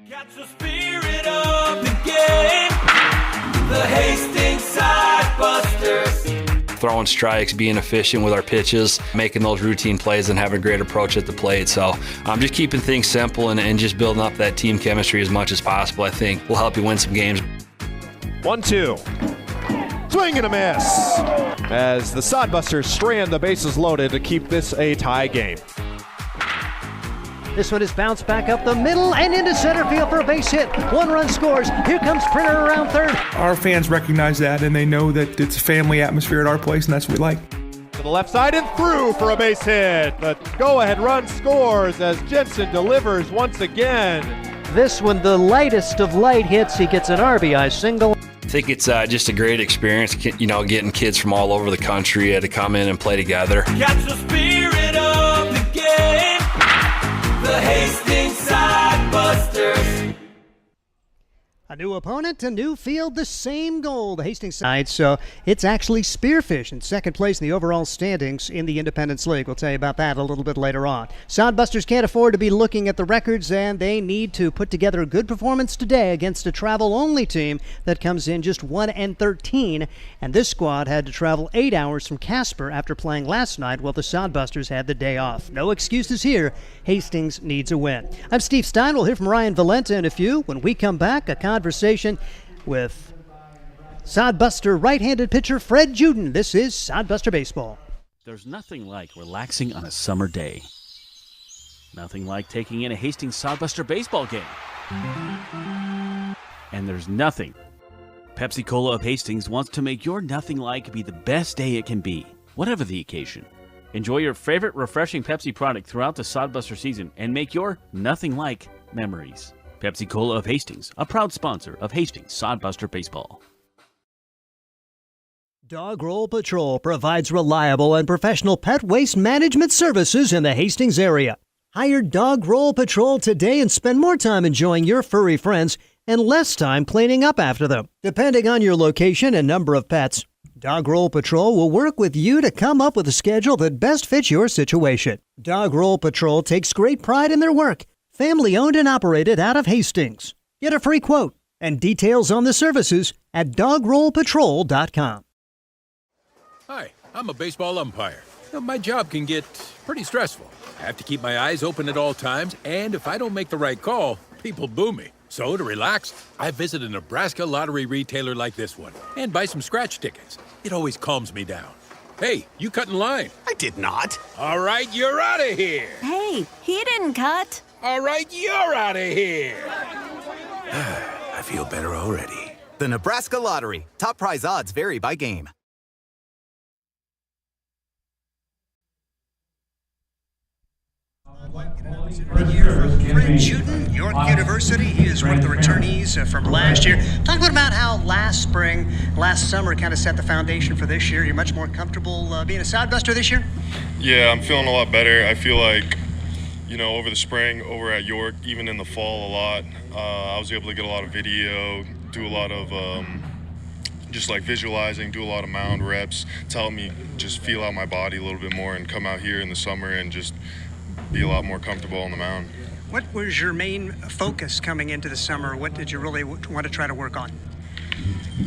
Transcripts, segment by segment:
Catch the spirit of the game, the Hastings Sidebusters. Throwing strikes, being efficient with our pitches, making those routine plays, and having a great approach at the plate. So just keeping things simple and just building up that team chemistry as much as possible, I think, will help you win some games. 1-2. Swing and a miss as the Sodbusters strand the bases loaded to keep this a tie game. This one is bounced back up the middle and into center field for a base hit. 1 run scores. Here comes Printer around third. Our fans recognize that, and they know that it's a family atmosphere at our place, and that's what we like. To the left side and through for a base hit. The go-ahead run scores as Jensen delivers once again. This one, the lightest of light hits. He gets an RBI single. I think it's just a great experience, getting kids from all over the country to come in and play together. Catch the spirit of the game, the Hastings Sidebusters. A new opponent, a new field, the same goal. The Hastings side, so it's actually Spearfish in second place in the overall standings in the Independence League. We'll tell you about that a little bit later on. Sodbusters can't afford to be looking at the records, and they need to put together a good performance today against a travel-only team that comes in just 1-13. And this squad had to travel 8 hours from Casper after playing last night while the Sodbusters had the day off. No excuses here. Hastings needs a win. I'm Steve Stein. We'll hear from Ryan Valenta in a few. When we come back, a conversation with Sodbuster right-handed pitcher Fred Juden. This is Sodbuster Baseball. There's nothing like relaxing on a summer day. Nothing like taking in a Hastings Sodbuster baseball game. And there's nothing. Pepsi Cola of Hastings wants to make your nothing like be the best day it can be, whatever the occasion. Enjoy your favorite refreshing Pepsi product throughout the Sodbuster season and make your nothing like memories. Pepsi Cola of Hastings, a proud sponsor of Hastings Sodbuster Baseball. Dog Roll Patrol provides reliable and professional pet waste management services in the Hastings area. Hire Dog Roll Patrol today and spend more time enjoying your furry friends and less time cleaning up after them. Depending on your location and number of pets, Dog Roll Patrol will work with you to come up with a schedule that best fits your situation. Dog Roll Patrol takes great pride in their work. Family owned and operated out of Hastings. Get a free quote and details on the services at dogrollpatrol.com. Hi, I'm a baseball umpire. My job can get pretty stressful. I have to keep my eyes open at all times, and if I don't make the right call, people boo me. So to relax, I visit a Nebraska lottery retailer like this one and buy some scratch tickets. It always calms me down. Hey, you cut in line. I did not. All right, you're out of here. Hey, he didn't cut. All right, you're out of here. I feel better already. The Nebraska Lottery. Top prize odds vary by game. Fred Juden, York University. He is one of the returnees from last year. Talk a little about how last summer kind of set the foundation for this year. You're much more comfortable being a Sodbuster this year? Yeah, I'm feeling a lot better. I feel like, over the spring, over at York, even in the fall a lot, I was able to get a lot of video, do a lot of just like visualizing, do a lot of mound reps to help me just feel out my body a little bit more and come out here in the summer and just be a lot more comfortable on the mound. What was your main focus coming into the summer? What did you really want to try to work on?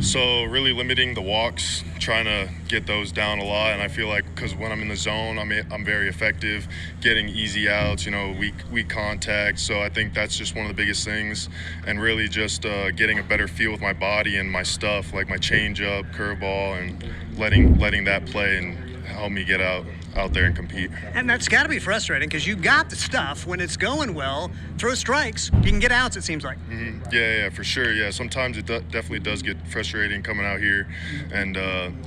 So really limiting the walks, trying to get those down a lot, and I feel like because when I'm in the zone, I'm very effective, getting easy outs, weak contact. So I think that's just one of the biggest things, and really just getting a better feel with my body and my stuff, like my changeup, curveball, and letting that play and help me get out there and compete. And that's got to be frustrating because you got the stuff. When it's going well, throw strikes, you can get outs, it seems like. Mm-hmm. Yeah, for sure. Yeah, sometimes it definitely does get frustrating coming out here, and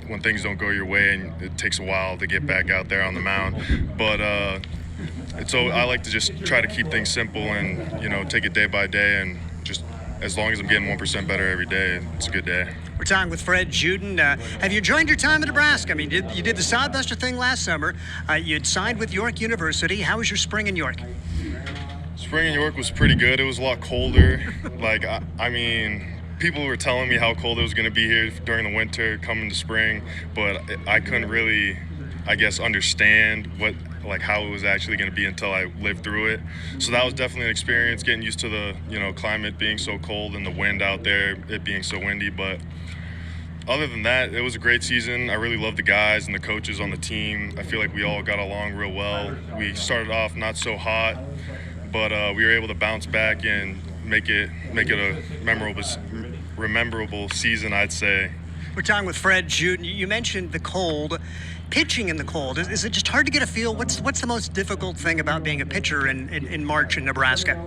when things don't go your way, and it takes a while to get back out there on the mound. But I like to just try to keep things simple and take it day by day, and just as long as I'm getting 1% better every day, it's a good day. We're talking with Fred Juden. Have you enjoyed your time in Nebraska? I mean, you did the Sodbuster thing last summer. You'd signed with York University. How was your spring in York? Spring in York was pretty good. It was a lot colder. People were telling me how cold it was going to be here during the winter, coming to spring, but I couldn't really, understand like how it was actually going to be until I lived through it. So that was definitely an experience, getting used to the, you know, climate being so cold and the wind out there, it being so windy. But other than that, it was a great season. I really loved the guys and the coaches on the team. I feel like we all got along real well. We started off not so hot, but we were able to bounce back and make it a memorable season, I'd say. We're talking with Fred Juden. You mentioned the cold. Pitching in the cold, is it just hard to get a feel? What's the most difficult thing about being a pitcher in March in Nebraska?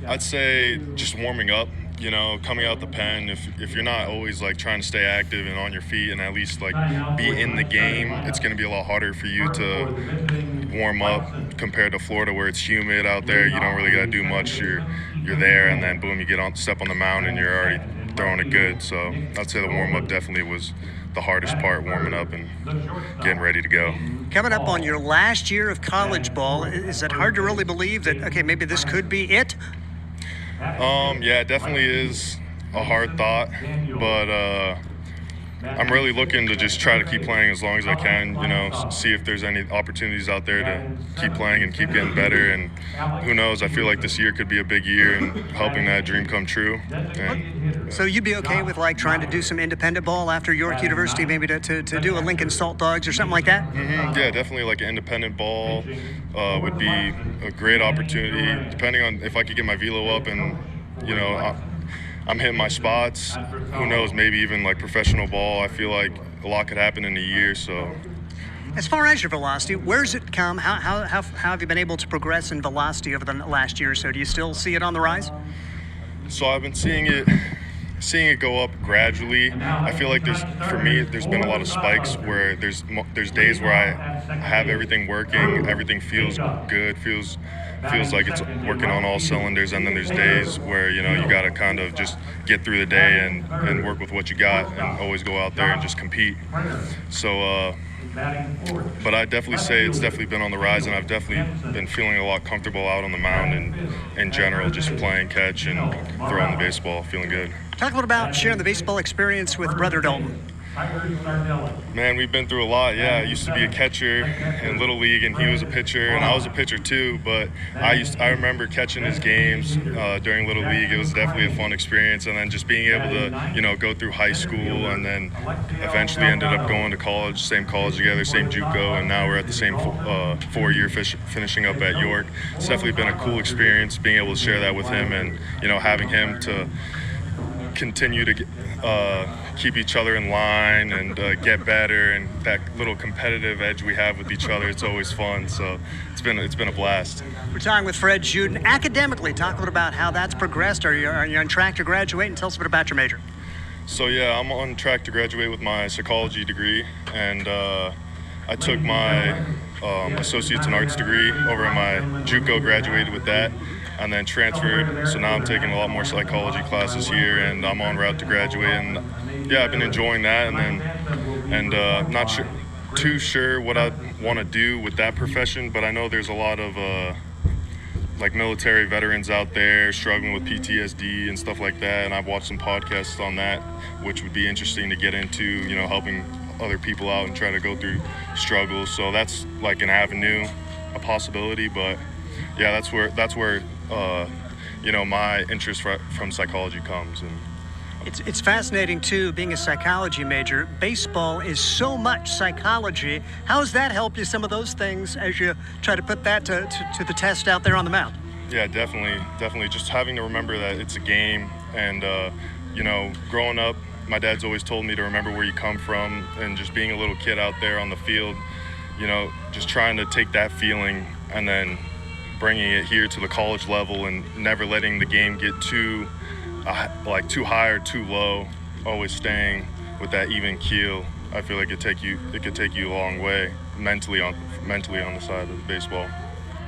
I'd say just warming up. You know, coming out the pen, if you're not always like trying to stay active and on your feet and at least like be in the game, it's going to be a lot harder for you to warm up compared to Florida where it's humid out there. You don't really got to do much. You're there, and then boom, you step on the mound and you're already throwing it good. So I'd say the warm up definitely was the hardest part, warming up and getting ready to go. Coming up on your last year of college ball, is it hard to really believe that, okay, maybe this could be it? Yeah, it definitely is a hard thought, but I'm really looking to just try to keep playing as long as I can, you know, see if there's any opportunities out there to keep playing and keep getting better. And who knows, I feel like this year could be a big year and helping that dream come true. So you'd be okay with like trying to do some independent ball after York University, maybe to do a Lincoln Salt Dogs or something like that? Mm-hmm. Yeah, definitely like an independent ball would be a great opportunity, depending on if I could get my velo up and, you know, I'm hitting my spots. Who knows, maybe even like professional ball. I feel like a lot could happen in a year. So, as far as your velocity, where's it come? How have you been able to progress in velocity over the last year or so? Do you still see it on the rise? So I've been seeing it go up gradually. I feel like there's been a lot of spikes where there's days where I have everything working, everything feels good, feels like it's working on all cylinders, and then there's days where, you know, you got to kind of just get through the day and work with what you got and always go out there and just compete. So but I definitely say it's definitely been on the rise, and I've definitely been feeling a lot comfortable out on the mound and in general, just playing catch and throwing the baseball, feeling good. Talk a little about sharing the baseball experience with Brother Dalton. Man, we've been through a lot. Yeah, I used to be a catcher in Little League, and he was a pitcher, and I was a pitcher too. But I remember catching his games during Little League. It was definitely a fun experience, and then just being able to, you know, go through high school, and then eventually ended up going to college, same college together, same JUCO, and now we're at the same 4-year finishing up at York. It's definitely been a cool experience being able to share that with him, and, you know, having him to continue to keep each other in line and get better, and that little competitive edge we have with each other. It's always fun. So it's been a blast. We're talking with Fred Juden. Academically, talk a little about how that's progressed. Are you on track to graduate? And tell us a bit about your major. So yeah, I'm on track to graduate with my psychology degree, and I took my associates in arts degree over at my JUCO, graduated with that, and then transferred. So now I'm taking a lot more psychology classes here, and I'm on route to graduate. And yeah, I've been enjoying that, and not too sure what I want to do with that profession, but I know there's a lot of like military veterans out there struggling with PTSD and stuff like that, and I've watched some podcasts on that, which would be interesting to get into, you know, helping other people out and try to go through struggles. So that's like an avenue, a possibility. But yeah, that's where you know, my interest from psychology comes. And it's fascinating too, being a psychology major. Baseball is so much psychology. How has that helped you, some of those things, as you try to put that to the test out there on the mound? Yeah, definitely just having to remember that it's a game, and you know, growing up, my dad's always told me to remember where you come from, and just being a little kid out there on the field, you know, just trying to take that feeling and then bringing it here to the college level, and never letting the game get too high or too low, always staying with that even keel. I feel like it could take you a long way mentally on the side of baseball.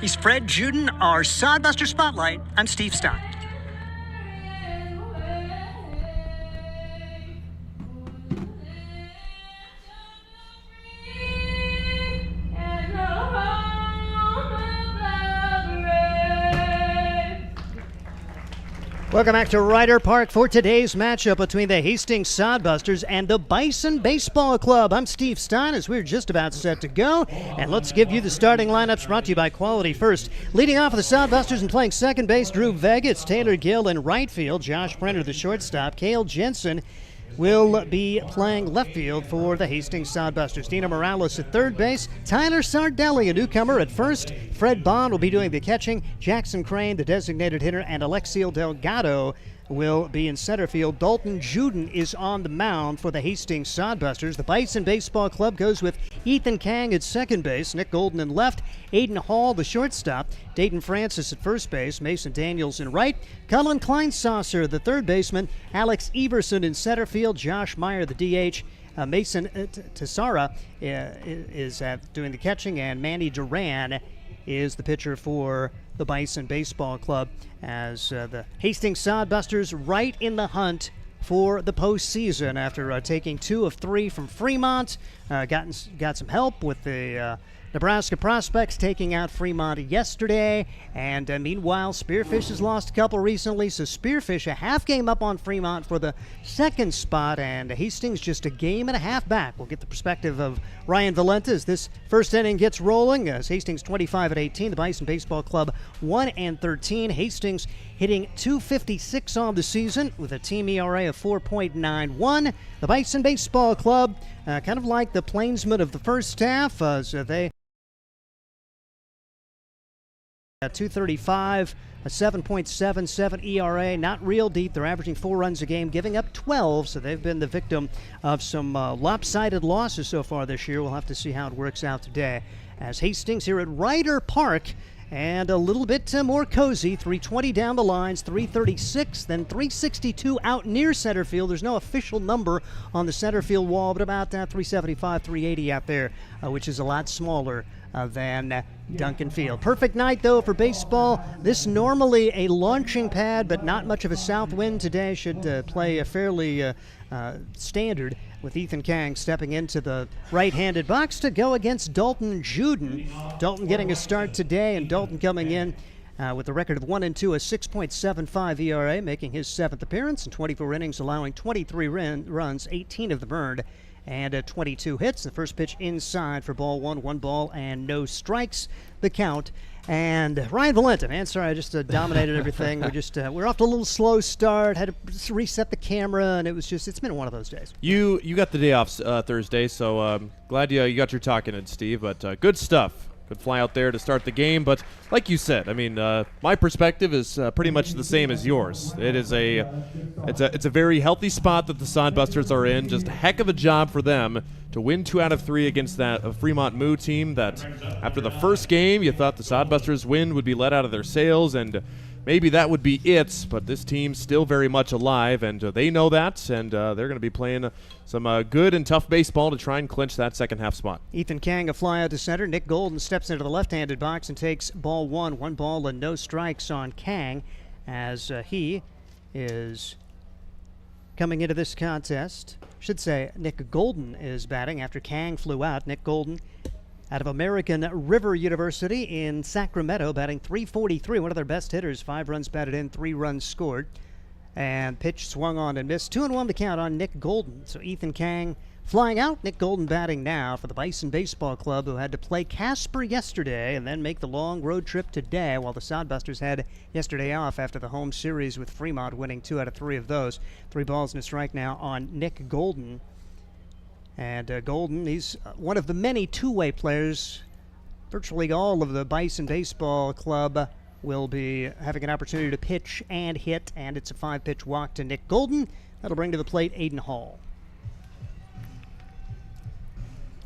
He's Fred Juden, our Sodbuster Spotlight. I'm Steve Stein. Welcome back to Ryder Park for today's matchup between the Hastings Sodbusters and the Bison Baseball Club. I'm Steve Stein as we're just about set to go. And let's give you the starting lineups brought to you by Quality First. Leading off for the Sodbusters and playing second base, Drew Vega. It's Taylor Gill in right field. Josh Brenner, the shortstop. Cale Jensen will be playing left field for the Hastings Sodbusters. Dino Morales at third base. Tyler Sardelli, a newcomer, at first. Fred Bond will be doing the catching. Jackson Crane, the designated hitter, and Alexiel Delgado will be in center field. Dalton Juden is on the mound for the Hastings Sodbusters. The Bison Baseball Club goes with Ethan Kang at second base, Nick Golden in left, Aiden Hall the shortstop, Dayton Francis at first base, Mason Daniels in right, Cullen Kleinsasser the third baseman, Alex Everson in center field, Josh Meyer the DH, Mason Tessara is doing the catching, and Manny Duran is the pitcher for the Bison Baseball Club, as the Hastings Sodbusters right in the hunt for the postseason after taking 2 of 3 from Fremont. Got some help with the Nebraska prospects taking out Fremont yesterday, and meanwhile Spearfish has lost a couple recently, so Spearfish a half game up on Fremont for the second spot, and Hastings just a game and a half back. We'll get the perspective of Ryan Valenta as this first inning gets rolling, as Hastings 25-18, the Bison Baseball Club 1-13. Hastings hitting .256 on the season with a team ERA of 4.91. The Bison Baseball Club, kind of like the Plainsmen of the first half, as they at .235, a 7.77 ERA, not real deep. They're averaging 4 runs a game, giving up 12, so they've been the victim of some lopsided losses so far this year. We'll have to see how it works out today. As Hastings here at Ryder Park, and a little bit more cozy, 320 down the lines, 336, then 362 out near center field. There's no official number on the center field wall, but about 375, 380 out there, which is a lot smaller than Duncan Field. Perfect night, though, for baseball. This normally a launching pad, but not much of a south wind today. Should play a fairly standard, with Ethan Kang stepping into the right-handed box to go against Dalton Juden. Dalton getting a start today, and Dalton coming in with a record of 1-2, a 6.75 ERA, making his 7th appearance in 24 innings, allowing 23 runs, 18 of them earned, and 22 hits. The first pitch inside for ball 1 ball and no strikes, the count. And Ryan Valenta, man, sorry, I just dominated everything. We're off to a little slow start, had to reset the camera, and it's been one of those days. You got the day off Thursday, so glad you got your talking in, Steve, but good stuff. Could fly out there to start the game, but like you said, I mean, my perspective is pretty much the same as yours. It's a very healthy spot that the Sodbusters are in. Just a heck of a job for them to win 2 out of 3 against that Fremont Moo team that after the first game you thought the Sodbusters win would be let out of their sails, and maybe that would be it, but this team's still very much alive, and they know that, and they're going to be playing some good and tough baseball to try and clinch that second half spot. Ethan Kang a fly out to center. Nick Golden steps into the left-handed box and takes ball 1 ball and no strikes on Kang, as he is coming into this contest. Should say Nick Golden is batting after Kang flew out. Nick Golden out of American River University in Sacramento, batting .343, one of their best hitters. 5 runs batted in, 3 runs scored. And pitch swung on and missed. 2-1 to count on Nick Golden. So Ethan Kang flying out. Nick Golden batting now for the Bison Baseball Club, who had to play Casper yesterday and then make the long road trip today, while the Sodbusters had yesterday off after the home series with Fremont, winning 2 out of 3 of those. 3 balls and a strike now on Nick Golden. And Golden, he's one of the many two-way players. Virtually all of the Bison Baseball Club will be having an opportunity to pitch and hit, and it's a 5-pitch walk to Nick Golden. That'll bring to the plate Aiden Hall.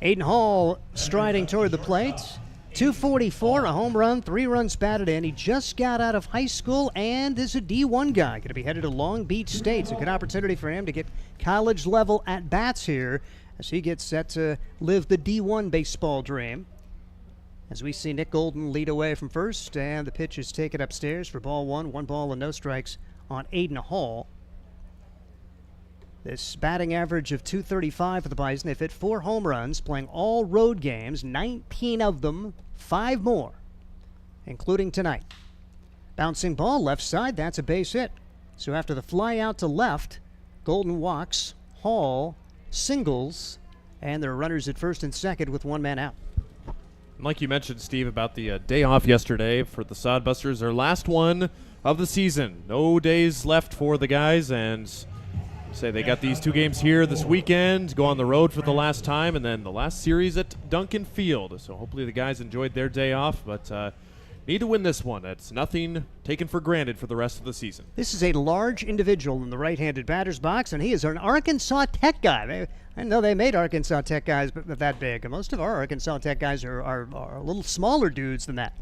Aiden Hall striding toward the plate. .244, a home run, 3 runs batted in. He just got out of high school and is a D1 guy. Going to be headed to Long Beach State. It's a good opportunity for him to get college-level at-bats here as he gets set to live the D1 baseball dream. As we see Nick Golden lead away from first, and the pitch is taken upstairs for ball 1 ball and no strikes on Aiden Hall. This batting average of .235 for the Bison. They've hit 4 home runs, playing all road games, 19 of them, 5 more, including tonight. Bouncing ball left side, that's a base hit. So after the fly out to left, Golden walks, Hall singles, and there are runners at first and second with one man out. Like you mentioned, Steve, about the day off yesterday for the Sodbusters, their last one of the season. No days left for the guys, and say they got these 2 games here this weekend, go on the road for the last time, and then the last series at Duncan Field. So hopefully the guys enjoyed their day off, but need to win this one. It's nothing taken for granted for the rest of the season. This is a large individual in the right-handed batter's box, and he is an Arkansas Tech guy. I know they made Arkansas Tech guys that big. Most of our Arkansas Tech guys are a little smaller dudes than that.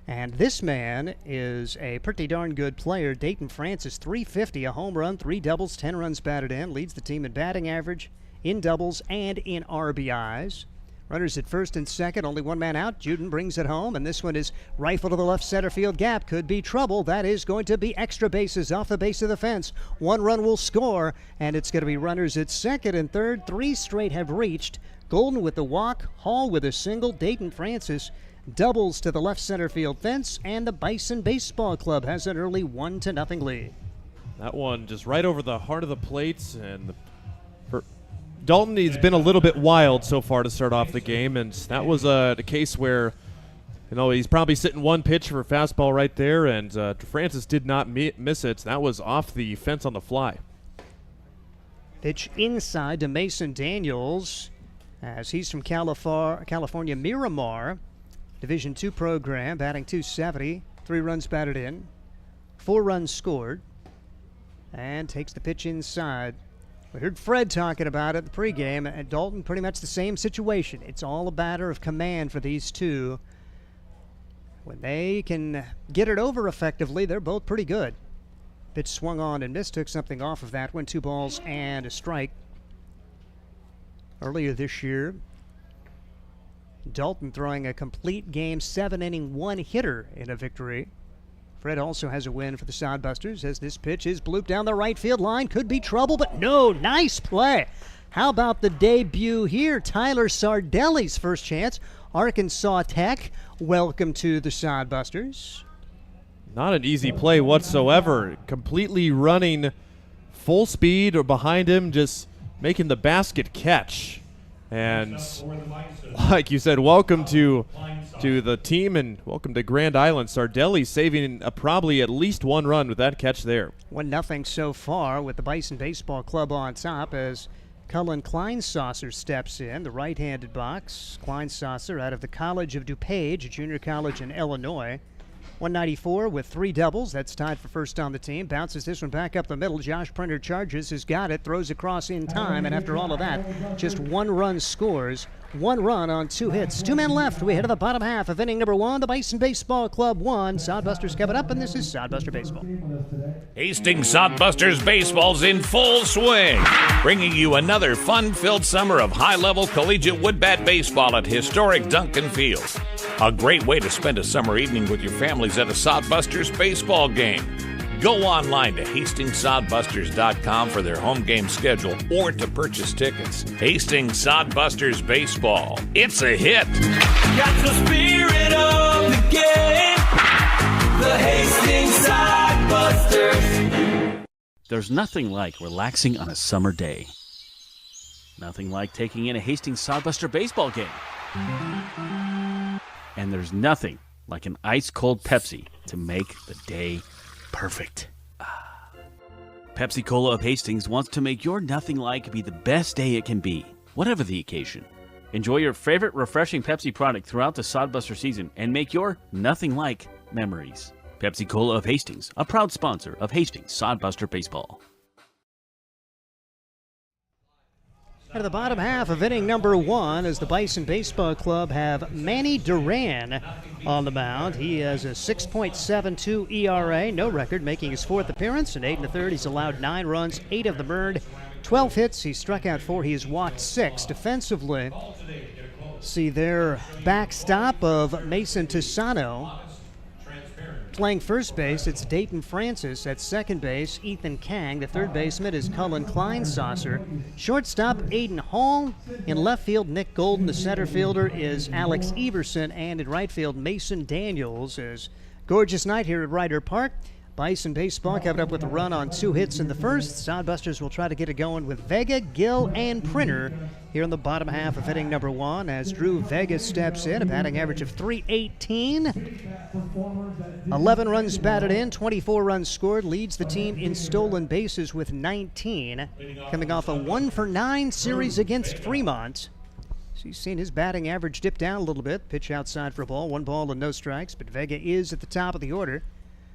And this man is a pretty darn good player. Dayton Francis, 350, a home run, 3 doubles, 10 runs batted in. Leads the team in batting average, in doubles, and in RBIs. Runners at first and second, only one man out. Juden brings it home, and this one is rifled to the left center field gap. Could be trouble. That is going to be extra bases off the base of the fence. 1 run will score, and it's going to be runners at second and third. 3 straight have reached. Golden with the walk, Hall with a single, Dayton Francis doubles to the left center field fence, and the Bison Baseball Club has an early 1-0 lead. That one just right over the heart of the plates, and Dalton has been a little bit wild so far to start off the game, and that was the case where, he's probably sitting 1 pitch for a fastball right there, and Francis did not miss it. That was off the fence on the fly. Pitch inside to Mason Daniels, as he's from California Miramar, Division II program, batting .270, 3 runs batted in, 4 runs scored, and takes the pitch inside. We heard Fred talking about it in the pregame, and Dalton pretty much the same situation. It's all a matter of command for these two. When they can get it over effectively, they're both pretty good. Pitch swung on and missed, took something off of that, went 2 balls and a strike. Earlier this year, Dalton throwing a complete game, 7-inning, 1-hitter in a victory. Fred also has a win for the Sodbusters as this pitch is blooped down the right field line. Could be trouble, but no, nice play. How about the debut here? Tyler Sardelli's first chance. Arkansas Tech, welcome to the Sodbusters. Not an easy play whatsoever. Completely running full speed or behind him, just making the basket catch. And like you said, welcome to the team and welcome to Grand Island. Sardelli saving probably at least 1 run with that catch there. 1-0 so far with the Bison Baseball Club on top as Cullen Kleinsasser steps in, the right-handed box. Kleinsasser out of the College of DuPage, a junior college in Illinois. 194 with 3 doubles. That's tied for first on the team. Bounces this one back up the middle. Josh Printer charges, has got it, throws across in time, and after all of that, just 1 run scores. 1 run on 2 hits. 2 men left. We head to the bottom half of inning number 1. The Bison Baseball Club 1. Sodbusters coming up, and this is Sodbuster Baseball. Hastings Sodbusters Baseball's in full swing, bringing you another fun-filled summer of high-level collegiate woodbat baseball at historic Duncan Field. A great way to spend a summer evening with your families at a Sodbusters baseball game. Go online to HastingsSodbusters.com for their home game schedule or to purchase tickets. Hastings Sodbusters Baseball. It's a hit. Got the spirit of the game. The Hastings Sodbusters. There's nothing like relaxing on a summer day. Nothing like taking in a Hastings Sodbuster baseball game. And there's nothing like an ice-cold Pepsi to make the day perfect. Pepsi Cola of Hastings wants to make your nothing like be the best day it can be, whatever the occasion. Enjoy your favorite refreshing Pepsi product throughout the Sodbuster season and make your nothing like memories. Pepsi Cola of Hastings, a proud sponsor of Hastings Sodbuster Baseball. At the bottom half of inning number 1 as the Bison Baseball Club have Manny Duran on the mound. He has a 6.72 ERA, no record, making his 4th appearance. In 8 1/3, he's allowed 9 runs, 8 of them earned, 12 hits. He struck out 4. He has walked 6. Defensively, see their backstop of Mason Tisano. Playing first base, it's Dayton Francis. At second base, Ethan Kang. The third baseman is Cullen Kleinsasser. Shortstop, Aiden Hall. In left field, Nick Golden. The center fielder is Alex Everson. And in right field, Mason Daniels. Is gorgeous night here at Ryder Park. Bison baseball coming up with a run on 2 hits in the first. Sodbusters will try to get it going with Vega, Gill, and Printer here in the bottom half of inning number 1 as Drew Vega steps in, a batting average of .318. 11 runs batted in, 24 runs scored, leads the team in stolen bases with 19, coming off a 1-for-9 series against Fremont. So he's seen his batting average dip down a little bit. Pitch outside for a ball, 1 ball and no strikes, but Vega is at the top of the order.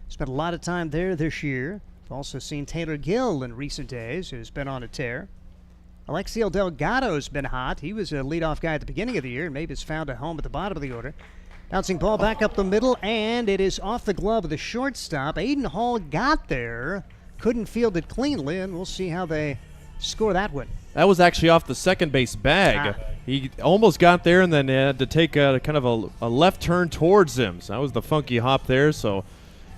Spent a lot of time there this year. We've also seen Taylor Gill in recent days, who's been on a tear. Alexiel Delgado's been hot. He was a leadoff guy at the beginning of the year and maybe has found a home at the bottom of the order. Bouncing ball back up the middle, and it is off the glove of the shortstop. Aiden Hall got there, couldn't field it cleanly, and we'll see how they score that one. That was actually off the second base bag. He almost got there and then had to take a kind of a left turn towards him. So that was the funky hop there. So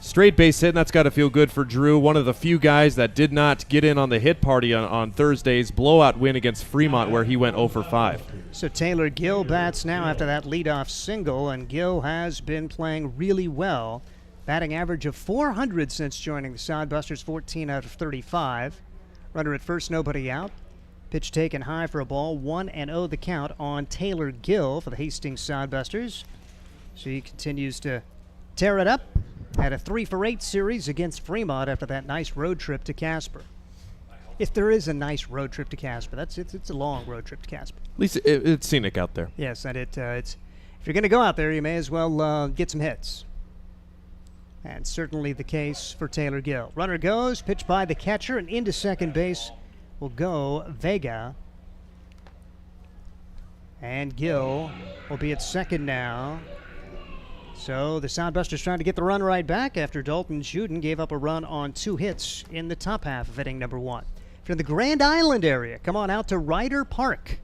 straight base hit, and that's got to feel good for Drew. One of the few guys that did not get in on the hit party on Thursday's blowout win against Fremont where he went 0 for 5. So Taylor Gill bats now after that leadoff single, and Gill has been playing really well. Batting average of .400 since joining the Sodbusters, 14 out of 35. Runner at first, nobody out. Pitch taken high for a ball, 1-0 the count on Taylor Gill for the Hastings Sodbusters. So he continues to tear it up. Had a 3-for-8 series against Fremont after that nice road trip to Casper. If there is a nice road trip to Casper, it's a long road trip to Casper. At least it's scenic out there. Yes, and it's if you're going to go out there, you may as well get some hits. And certainly the case for Taylor Gill. Runner goes, pitch by the catcher, and into second base will go Vega. And Gill will be at second now. So the Sodbusters trying to get the run right back after Dalton Juden gave up a run on 2 hits in the top half of inning number 1. If you're in the Grand Island area, come on out to Ryder Park.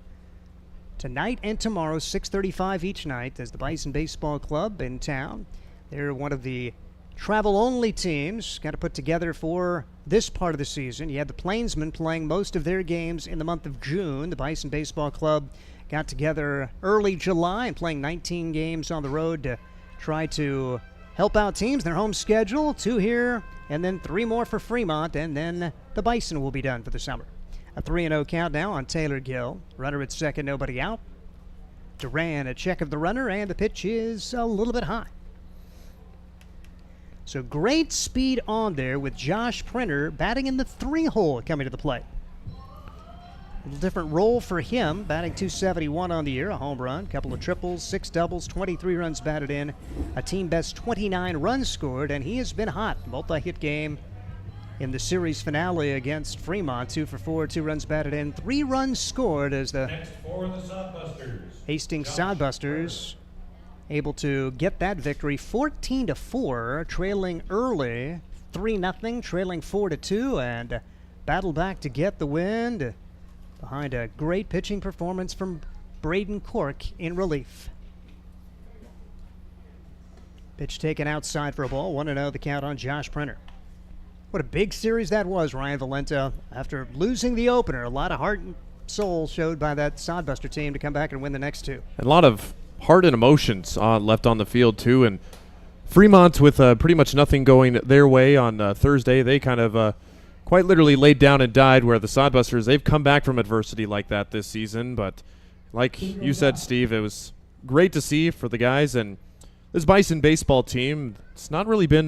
Tonight and tomorrow, 6:35 each night, as the Bison Baseball Club in town. They're one of the travel-only teams got to put together for this part of the season. You had the Plainsmen playing most of their games in the month of June. The Bison Baseball Club got together early July and playing 19 games on the road to try to help out teams. Their home schedule, 2 here, and then 3 more for Fremont, and then the Bison will be done for the summer. A 3-0 count now on Taylor Gill. Runner at second, nobody out. Duran, a check of the runner, and the pitch is a little bit high. So great speed on there with Josh Printer batting in the 3-hole coming to the plate. A little different role for him, batting .271 on the year, a home run, couple of triples, 6 doubles, 23 runs batted in, a team best 29 runs scored, and he has been hot. Multi-hit game in the series finale against Fremont, 2 for 4, 2 runs batted in, 3 runs scored as the Hastings Sodbusters able to get that victory 14-4, trailing early 3-0, trailing 4-2, and battle back to get the win behind a great pitching performance from Braden Cork in relief. Pitch taken outside for a ball, 1-0 the count on Josh Printer. What a big series that was, Ryan Valenta. After losing the opener, a lot of heart and soul showed by that Sodbuster team to come back and win the next 2. And a lot of heart and emotions left on the field, too. And Fremont, with pretty much nothing going their way on Thursday, they kind of quite literally laid down and died, where the Sodbusters, they've come back from adversity like that this season. But like you said, Steve, it was great to see for the guys. And this Bison baseball team, it's not really been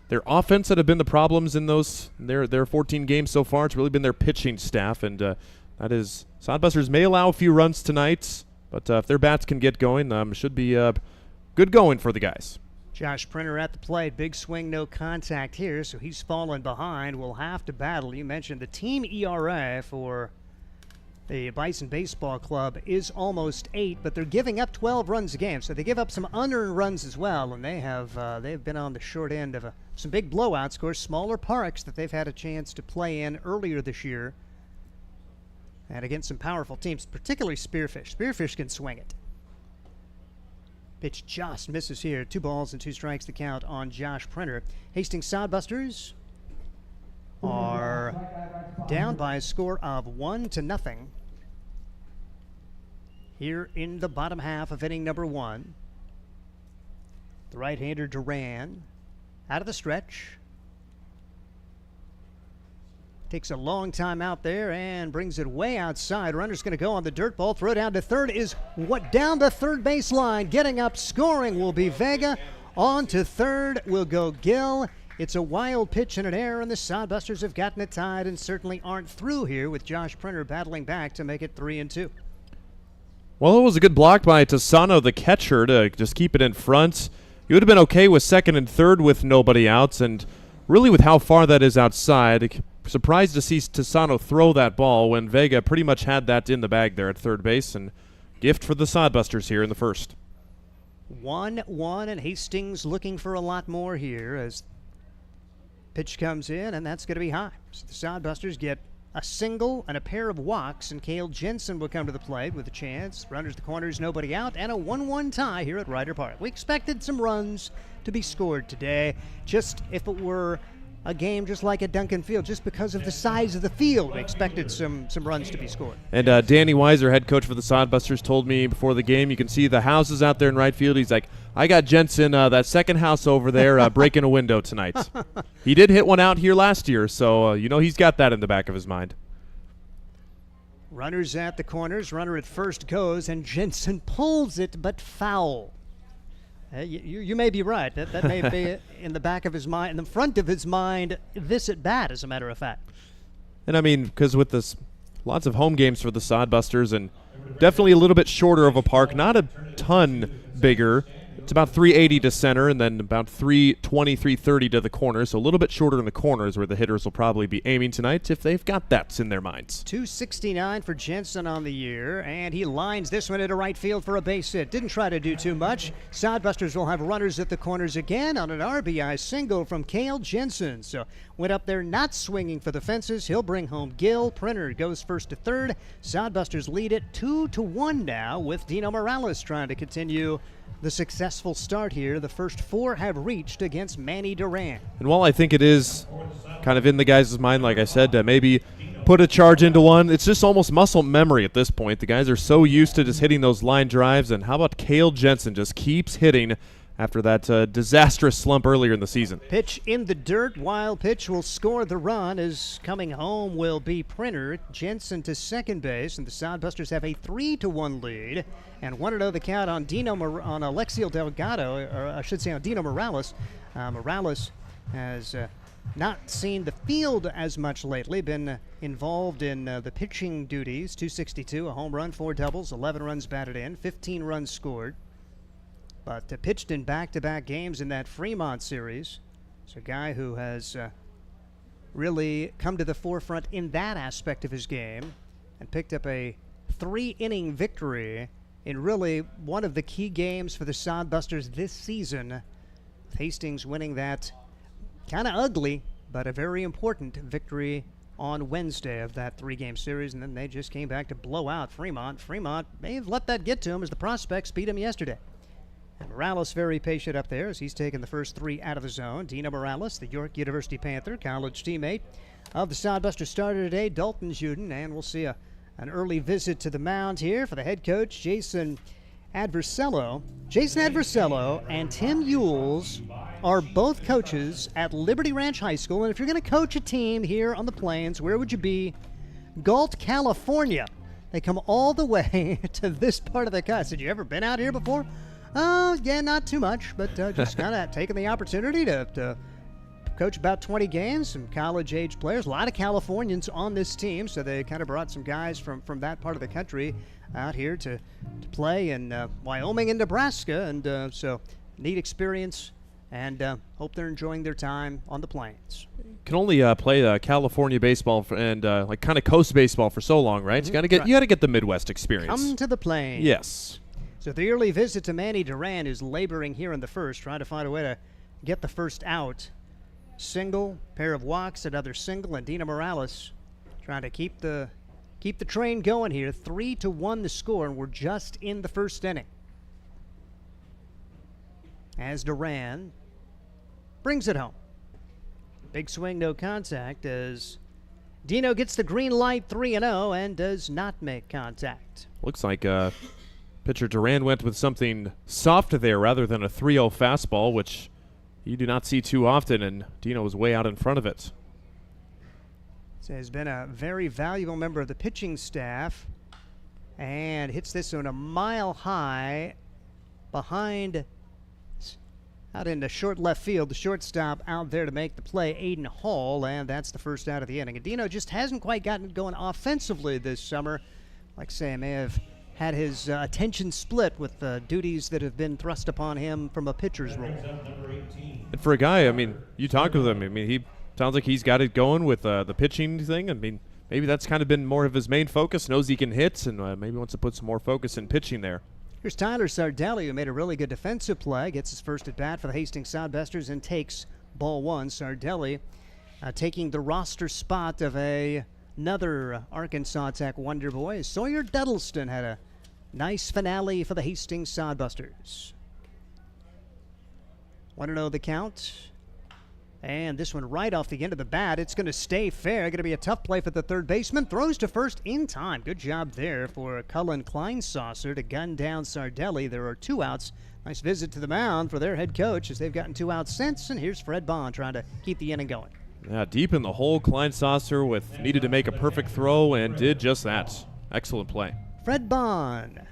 their offense that have been the problems in their 14 games so far. It's really been their pitching staff. And that is, Sodbusters may allow a few runs tonight, but if their bats can get going, should be good going for the guys. Josh Printer at the plate. Big swing, no contact here, so he's fallen behind. We'll have to battle. You mentioned the team ERA for the Bison Baseball Club is almost 8, but they're giving up 12 runs a game, so they give up some unearned runs as well, and they've been on the short end of some big blowouts. Of course, smaller parks that they've had a chance to play in earlier this year, and against some powerful teams, particularly Spearfish. Spearfish can swing it. Pitch just misses here. 2 balls and 2 strikes to count on Josh Printer. Hastings Sodbusters are down by a score of 1-0 here in the bottom half of inning number 1. The right-hander Duran out of the stretch. Takes a long time out there and brings it way outside. Runner's going to go on the dirt ball. Throw down to third is what down the third baseline. Getting up, scoring will be Vega. On to third will go Gill. It's a wild pitch and an error, and the Sodbusters have gotten it tied and certainly aren't through here with Josh Printer battling back to make it 3-2. Well, it was a good block by Tassano, the catcher, to just keep it in front. You would have been okay with second and third with nobody outs, and really with how far that is outside, surprised to see Tassano throw that ball when Vega pretty much had that in the bag there at third base, and gift for the Sodbusters here in the first. 1-1, and Hastings looking for a lot more here as pitch comes in, and that's going to be high. So the Sodbusters get a single and a pair of walks, and Cale Jensen will come to the plate with a chance. Runners to corners, nobody out, and a 1-1 tie here at Ryder Park. We expected some runs to be scored today, just if it were a game just like at Duncan Field, just because of the size of the field, we expected some runs to be scored. And Danny Weiser, head coach for the Sodbusters, told me before the game, you can see the houses out there in right field. He's like, I got Jensen, that second house over there, breaking a window tonight. He did hit one out here last year, so he's got that in the back of his mind. Runners at the corners, runner at first goes, and Jensen pulls it, but foul. You may be right. That may be in the back of his mind, in the front of his mind, this at bat, as a matter of fact. And I mean, because with this, lots of home games for the Sodbusters, and definitely a little bit shorter of a park, not a ton bigger. It's about 380 to center, and then about 320, 330 to the corners. So a little bit shorter in the corners where the hitters will probably be aiming tonight if they've got that in their minds. 269 for Jensen on the year, and he lines this one into right field for a base hit. Didn't try to do too much. Sodbusters will have runners at the corners again on an RBI single from Cale Jensen. So went up there not swinging for the fences. He'll bring home Gill. Printer goes first to third. Sodbusters lead it 2-1 now with Dino Morales trying to continue the successful start here. The first four have reached against Manny Duran. And while I think it is kind of in the guys' mind, like I said, maybe put a charge into one, it's just almost muscle memory at this point. The guys are so used to just hitting those line drives, and how about Cale Jensen just keeps hitting after that disastrous slump earlier in the season. Pitch in the dirt. Wild pitch will score the run as coming home will be Printer. Jensen to second base, and the Sodbusters have a 3-1 lead. And 1-0 the count on on Alexiel Delgado, or I should say on Dino Morales. Morales has not seen the field as much lately, been involved in the pitching duties. 262, a home run, 4 doubles, 11 runs batted in, 15 runs scored. But pitched in back-to-back games in that Fremont series. It's a guy who has really come to the forefront in that aspect of his game and picked up a 3-inning victory in really one of the key games for the Sodbusters this season. Hastings winning that kind of ugly, but a very important victory on Wednesday of that 3-game series, and then they just came back to blow out Fremont. Fremont may have let that get to him as the prospects beat him yesterday. And Morales very patient up there as he's taken the first 3 out of the zone. Dino Morales, the York University Panther, college teammate of the Sodbusters starter today, Dalton Juden, and we'll see an early visit to the mound here for the head coach, Jason Adversello. Jason Adversello and Tim Ewells are both coaches at Liberty Ranch High School, and if you're going to coach a team here on the Plains, where would you be? Galt, California. They come all the way to this part of the country. Had you ever been out here before? Oh, yeah, not too much, but just kind of taking the opportunity to coach about 20 games, some college-age players, a lot of Californians on this team, so they kind of brought some guys from that part of the country out here to play in Wyoming and Nebraska, and so neat experience, and hope they're enjoying their time on the Plains. Can only play California baseball and like kind of coast baseball for so long, right? Mm-hmm. You got to get the Midwest experience. Come to the Plains. Yes. So the early visit to Manny Duran, who's laboring here in the first, trying to find a way to get the first out. Single, pair of walks, another single, and Dino Morales trying to keep the train going here. 3-1 the score, and we're just in the first inning. As Duran brings it home. Big swing, no contact, as Dino gets the green light 3-0 and does not make contact. Looks like pitcher Duran went with something soft there rather than a 3-0 fastball, which you do not see too often, and Dino was way out in front of it. So has been a very valuable member of the pitching staff, and hits this one a mile high behind, out into short left field. The shortstop out there to make the play, Aiden Hall, and that's the first out of the inning. And Dino just hasn't quite gotten it going offensively this summer. Like I say, may have had his attention split with the duties that have been thrust upon him from a pitcher's role. And for a guy, I mean, you talk with him, I mean, he sounds like he's got it going with the pitching thing. I mean, maybe that's kind of been more of his main focus, knows he can hit, and maybe wants to put some more focus in pitching there. Here's Tyler Sardelli, who made a really good defensive play, gets his first at bat for the Hastings Sodbusters and takes ball one. Sardelli taking the roster spot of another Arkansas Tech Wonder Boy. Sawyer Duddleston had a nice finale for the Hastings Sodbusters. 1-0 the count. And this one right off the end of the bat. It's going to stay fair. Going to be a tough play for the third baseman. Throws to first in time. Good job there for Cullen Kleinsasser to gun down Sardelli. There are 2 outs. Nice visit to the mound for their head coach as they've gotten 2 outs since. And here's Fred Bond trying to keep the inning going. Yeah, deep in the hole, Kleinsasser needed to make a perfect throw and did just that. Excellent play. Fred Bond,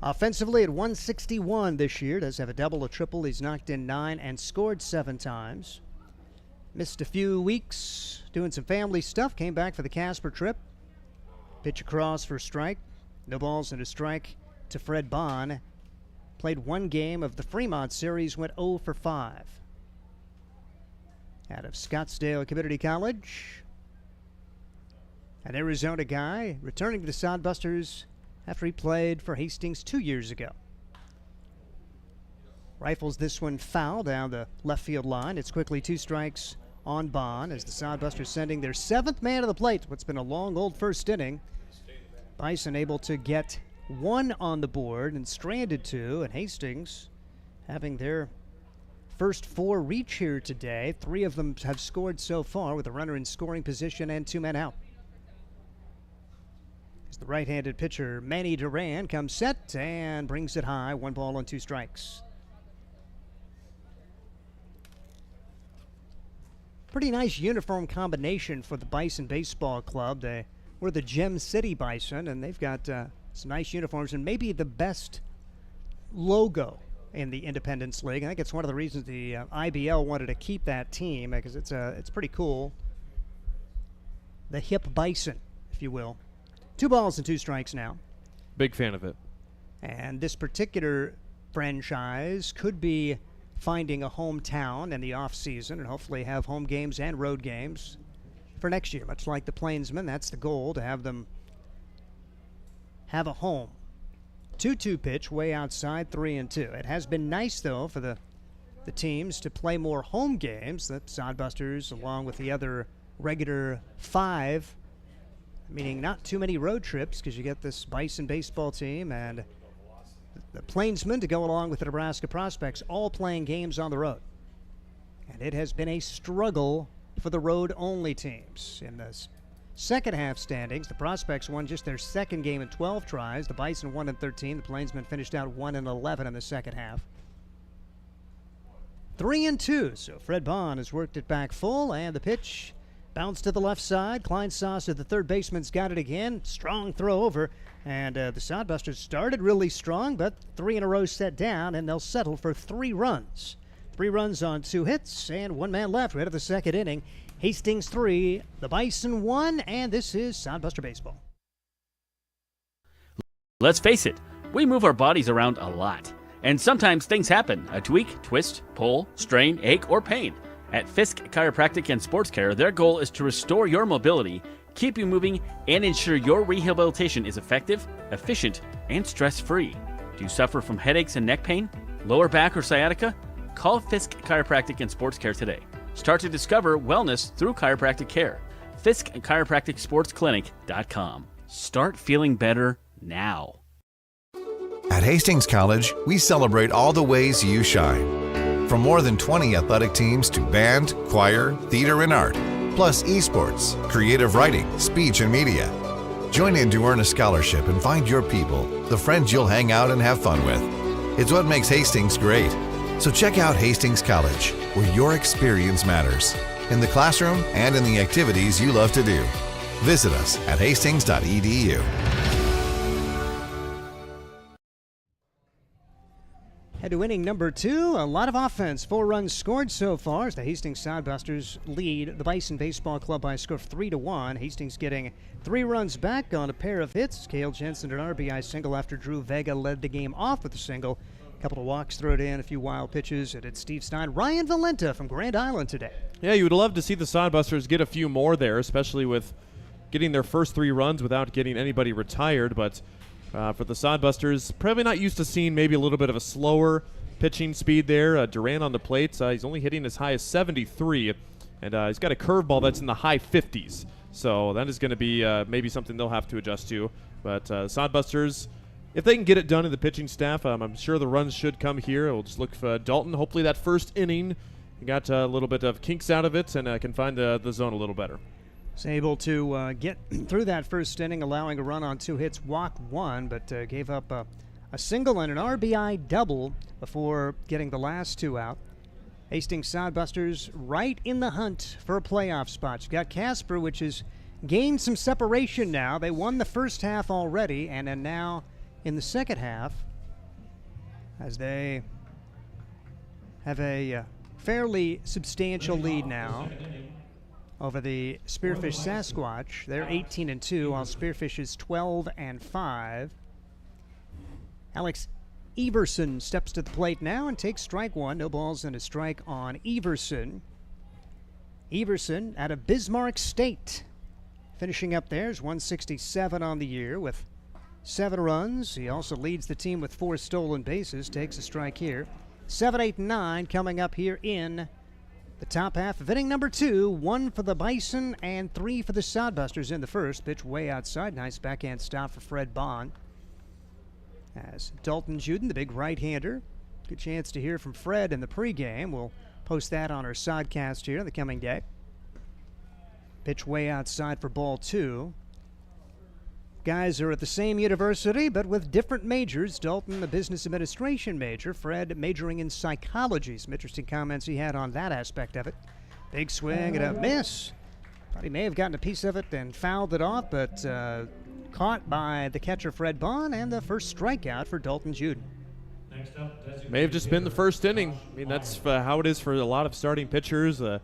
offensively at 161 this year. Does have a double, a triple. He's knocked in 9 and scored 7 times. Missed a few weeks doing some family stuff. Came back for the Casper trip. Pitch across for a strike. No balls and a strike to Fred Bond. Played 1 game of the Fremont series. Went 0 for 5. Out of Scottsdale Community College. An Arizona guy returning to the Sodbusters after he played for Hastings 2 years ago. Rifles this one foul down the left field line. It's quickly 2 strikes on Bond as the Sodbusters sending their 7th man to the plate. What's been a long old first inning. Bison able to get 1 on the board and stranded 2, and Hastings having their first 4 reach here today. 3 of them have scored so far with a runner in scoring position and 2 men out. As the right-handed pitcher Manny Duran comes set and brings it high. 1 ball and 2 strikes. Pretty nice uniform combination for the Bison Baseball Club. We're the Gem City Bison, and they've got some nice uniforms and maybe the best logo in the Independence League. I think it's one of the reasons the IBL wanted to keep that team, because it's pretty cool. The hip Bison, if you will. 2 balls and 2 strikes now. Big fan of it. And this particular franchise could be finding a hometown in the offseason and hopefully have home games and road games for next year. Much like the Plainsmen, that's the goal, to have them have a home. 2-2 pitch way outside, 3-2. It has been nice, though, for the teams to play more home games. The Sodbusters, along with the other regular 5, meaning not too many road trips, because you get this Bison baseball team and the Plainsmen to go along with the Nebraska Prospects, all playing games on the road. And it has been a struggle for the road-only teams. In the second half standings, the Prospects won just their 2nd game in 12 tries. The Bison won in 13. The Plainsmen finished out 1-11 in the second half. 3-2, so Fred Bond has worked it back full, and the pitch bounced to the left side. Kleinsasser, the third baseman's got it again. Strong throw over. And the Sodbusters started really strong, but 3 in a row set down, and they'll settle for 3 runs. 3 runs on 2 hits, and 1 man left right at the second inning. Hastings 3, the Bison 1, and this is Sodbuster Baseball. Let's face it, we move our bodies around a lot. And sometimes things happen. A tweak, twist, pull, strain, ache, or pain. At Fisk Chiropractic and Sports Care, their goal is to restore your mobility, keep you moving, and ensure your rehabilitation is effective, efficient, and stress-free. Do you suffer from headaches and neck pain, lower back or sciatica? Call Fisk Chiropractic and Sports Care today. Start to discover wellness through chiropractic care. Fisk Chiropractic Sports Clinic.com. Start feeling better now. At Hastings College, we celebrate all the ways you shine. From more than 20 athletic teams to band, choir, theater, and art, plus esports, creative writing, speech, and media. Join in to earn a scholarship and find your people, the friends you'll hang out and have fun with. It's what makes Hastings great. So check out Hastings College, where your experience matters, in the classroom and in the activities you love to do. Visit us at hastings.edu. Head to inning number 2. A lot of offense. 4 runs scored so far as the Hastings Sodbusters lead the Bison Baseball Club by a score of 3-1. Hastings getting 3 runs back on a pair of hits. Cale Jensen, an RBI single after Drew Vega led the game off with a single. A couple of walks thrown in, a few wild pitches. And it's Steve Stein. Ryan Valenta from Grand Island today. Yeah, you would love to see the Sodbusters get a few more there, especially with getting their first 3 runs without getting anybody retired. But for the Sodbusters, probably not used to seeing maybe a little bit of a slower pitching speed there. Duran on the plate, he's only hitting as high as 73, and he's got a curveball that's in the high 50s. So that is going to be maybe something they'll have to adjust to. But Sodbusters, if they can get it done in the pitching staff, I'm sure the runs should come here. We'll just look for Dalton. Hopefully that first inning, he got a little bit of kinks out of it and can find the zone a little better. Was able to get through that first inning, allowing a run on 2 hits, walk 1, but gave up a single and an RBI double before getting the last 2 out. Hastings Sodbusters right in the hunt for a playoff spot. You've got Casper, which has gained some separation now. They won the first half already, and then now in the second half, as they have a fairly substantial lead now over the Spearfish Sasquatch. They're 18-2, while Spearfish is 12-5. Alex Everson steps to the plate now and takes strike 1. No balls and a strike on Everson. Everson out of Bismarck State. Finishing up there is 167 on the year with 7 runs. He also leads the team with 4 stolen bases. Takes a strike here. 7, 8, 9 coming up here in the top half of inning number 2. 1 for the Bison and 3 for the Sodbusters in the first. Pitch way outside. Nice backhand stop for Fred Bond. As Dalton Juden, the big right-hander. Good chance to hear from Fred in the pregame. We'll post that on our Sodcast here in the coming day. Pitch way outside for ball 2. Guys are at the same university, but with different majors. Dalton, a business administration major. Fred majoring in psychology. Some interesting comments he had on that aspect of it. Big swing and a miss. Thought he may have gotten a piece of it and fouled it off, but caught by the catcher Fred Bond, and the first strikeout for Dalton Juden. May have just been the first inning. I mean, that's how it is for a lot of starting pitchers, and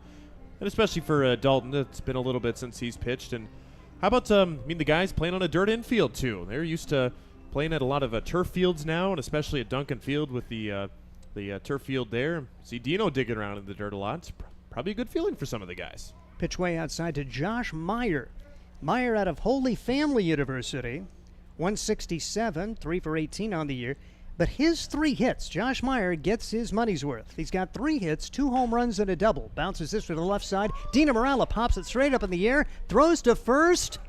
especially for Dalton. It's been a little bit since he's pitched. And how about the guys playing on a dirt infield too? They're used to playing at a lot of turf fields now, and especially at Duncan Field with the turf field there. See Dino digging around in the dirt a lot. It's probably a good feeling for some of the guys. Pitch way outside to Josh Meyer. Meyer out of Holy Family University, 167, 3 for 18 on the year. But his 3 hits, Josh Meyer gets his money's worth. He's got 3 hits, 2 home runs, and a double. Bounces this to the left side. Dino Morales pops it straight up in the air, throws to first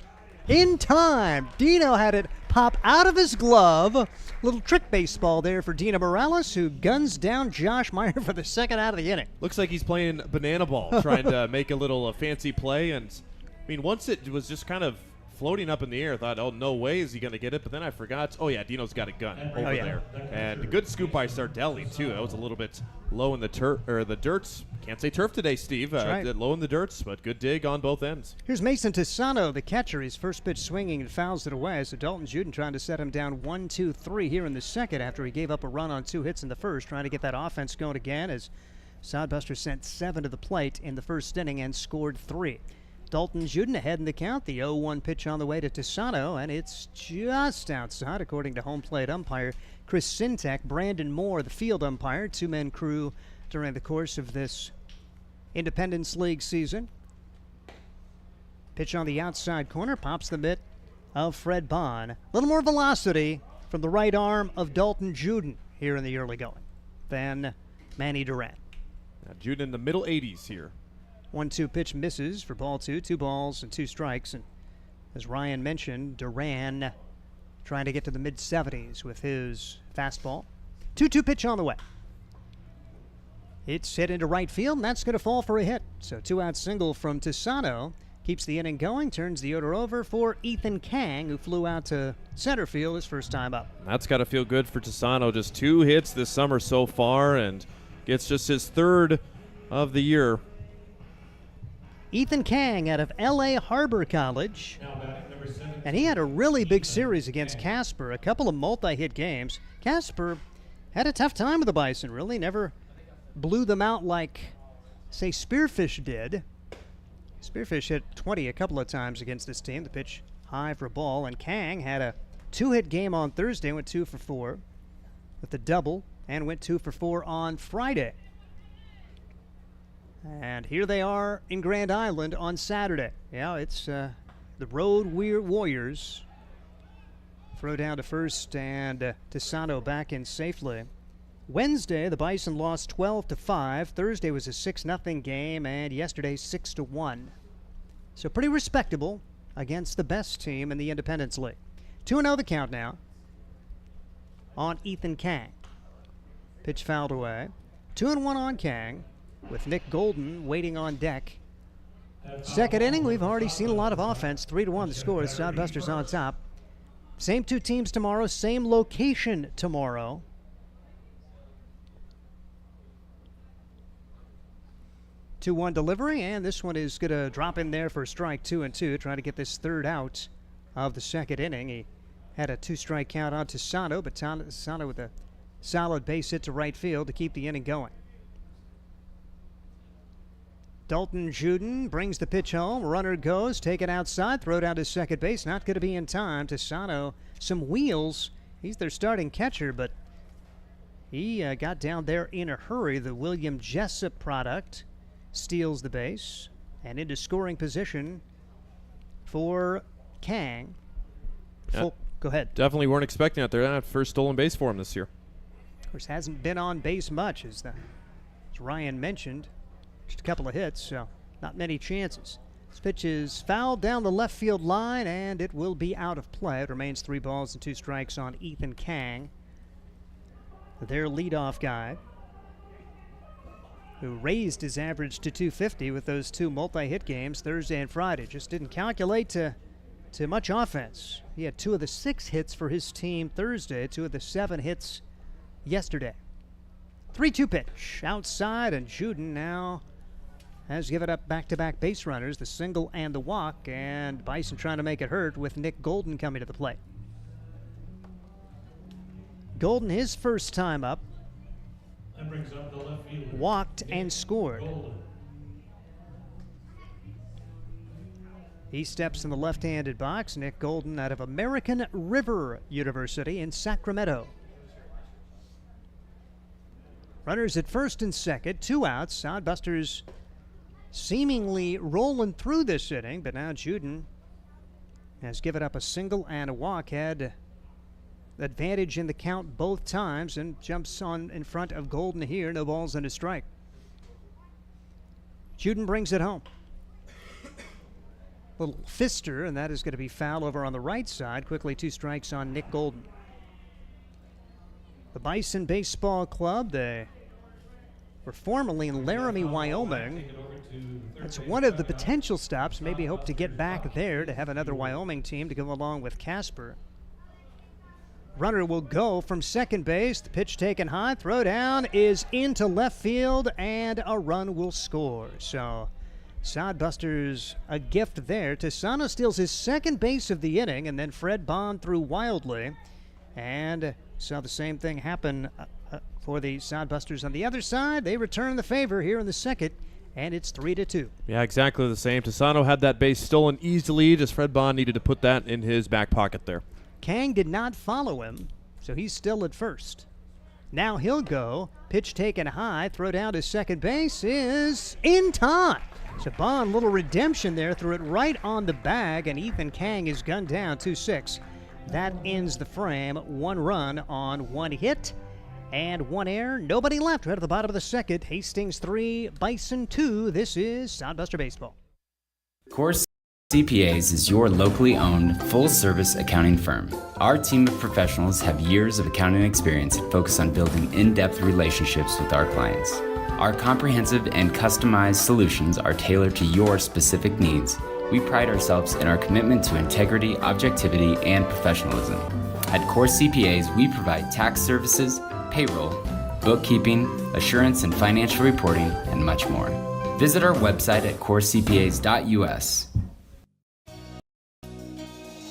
in time. Dino had it pop out of his glove. Little trick baseball there for Dino Morales, who guns down Josh Meyer for the second out of the inning. Looks like he's playing banana ball, trying to make a little fancy play. And I mean, once it was just kind of floating up in the air, I thought, oh, no way is he going to get it. But then I forgot, oh, yeah, Dino's got a gun over there. And a good scoop by Sardelli, too. That was a little bit low in the dirt. Can't say turf today, Steve. Right. Low in the dirt, but good dig on both ends. Here's Mason Tisano, the catcher. His first pitch swinging and fouls it away. So Dalton Juden trying to set him down 1-2-3 here in the second after he gave up a run on 2 hits in the first, trying to get that offense going again as Sodbuster sent 7 to the plate in the first inning and scored 3. Dalton Juden ahead in the count. The 0-1 pitch on the way to Tisano, and it's just outside, according to home plate umpire Chris Sintek. Brandon Moore, the field umpire, 2-man crew during the course of this Independence League season. Pitch on the outside corner, pops the mitt of Fred Bond. A little more velocity from the right arm of Dalton Juden here in the early going than Manny Duran. Now Juden in the middle 80s here. 1-2 pitch misses for ball 2. 2 balls and 2 strikes. And as Ryan mentioned, Duran trying to get to the mid-70s with his fastball. 2-2 pitch on the way. It's hit into right field, and that's going to fall for a hit. So 2-out single from Tisano keeps the inning going, turns the order over for Ethan Kang, who flew out to center field his first time up. That's got to feel good for Tisano. Just 2 hits this summer so far, and gets just his 3rd of the year. Ethan Kang out of L.A. Harbor College. And he had a really big series against Casper, a couple of multi-hit games. Casper had a tough time with the Bison, really. Never blew them out like, say, Spearfish did. Spearfish hit 20 a couple of times against this team. The pitch high for a ball. And Kang had a 2-hit game on Thursday, went 2 for 4 with the double, and went 2 for 4 on Friday. And here they are in Grand Island on Saturday. Yeah, it's the Road Warriors. Throw down to first, and Tisano back in safely. Wednesday, the Bison lost 12-5. Thursday was a 6-0 game, and yesterday 6-1. So pretty respectable against the best team in the Independence League. 2-0 the count now on Ethan Kang. Pitch fouled away. 2-1 on Kang, with Nick Golden waiting on deck. Second inning, we've already seen a lot of offense. 3-1 the score. Sodbusters on top. Same two teams tomorrow, same location tomorrow. Two-one delivery, and this one is going to drop in there for strike 2-2, trying to get this third out of the second inning. He had a 2-strike count on Tisano, but Tisano with a solid base hit to right field to keep the inning going. Dalton Juden brings the pitch home. Runner goes, taken outside, throw down to second base. Not going to be in time. Tisano, some wheels. He's their starting catcher, but he got down there in a hurry. The William Jessup product steals the base, and into scoring position for Kang. Go ahead. Definitely weren't expecting that there. That first stolen base for him this year. Of course, hasn't been on base much, as Ryan mentioned. Just a couple of hits, so not many chances. This pitch is fouled down the left field line, and it will be out of play. It remains 3 balls and 2 strikes on Ethan Kang, their leadoff guy, who raised his average to 250 with those 2 multi-hit games Thursday and Friday. Just didn't calculate to much offense. He had 2 of the 6 hits for his team Thursday, 2 of the 7 hits yesterday. 3-2 pitch outside, and Juden now has given up back-to-back base runners, the single and the walk, and Bison trying to make it hurt with Nick Golden coming to the plate. Golden, his first time up, that brings up the left fielder, walked and scored. Golden. He steps in the left-handed box. Nick Golden out of American River University in Sacramento. Runners at first and second, 2 outs. Sodbusters seemingly rolling through this inning, but now Juden has given up a single and a walk. Had advantage in the count both times and jumps on in front of Golden here. No balls and a strike. Juden brings it home. Little fister, and that is going to be foul over on the right side. Quickly 2 strikes on Nick Golden. The Bison Baseball Club, they were formerly in Laramie, Wyoming. That's one of the potential stops. Maybe hope to get back there to have another Wyoming team to go along with Casper. Runner will go from second base. The pitch taken high. Throw down is into left field, and a run will score. So Sodbusters a gift there. Tisano steals his second base of the inning, and then Fred Bond threw wildly. And saw the same thing happen for the Sodbusters on the other side. They return the favor here in the second, and it's 3-2. Yeah, exactly the same. Tisano had that base stolen easily, just Fred Bond needed to put that in his back pocket there. Kang did not follow him, so he's still at first. Now he'll go. Pitch taken high. Throw down to second base is in time. So Bond, little redemption there, threw it right on the bag, and Ethan Kang is gunned down 2-6. That ends the frame. 1 run on 1 hit and 1 error. Nobody left right at the bottom of the second. Hastings 3, Bison 2. This is Sodbuster Baseball. Course CPAs is your locally owned, full-service accounting firm. Our team of professionals have years of accounting experience and focus on building in-depth relationships with our clients. Our comprehensive and customized solutions are tailored to your specific needs. We pride ourselves in our commitment to integrity, objectivity, and professionalism. At Course CPAs, we provide tax services, payroll, bookkeeping, assurance and financial reporting, and much more. Visit our website at coursecpas.us.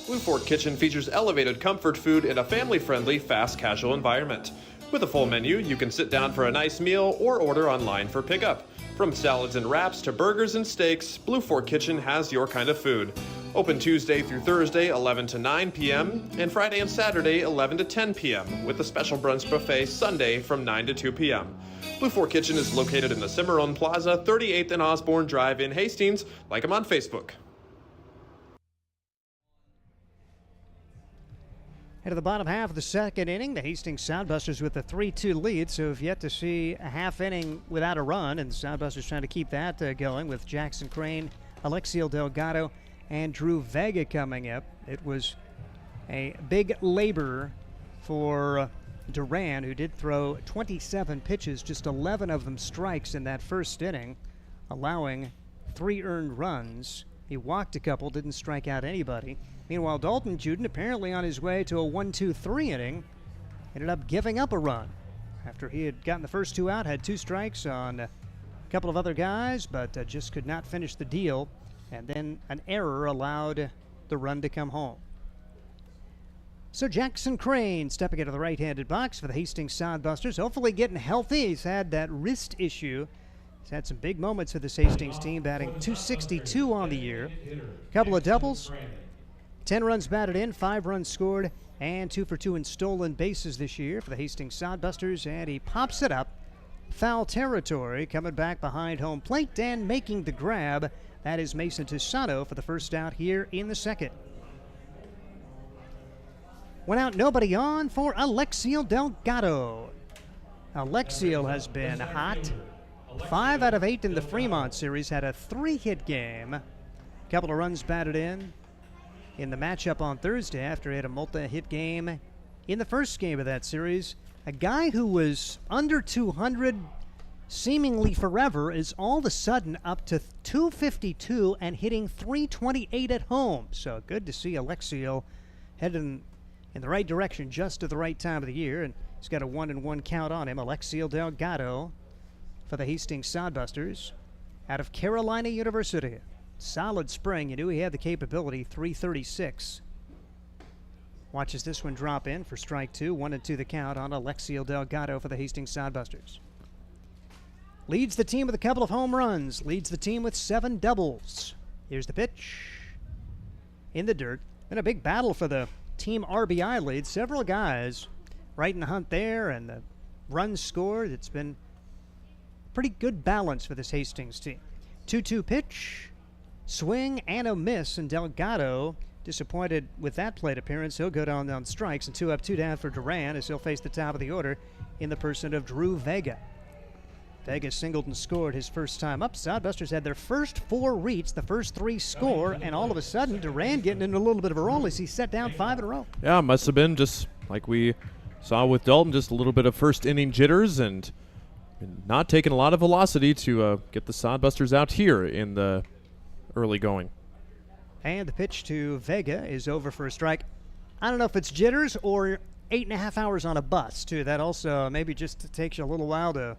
Blue Fork Kitchen features elevated comfort food in a family-friendly, fast casual environment. With a full menu, you can sit down for a nice meal or order online for pickup. From salads and wraps to burgers and steaks, Blue Fork Kitchen has your kind of food. Open Tuesday through Thursday, 11 to 9 p.m., and Friday and Saturday, 11 to 10 p.m., with a special brunch buffet Sunday from 9 to 2 p.m. Blue Fork Kitchen is located in the Cimarron Plaza, 38th and Osborne Drive in Hastings. Like them on Facebook. Into the bottom half of the second inning, the Hastings Soundbusters with a 3-2 lead, so we've yet to see a half inning without a run, and the Soundbusters trying to keep that going with Jackson Crane, Alexiel Delgado, and Drew Vega coming up. It was a big labor for Duran, who did throw 27 pitches, just 11 of them strikes in that first inning, allowing 3 earned runs. He walked a couple, didn't strike out anybody. Meanwhile, Dalton Juden, apparently on his way to a 1-2-3 inning, ended up giving up a run after he had gotten the first 2 out, had 2 strikes on a couple of other guys, but just could not finish the deal. And then an error allowed the run to come home. So Jackson Crane stepping into the right-handed box for the Hastings Soundbusters, hopefully getting healthy. He's had that wrist issue. He's had some big moments for this Hastings team, batting .262 on the year. A couple of doubles, 10 runs batted in, 5 runs scored, and 2 for 2 in stolen bases this year for the Hastings Soundbusters, and he pops it up. Foul territory, coming back behind home plate and making the grab. That is Mason Tusano for the first out here in the second. Went out, nobody on for Alexiel Delgado. Alexiel has been hot. 5 out of 8 in the Fremont series, had a 3-hit game. Couple of runs batted in the matchup on Thursday after he had a multi-hit game in the first game of that series. A guy who was under 200 seemingly forever is all of a sudden up to 252 and hitting 328 at home. So good to see Alexiel heading in the right direction just at the right time of the year. And he's got a 1-1 count on him. Alexiel Delgado for the Hastings Soundbusters out of Carolina University. Solid spring. You knew he had the capability. 336. Watches this one drop in for strike 2. 1-2 the count on Alexiel Delgado for the Hastings Soundbusters. Leads the team with a couple of home runs. Leads the team with 7 doubles. Here's the pitch. In the dirt. Been a big battle for the team RBI lead. Several guys right in the hunt there, and the runs scored. It's been pretty good balance for this Hastings team. 2-2 pitch. Swing and a miss, and Delgado disappointed with that plate appearance. He'll go down on strikes, and 2 up, 2 down for Duran as he'll face the top of the order in the person of Drew Vega. Vega singled and scored his first time up. Soundbusters had their first 4 reach, the first 3 score, and all of a sudden Duran getting into a little bit of a roll as he set down 5 in a row. Yeah, must have been just like we saw with Dalton, just a little bit of first inning jitters and not taking a lot of velocity to get the Soundbusters out here in the early going. And the pitch to Vega is over for a strike. I don't know if it's jitters or 8.5 hours on a bus, too. That also maybe just takes you a little while to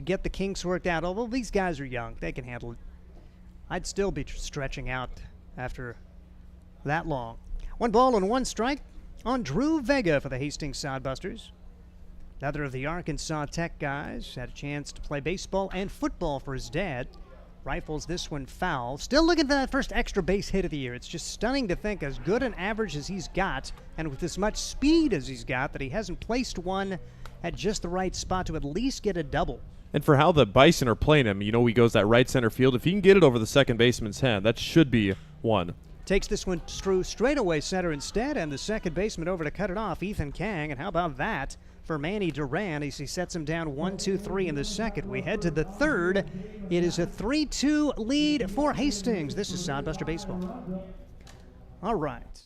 get the kinks worked out. Although these guys are young, they can handle it. I'd still be stretching out after that long. 1 ball and 1 strike on Drew Vega for the Hastings Soundbusters. Another of the Arkansas Tech guys had a chance to play baseball and football for his dad. Rifles this one foul. Still looking for that first extra base hit of the year. It's just stunning to think, as good an average as he's got, and with as much speed as he's got, that he hasn't placed one at just the right spot to at least get a double. And for how the Bison are playing him, you know, he goes that right center field. If he can get it over the second baseman's head, that should be one. Takes this one through straightaway center instead, and the second baseman over to cut it off, Ethan Kang. And how about that for Manny Duran as he sets him down 1-2-3 in the second. We head to the third. It is a 3-2 lead for Hastings. This is Soundbuster Baseball. All right.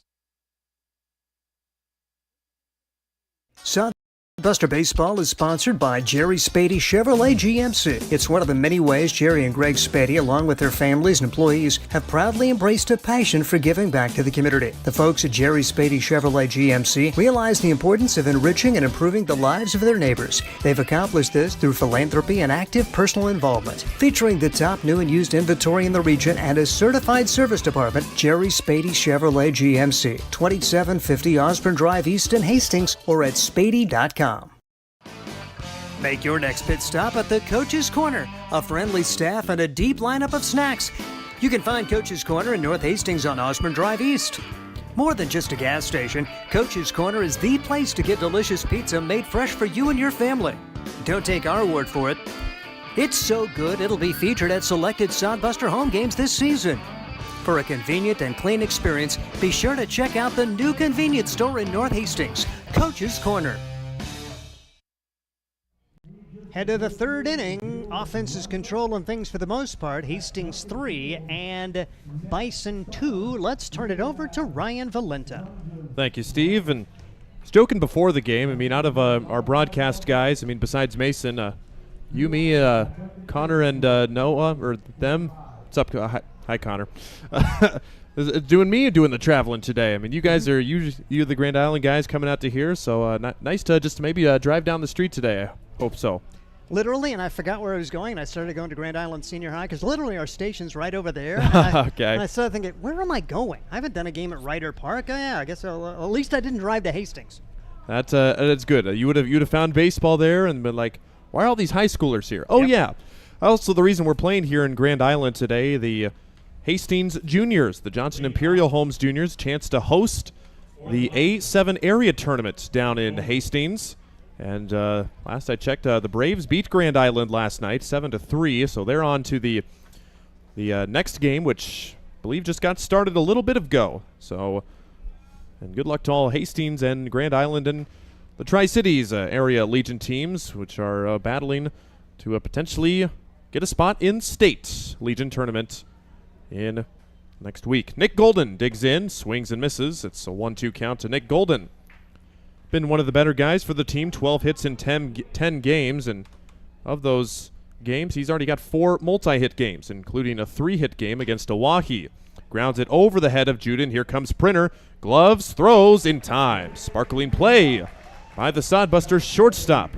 Buster Baseball is sponsored by Jerry Spady Chevrolet GMC. It's one of the many ways Jerry and Greg Spady, along with their families and employees, have proudly embraced a passion for giving back to the community. The folks at Jerry Spady Chevrolet GMC realize the importance of enriching and improving the lives of their neighbors. They've accomplished this through philanthropy and active personal involvement. Featuring the top new and used inventory in the region and a certified service department, Jerry Spady Chevrolet GMC, 2750 Osborne Drive East in Hastings, or at spady.com. Make your next pit stop at the Coach's Corner, a friendly staff and a deep lineup of snacks. You can find Coach's Corner in North Hastings on Osborne Drive East. More than just a gas station, Coach's Corner is the place to get delicious pizza made fresh for you and your family. Don't take our word for it. It's so good it'll be featured at selected Sodbuster home games this season. For a convenient and clean experience, be sure to check out the new convenience store in North Hastings, Coach's Corner. Head to the third inning. Offense is controlling things for the most part. Hastings 3 and Bison 2. Let's turn it over to Ryan Valenta. Thank you, Steve. And I was joking before the game. I mean, out of our broadcast guys, I mean, besides Mason, you, me, Connor, and Noah, or them. What's up? Hi, Connor. Is it doing me or doing the traveling today? I mean, you guys are you're the Grand Island guys coming out to here, so nice to just maybe drive down the street today. I hope so. Literally, and I forgot where I was going, and I started going to Grand Island Senior High, because literally our station's right over there. Okay. And I started thinking, where am I going? I haven't done a game at Ryder Park. Oh, yeah, I guess at least I didn't drive to Hastings. That's good. You'd have found baseball there and been like, why are all these high schoolers here? Oh, yeah. Also, the reason we're playing here in Grand Island today, the Hastings Juniors, the Johnson Imperial Homes Juniors, chance to host the A7 area tournament down in Hastings. And last I checked, the Braves beat Grand Island last night, 7-3. So they're on to the next game, which I believe just got started a little bit ago. So, and good luck to all Hastings and Grand Island and the Tri-Cities area Legion teams, which are battling to potentially get a spot in state Legion tournament in next week. Nick Golden digs in, swings and misses. It's a 1-2 count to Nick Golden. Been one of the better guys for the team, 12 hits in 10 games, and of those games, he's already got 4 multi-hit games, including a 3-hit game against Oahe. Grounds it over the head of Juden. Here comes Printer. Gloves, throws in time. Sparkling play by the Sodbusters shortstop,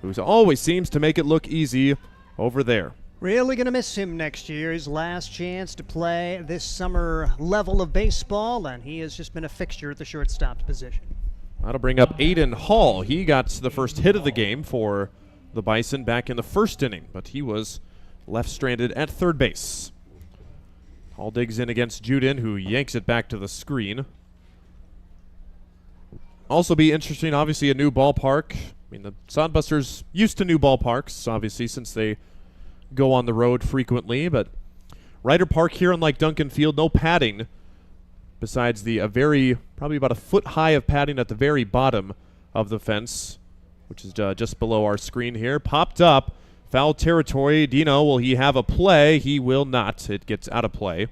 who always seems to make it look easy over there. Really going to miss him next year. His last chance to play this summer level of baseball, and he has just been a fixture at the shortstop position. That'll bring up Aiden Hall. He got the first hit of the game for the Bison back in the first inning, but he was left stranded at third base. Hall digs in against Juden, who yanks it back to the screen. Also be interesting, obviously, a new ballpark. I mean, the Sodbusters used to new ballparks, obviously, since they go on the road frequently, but Ryder Park here, unlike Duncan Field, no padding. Besides the probably about a foot high of padding at the very bottom of the fence, which is just below our screen here. Popped up, foul territory. Dino, will he have a play? He will not. It gets out of play.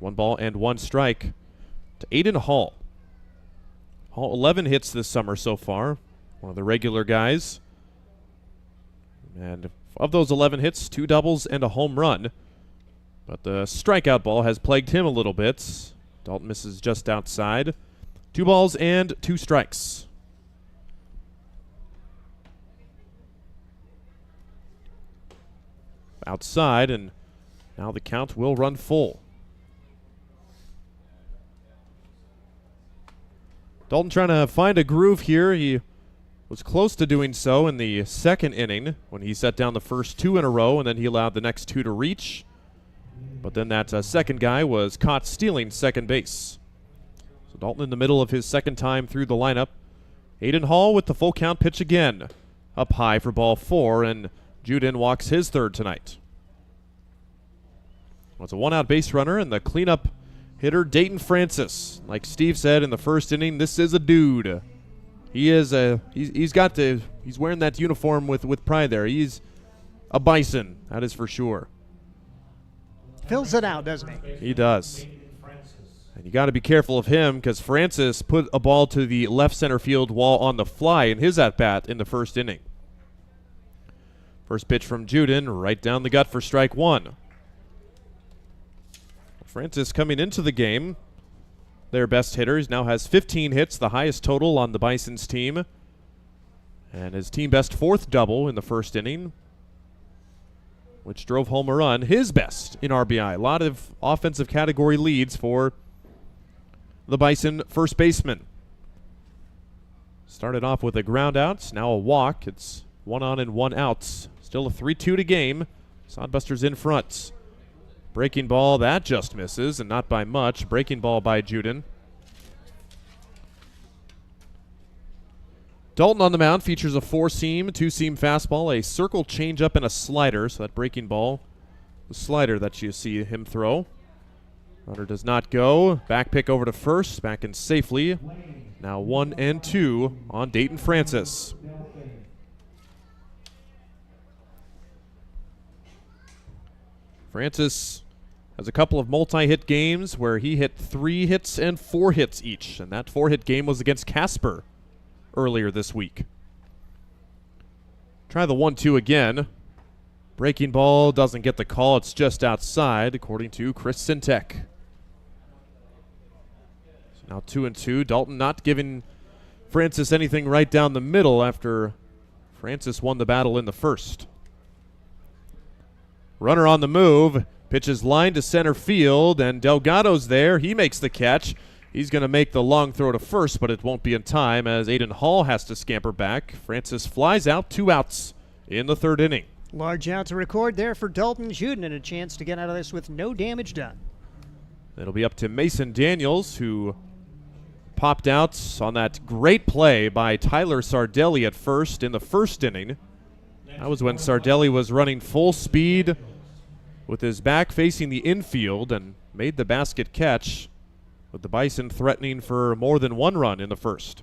1 ball and 1 strike to Aiden Hall. Hall 11 hits this summer so far, one of the regular guys. And of those 11 hits, 2 doubles and a home run. But the strikeout ball has plagued him a little bit. Dalton misses just outside. 2 balls and 2 strikes. Outside, and now the count will run full. Dalton trying to find a groove here. He was close to doing so in the second inning when he set down the first 2 in a row, and then he allowed the next 2 to reach. But then that second guy was caught stealing second base. So Dalton in the middle of his second time through the lineup. Aiden Hall with the full count pitch again. Up high for ball 4, and Juden walks his third tonight. Well, it's a 1-out base runner, and the cleanup hitter, Dayton Francis. Like Steve said in the first inning, this is a dude. He is he's wearing that uniform with pride there. He's a Bison, that is for sure. Fills it out, doesn't he? He does. And you got to be careful of him because Francis put a ball to the left center field wall on the fly in his at-bat in the first inning. First pitch from Juden, right down the gut for strike one. Francis coming into the game, their best hitter. He now has 15 hits, the highest total on the Bison's team. And his team best fourth double in the first inning, which drove home a run, his best in RBI. A lot of offensive category leads for the Bison first baseman. Started off with a ground out, now a walk. It's 1 on and 1 out. Still a 3-2 to game. Sodbusters in front. Breaking ball, that just misses, and not by much. Breaking ball by Juden. Dalton on the mound features a 4-seam, 2-seam fastball, a circle changeup, and a slider. So that breaking ball, the slider that you see him throw. Runner does not go. Back pick over to first, back in safely. Now 1 and 2 on Dayton Francis. Francis has a couple of multi-hit games where he hit 3 hits and 4 hits each, and that 4-hit game was against Casper earlier this week. Try the 1-2 again. Breaking ball doesn't get the call. It's just outside, according to Chris Sintek. So now 2 and 2. Dalton not giving Francis anything right down the middle after Francis won the battle in the first. Runner on the move. Pitches line to center field, and Delgado's there. He makes the catch. He's going to make the long throw to first, but it won't be in time as Aiden Hall has to scamper back. Francis flies out, 2 outs in the third inning. Large out to record there for Dalton Juden, and a chance to get out of this with no damage done. It'll be up to Mason Daniels, who popped out on that great play by Tyler Sardelli at first in the first inning. That was when Sardelli was running full speed with his back facing the infield and made the basket catch, with the Bison threatening for more than 1 run in the first.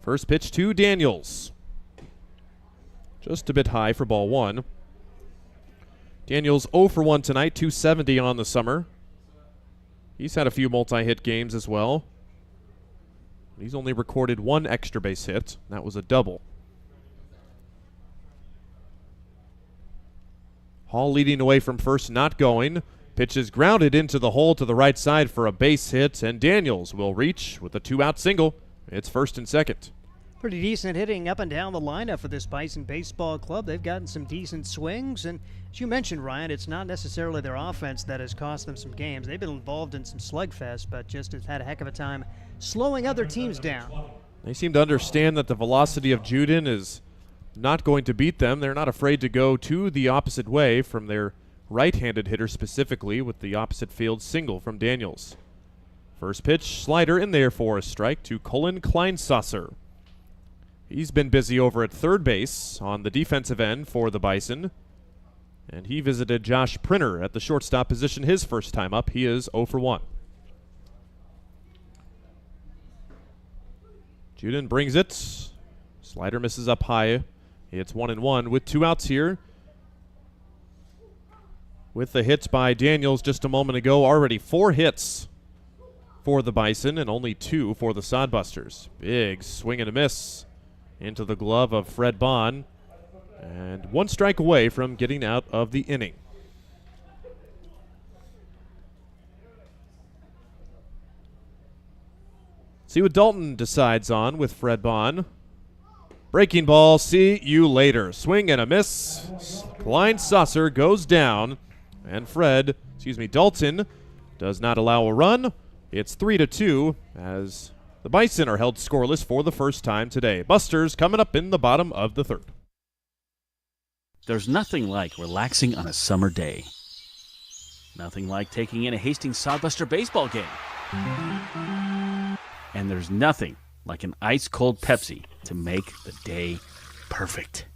First pitch to Daniels. Just a bit high for ball 1. Daniels 0 for 1 tonight, 270 on the summer. He's had a few multi-hit games as well. He's only recorded 1 extra base hit. That was a double. Hall leading away from first, not going. Pitch is grounded into the hole to the right side for a base hit, and Daniels will reach with a 2-out single. It's first and second. Pretty decent hitting up and down the lineup for this Bison baseball club. They've gotten some decent swings, and as you mentioned, Ryan, it's not necessarily their offense that has cost them some games. They've been involved in some slugfest, but just have had a heck of a time slowing other teams down. They seem to understand that the velocity of Juden is not going to beat them. They're not afraid to go to the opposite way from their right-handed hitter specifically, with the opposite field single from Daniels. First pitch, slider in there for a strike to Colin Kleinsasser. He's been busy over at third base on the defensive end for the Bison, and he visited Josh Printer at the shortstop position his first time up. He is 0 for 1. Juden brings it. Slider misses up high. It's 1 and 1 with 2 outs here. With the hits by Daniels just a moment ago, already 4 hits for the Bison and only 2 for the Sodbusters. Big swing and a miss into the glove of Fred Bond, and 1 strike away from getting out of the inning. See what Dalton decides on with Fred Bond. Breaking ball, see you later. Swing and a miss. Kleinsasser goes down, and Dalton does not allow a run. It's 3-2 as the Bison are held scoreless for the first time today. Busters coming up in the bottom of the third. There's nothing like relaxing on a summer day. Nothing like taking in a Hastings Sodbuster baseball game. And there's nothing like an ice-cold Pepsi to make the day perfect.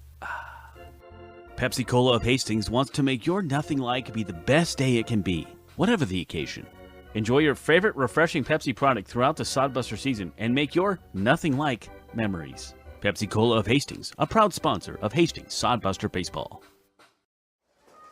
Pepsi Cola of Hastings wants to make your nothing like be the best day it can be, whatever the occasion. Enjoy your favorite refreshing Pepsi product throughout the Sodbuster season and make your nothing like memories. Pepsi Cola of Hastings, a proud sponsor of Hastings Sodbuster Baseball.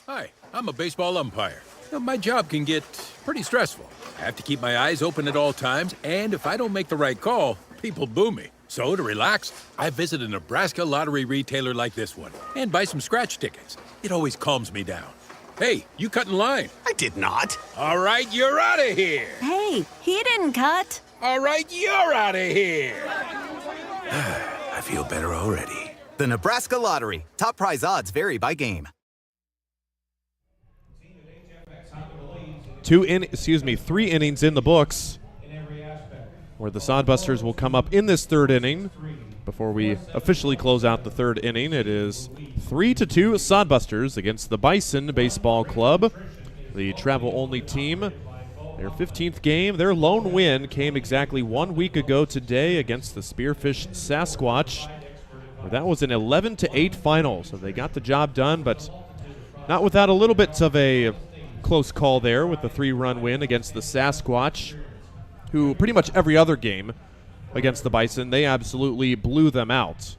Hi, I'm a baseball umpire. My job can get pretty stressful. I have to keep my eyes open at all times, and if I don't make the right call, people boo me. So to relax, I visit a Nebraska lottery retailer like this one and buy some scratch tickets. It always calms me down. Hey, you cut in line. I did not. All right, you're out of here. Hey, he didn't cut. All right, you're out of here. I feel better already. The Nebraska Lottery. Top prize odds vary by game. 3 innings in the books, where the Sodbusters will come up in this third inning. Before we officially close out the third inning, it is 3-2 Sodbusters against the Bison Baseball Club, the travel-only team. Their 15th game, their lone win came exactly 1 week ago today against the Spearfish Sasquatch. That was an 11-8 final, so they got the job done, but not without a little bit of a close call there with the 3-run win against the Sasquatch, who pretty much every other game against the Bison, they absolutely blew them out.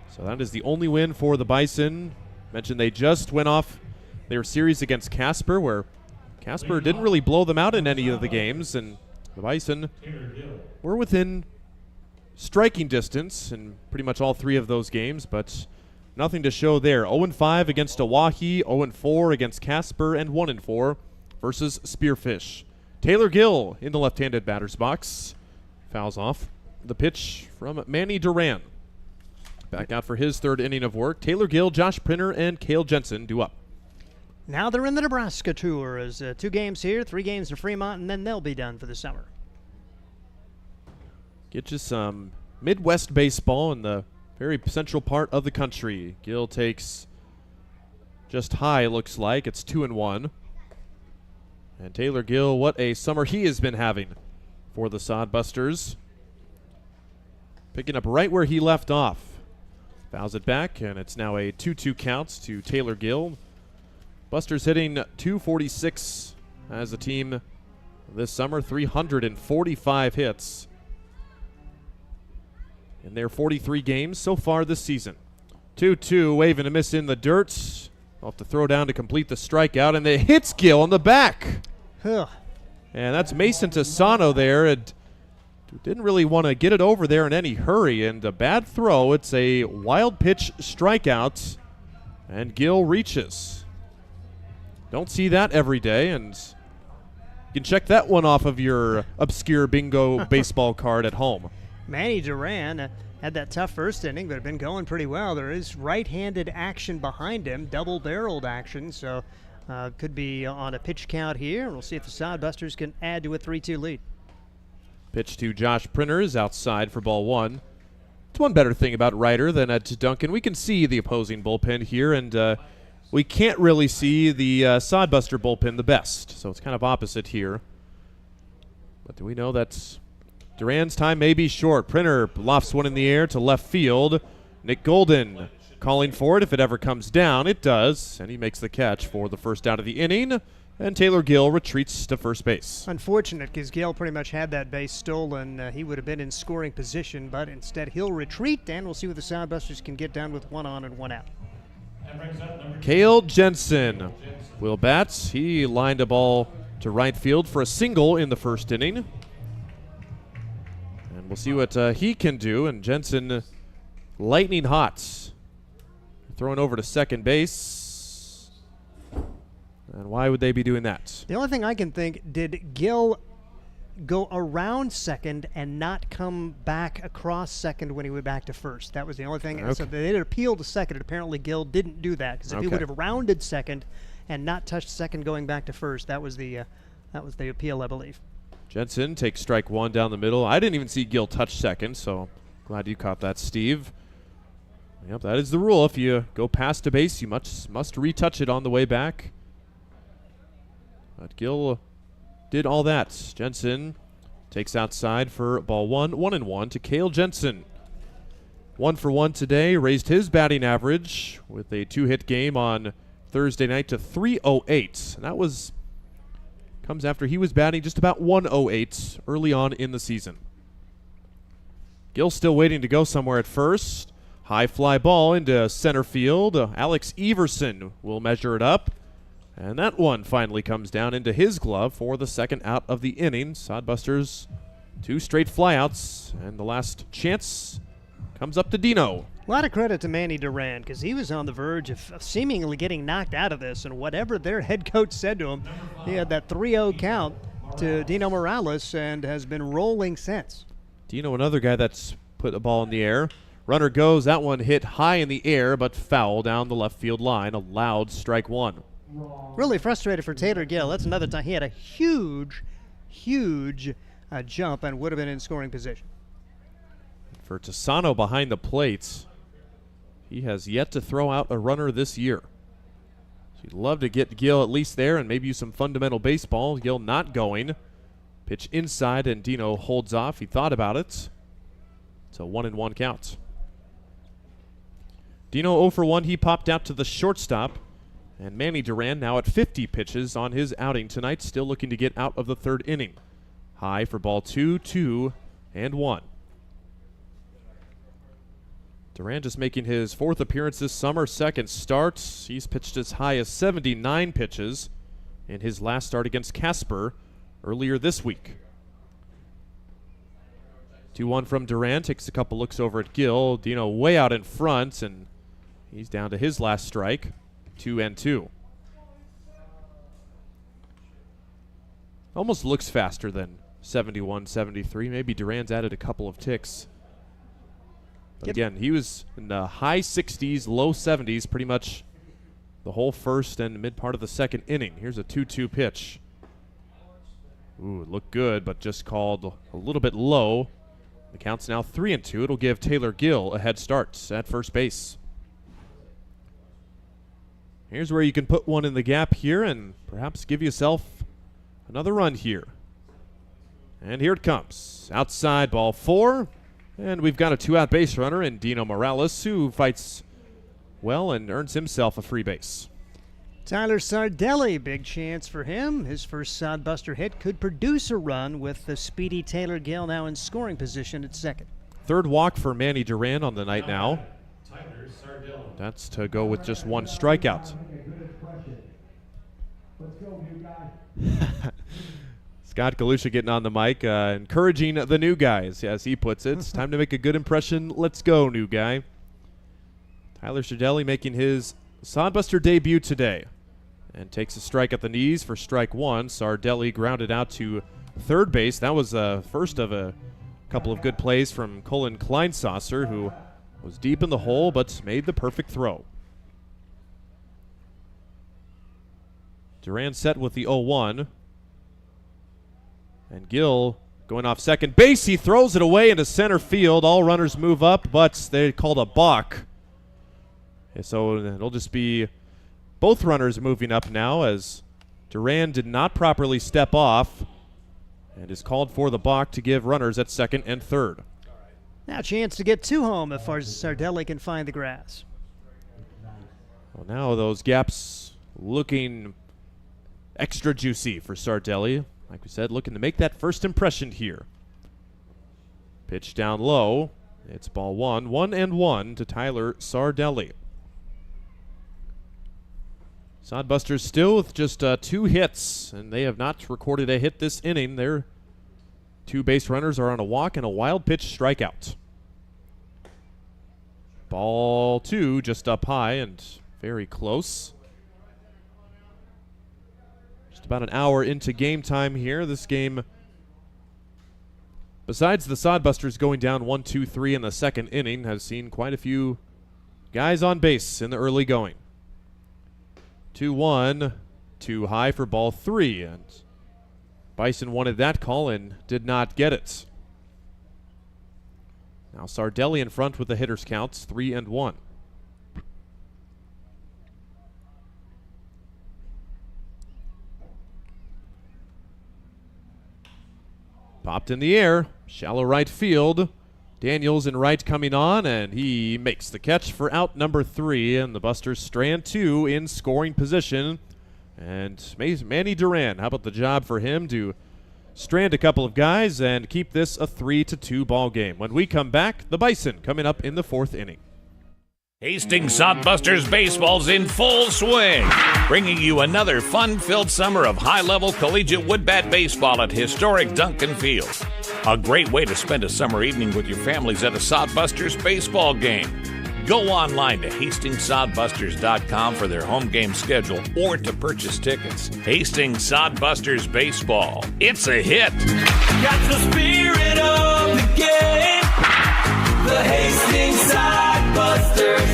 So that is the only win for the Bison. Mentioned they just went off their series against Casper, where Casper didn't really blow them out in any of the games, and the Bison were within striking distance in pretty much all 3 of those games, but nothing to show there. 0-5 against Oahe, 0-4 against Casper, and 1-4 versus Spearfish. Taylor Gill in the left-handed batter's box. Fouls off. The pitch from Manny Duran. Back out for his third inning of work. Taylor Gill, Josh Printer, and Cale Jensen due up. Now they're in the Nebraska tour. As 2 games here, 3 games in Fremont, and then they'll be done for the summer. Get you some Midwest baseball in the very central part of the country. Gill takes just high, looks like. It's 2-1. And Taylor Gill, what a summer he has been having for the Sodbusters. Picking up right where he left off. Fouls it back, and it's now a 2-2 count to Taylor Gill. Busters hitting .246 as a team this summer, 345 hits in their 43 games so far this season. 2-2, waving a miss in the dirt. I'll have to throw down to complete the strikeout, and it hits Gill on the back. Huh. And that's Mason Tasano there. And didn't really want to get it over there in any hurry, and a bad throw. It's a wild pitch strikeout, and Gill reaches. Don't see that every day, and you can check that one off of your obscure bingo baseball card at home. Manny Duran had that tough first inning, but had been going pretty well. There is right-handed action behind him, double-barreled action, so could be on a pitch count here. We'll see if the Sodbusters can add to a 3-2 lead. Pitch to Josh Printer is outside for ball 1. It's one better thing about Ryder than at Duncan. We can see the opposing bullpen here, and we can't really see the Sodbuster bullpen the best, so it's kind of opposite here. But do we know that Duran's time may be short? Printer lofts one in the air to left field. Nick Golden calling for it if it ever comes down. It does, and he makes the catch for the first out of the inning. And Taylor Gill retreats to first base. Unfortunate, because Gill pretty much had that base stolen. He would have been in scoring position, but instead he'll retreat, and we'll see what the Sodbusters can get done with 1 on and 1 out. Cale Jensen will bat. He lined a ball to right field for a single in the first inning. And we'll see what he can do. And Jensen lightning hot. Throwing over to second base. And why would they be doing that? The only thing I can think, did Gill go around second and not come back across second when he went back to first? That was the only thing. Okay. So they did appeal to second, and apparently Gill didn't do that, because if he would have rounded second and not touched second going back to first, that was the appeal, I believe. Jensen takes strike 1 down the middle. I didn't even see Gill touch second, so glad you caught that, Steve. Yep, that is the rule. If you go past a base, you must retouch it on the way back. But Gill did all that. Jensen takes outside for ball 1, 1-1 to Cale Jensen. 1 for 1 today, raised his batting average with a 2-hit game on Thursday night to 308. And that comes after he was batting just about 108 early on in the season. Gill still waiting to go somewhere at first. High fly ball into center field. Alex Everson will measure it up. And that one finally comes down into his glove for the second out of the inning. Sodbusters 2 straight flyouts, and the last chance comes up to Dino. A lot of credit to Manny Duran because he was on the verge of seemingly getting knocked out of this, and whatever their head coach said to him, he had that 3-0 count to Dino Morales and has been rolling since. Dino, another guy that's put a ball in the air. Runner goes, that one hit high in the air but foul down the left field line. A loud strike one. Really frustrated for Taylor Gill. That's another time he had a huge jump and would have been in scoring position. For Tisano behind the plate, he has yet to throw out a runner this year. So you'd love to get Gill at least there and maybe use some fundamental baseball. Gill not going. Pitch inside and Dino holds off. He thought about it. It's a 1-1 count. Dino 0 for 1. He popped out to the shortstop. And Manny Duran now at 50 pitches on his outing tonight, still looking to get out of the third inning. High for ball 2, 2, and 1. Duran just making his 4th appearance this summer, 2nd start. He's pitched as high as 79 pitches in his last start against Casper earlier this week. 2-1 from Duran, takes a couple looks over at Gill. Dino way out in front, and he's down to his last strike. 2-2. Almost looks faster than 71, 73. Maybe Duran's added a couple of ticks. But again, he was in the high 60s, low 70s, pretty much the whole first and mid part of the second inning. Here's a 2-2 pitch. Ooh, it looked good, but just called a little bit low. The count's now 3-2. It'll give Taylor Gill a head start at first base. Here's where you can put one in the gap here and perhaps give yourself another run here. And here it comes. Outside, ball 4. And we've got a 2-out base runner in Dino Morales, who fights well and earns himself a free base. Tyler Sardelli, big chance for him. His first Sodbuster hit could produce a run with the speedy Taylor Gill now in scoring position at second. 3rd walk for Manny Duran on the night now. That's to go with just 1 strikeout. Scott Galusha getting on the mic, encouraging the new guys, as he puts it. It's time to make a good impression. Let's go, new guy. Tyler Sardelli making his Sodbuster debut today and takes a strike at the knees for strike 1. Sardelli grounded out to 3rd base. That was first of a couple of good plays from Colin Kleinsasser, who was deep in the hole but made the perfect throw. Duran set with the 0-1. And Gill going off second base. He throws it away into center field. All runners move up, but they called a balk. And so it'll just be both runners moving up now as Duran did not properly step off and is called for the balk to give runners at 2nd and 3rd. Now a chance to get 2 home if Sardelli can find the grass. Well, now those gaps looking extra juicy for Sardelli. Like we said, looking to make that first impression here. Pitch down low. It's ball 1. 1-1 to Tyler Sardelli. Sodbusters still with just 2 hits, and they have not recorded a hit this inning. Their 2 base runners are on a walk and a wild pitch strikeout. Ball 2 just up high and very close. Just about an hour into game time here. This game, besides the Sodbusters going down 1-2-3 in the second inning, has seen quite a few guys on base in the early going. 2-1, too high for ball 3, and Bison wanted that call and did not get it. Now Sardelli in front with the hitters counts, 3-1. Popped in the air, shallow right field. Daniels in right coming on, and he makes the catch for out number 3, and the Busters strand 2 in scoring position. And Manny Duran, how about the job for him to strand a couple of guys and keep this a 3-2 ball game. When we come back, the Bison coming up in the 4th inning. Hastings Sodbusters baseball's in full swing, bringing you another fun-filled summer of high-level collegiate wood bat baseball at historic Duncan Field. A great way to spend a summer evening with your families at a Sodbusters baseball game. Go online to hastingssodbusters.com for their home game schedule or to purchase tickets. Hastings Sodbusters baseball. It's a hit. Got the spirit of the game. The Hastings Sodbusters.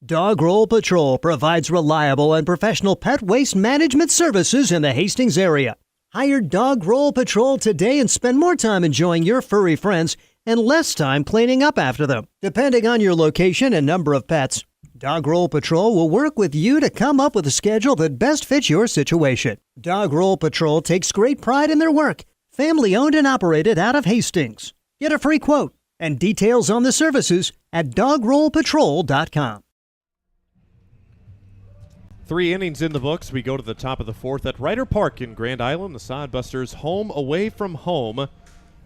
Dog Roll Patrol provides reliable and professional pet waste management services in the Hastings area. Hire Dog Roll Patrol today and spend more time enjoying your furry friends and less time cleaning up after them. Depending on your location and number of pets, Dog Roll Patrol will work with you to come up with a schedule that best fits your situation. Dog Roll Patrol takes great pride in their work. Family owned and operated out of Hastings. Get a free quote and details on the services at dogrollpatrol.com. 3 innings in the books. We go to the top of the 4th at Ryder Park in Grand Island. The Sodbusters home away from home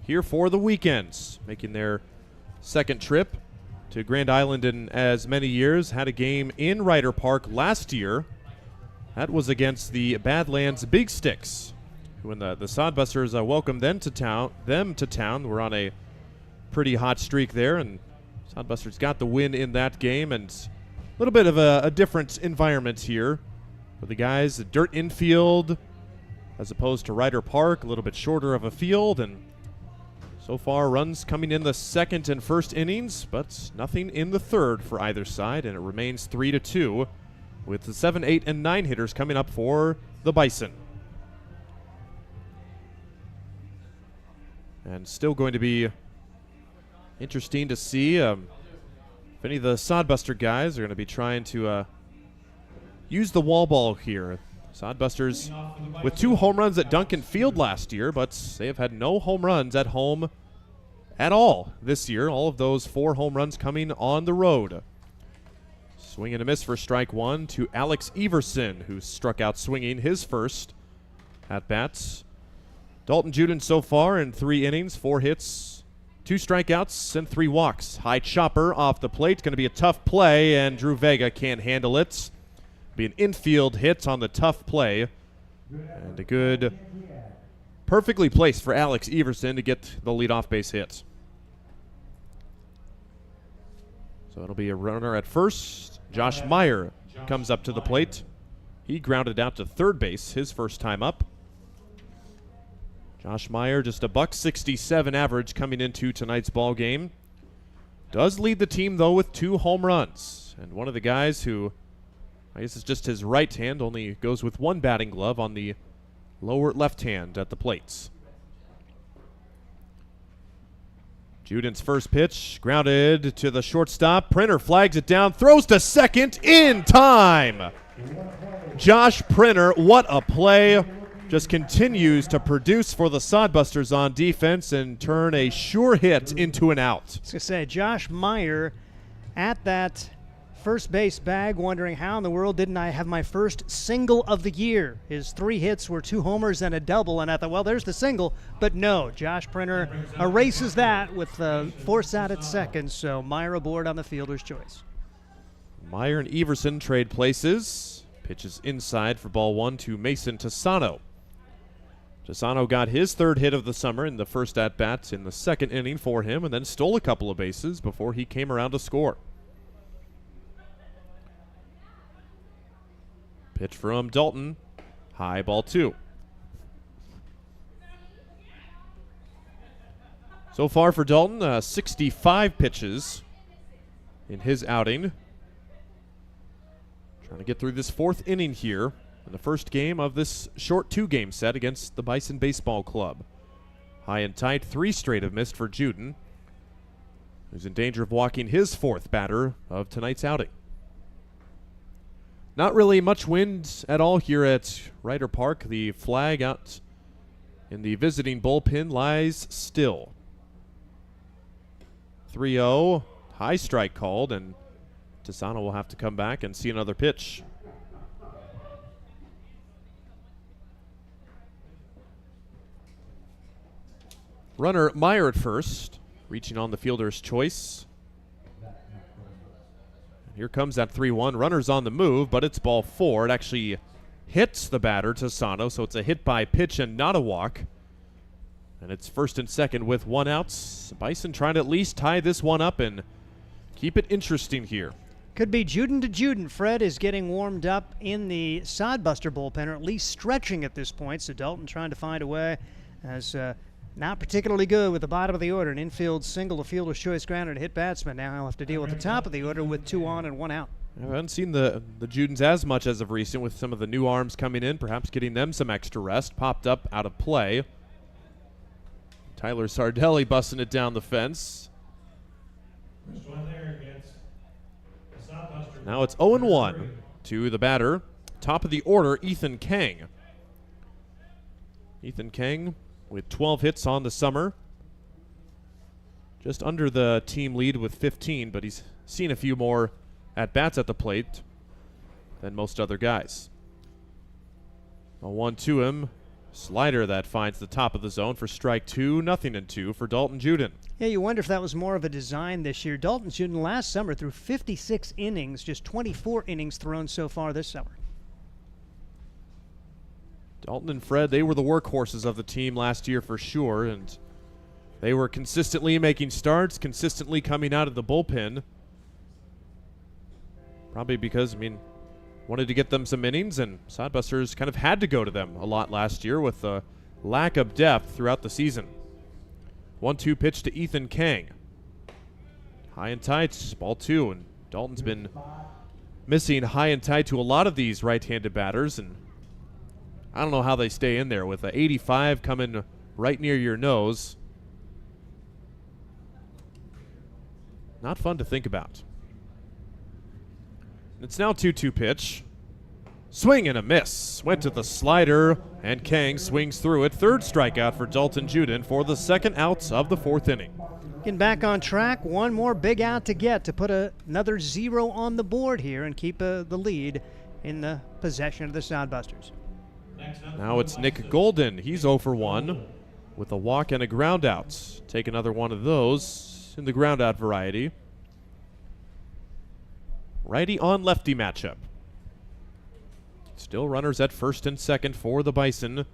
here for the weekends, making their second trip to Grand Island in as many years. Had a game in Ryder Park last year. That was against the Badlands Big Sticks, when the Sodbusters welcomed them to town. We're on a pretty hot streak there, and Sodbusters got the win in that game. And a little bit of a different environment here for the guys. A dirt infield as opposed to Ryder Park, a little bit shorter of a field, and so far runs coming in the second and first innings, but nothing in the third for either side, and it remains 3-2 with the 7, 8, and 9 hitters coming up for the Bison. And still going to be interesting to see if any of the Sodbuster guys are going to be trying to use the wall ball here. Sodbusters with 2 home runs at Duncan Field last year, but they have had no home runs at home at all this year. All of those 4 home runs coming on the road. Swing and a miss for strike 1 to Alex Everson, who struck out swinging his first at bats. Dalton Juden so far in 3 innings, 4 hits, 2 strikeouts, and 3 walks. High chopper off the plate. Going to be a tough play, and Drew Vega can't handle it. Be an infield hit on the tough play. And a good, perfectly placed for Alex Everson to get the leadoff base hit. So it'll be a runner at first. Josh Meyer comes up to the plate. He grounded out to third base his first time up. Josh Meyer, just a $167 average coming into tonight's ball game. Does lead the team, though, with 2 home runs. And one of the guys who, I guess it's just his right hand, only goes with 1 batting glove on the lower left hand at the plates. Juden's first pitch, grounded to the shortstop. Printer flags it down, throws to second in time. Josh Printer, what a play. Just continues to produce for the Sodbusters on defense and turn a sure hit into an out. I was going to say, Josh Meyer at that first base bag, wondering how in the world didn't I have my first single of the year. His 3 hits were 2 homers and a double, and I thought, well, there's the single. But no, Josh Printer erases that with force out at second, so Meyer aboard on the fielder's choice. Meyer and Everson trade places. Pitches inside for ball 1 to Mason Tassano. Tassano got his 3rd hit of the summer in the first at-bat in the 2nd inning for him, and then stole a couple of bases before he came around to score. Pitch from Dalton. High, ball 2. So far for Dalton, 65 pitches in his outing. Trying to get through this 4th inning here in the first game of this short 2-game set against the Bison Baseball Club. High and tight, 3 straight have missed for Juden, who's in danger of walking his 4th batter of tonight's outing. Not really much wind at all here at Ryder Park. The flag out in the visiting bullpen lies still. 3-0, high strike called, and Tassano will have to come back and see another pitch. Runner Meyer at first, reaching on the fielder's choice. Here comes that 3-1. Runners on the move, but it's ball 4. It actually hits the batter, Tassano, so it's a hit by pitch and not a walk. And it's first and second with 1 out. Bison trying to at least tie this one up and keep it interesting here. Could be Juden to Juden. Fred is getting warmed up in the Sodbuster bullpen, or at least stretching at this point. So Dalton trying to find a way, as not particularly good with the bottom of the order. An infield single, a fielder's choice grounder to hit batsman. Now he'll have to deal with the top of the order with 2 on and 1 out. I haven't seen the Judens as much as of recent, with some of the new arms coming in, perhaps getting them some extra rest. Popped up out of play. Tyler Sardelli busting it down the fence. Now it's 0-1 to the batter. Top of the order, Ethan Kang. Ethan Kang with 12 hits on the summer. Just under the team lead with 15, but he's seen a few more at-bats at the plate than most other guys. A 1 to him. Slider that finds the top of the zone for strike 2. 0-2 for Dalton Juden. Yeah, you wonder if that was more of a design this year. Dalton Juden last summer threw 56 innings, just 24 innings thrown so far this summer. Dalton and Fred, they were the workhorses of the team last year for sure, and they were consistently making starts, consistently coming out of the bullpen. Probably because, wanted to get them some innings, and Sodbusters kind of had to go to them a lot last year with the lack of depth throughout the season. 1-2 pitch to Ethan Kang. High and tight, ball 2, and Dalton's been missing high and tight to a lot of these right-handed batters, and I don't know how they stay in there with a 85 coming right near your nose. Not fun to think about. It's now 2-2 pitch. Swing and a miss. Went to the slider, and Kang swings through it. Third strikeout for Dalton Juden for the second out of the 4th inning. Getting back on track. One more big out to get to put another 0 on the board here and keep the lead in the possession of the Sodbusters. Now it's Nick Golden. He's 0 for 1 with a walk and a ground out. Take another one of those in the ground out variety. Righty on lefty matchup. Still runners at first and second for the Bison.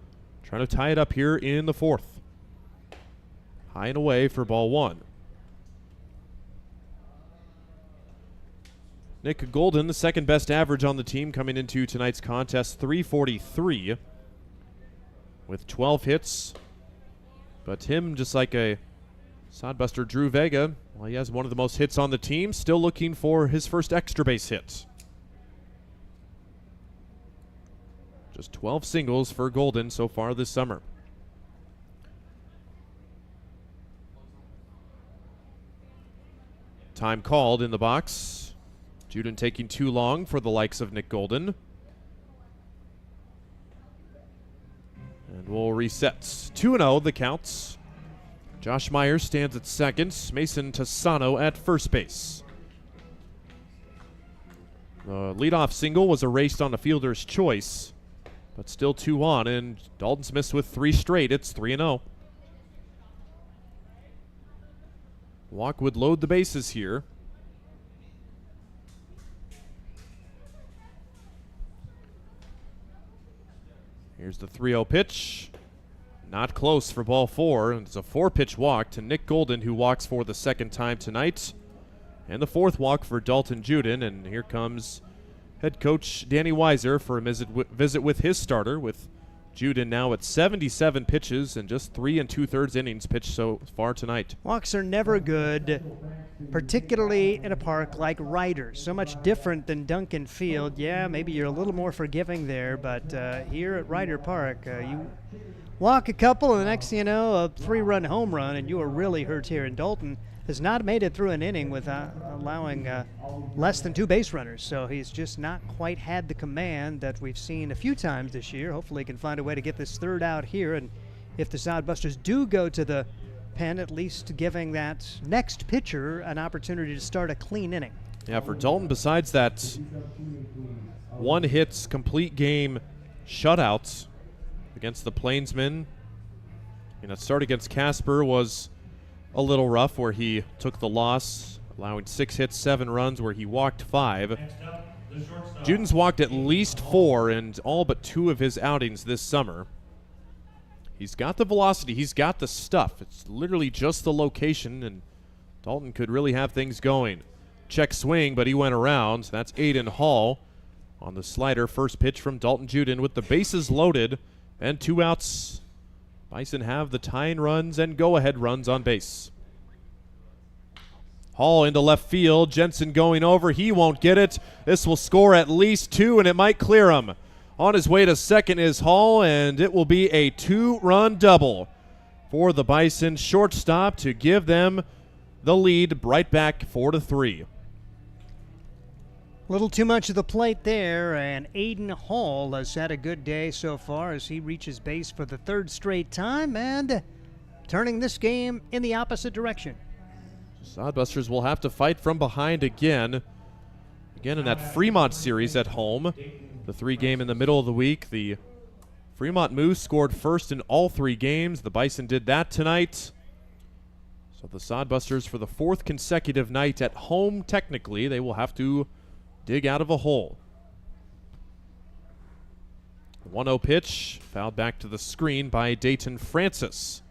Trying to tie it up here in the 4th. High and away for ball 1. Nick Golden, the second best average on the team coming into tonight's contest, 343 with 12 hits. But him, just like a Sodbuster Drew Vega, well, he has one of the most hits on the team, still looking for his first extra base hit. Just 12 singles for Golden so far this summer. Time called in the box. Juden taking too long for the likes of Nick Golden. And we'll reset. 2-0 the counts. Josh Myers stands at second. Mason Tassano at first base. The leadoff single was erased on a fielder's choice, but still 2 on, and Dalton's missed with 3 straight. It's 3-0. Walk would load the bases here. Here's the 3-0 pitch. Not close for ball 4, and it's a 4-pitch walk to Nick Golden, who walks for the second time tonight. And the 4th walk for Dalton Juden, and here comes head coach Danny Weiser for a visit with his starter, with Juden now at 77 pitches and just 3 2/3 innings pitched so far tonight. Walks are never good, particularly in a park like Ryder. So much different than Duncan Field. Yeah, maybe you're a little more forgiving there, but here at Ryder Park, you walk a couple, and the next thing you know, a 3-run home run, and you are really hurt here. And Dalton has not made it through an inning without allowing less than 2 base runners. So he's just not quite had the command that we've seen a few times this year. Hopefully he can find a way to get this 3rd out here. And if the Sodbusters do go to the pen, at least giving that next pitcher an opportunity to start a clean inning. Yeah, for Dalton, besides that 1 hits complete game shutout against the Plainsmen, that start against Casper was a little rough, where he took the loss allowing 6 hits, 7 runs, where he walked 5. Next up, the shortstop. Juden's walked at least 4 in all but 2 of his outings this summer. He's got the velocity. He's got the stuff. It's literally just the location, and Dalton could really have things going. Check swing, but he went around. That's Aiden Hall on the slider. First pitch from Dalton Juden with the bases loaded and 2 outs. Bison have the tying runs and go-ahead runs on base. Hall into left field. Jensen going over. He won't get it. This will score at least 2, and it might clear him. On his way to second is Hall, and it will be a 2-run double for the Bison shortstop to give them the lead right back 4-3. A little too much of the plate there, and Aiden Hall has had a good day so far as he reaches base for the 3rd straight time and turning this game in the opposite direction. Sodbusters will have to fight from behind again. Again in that Fremont series at home. The 3 game in the middle of the week. The Fremont Moose scored first in all 3 games. The Bison did that tonight. So the Sodbusters, for the 4th consecutive night at home, technically, they will have to dig out of a hole. The 1-0 pitch, fouled back to the screen by Dayton Francis.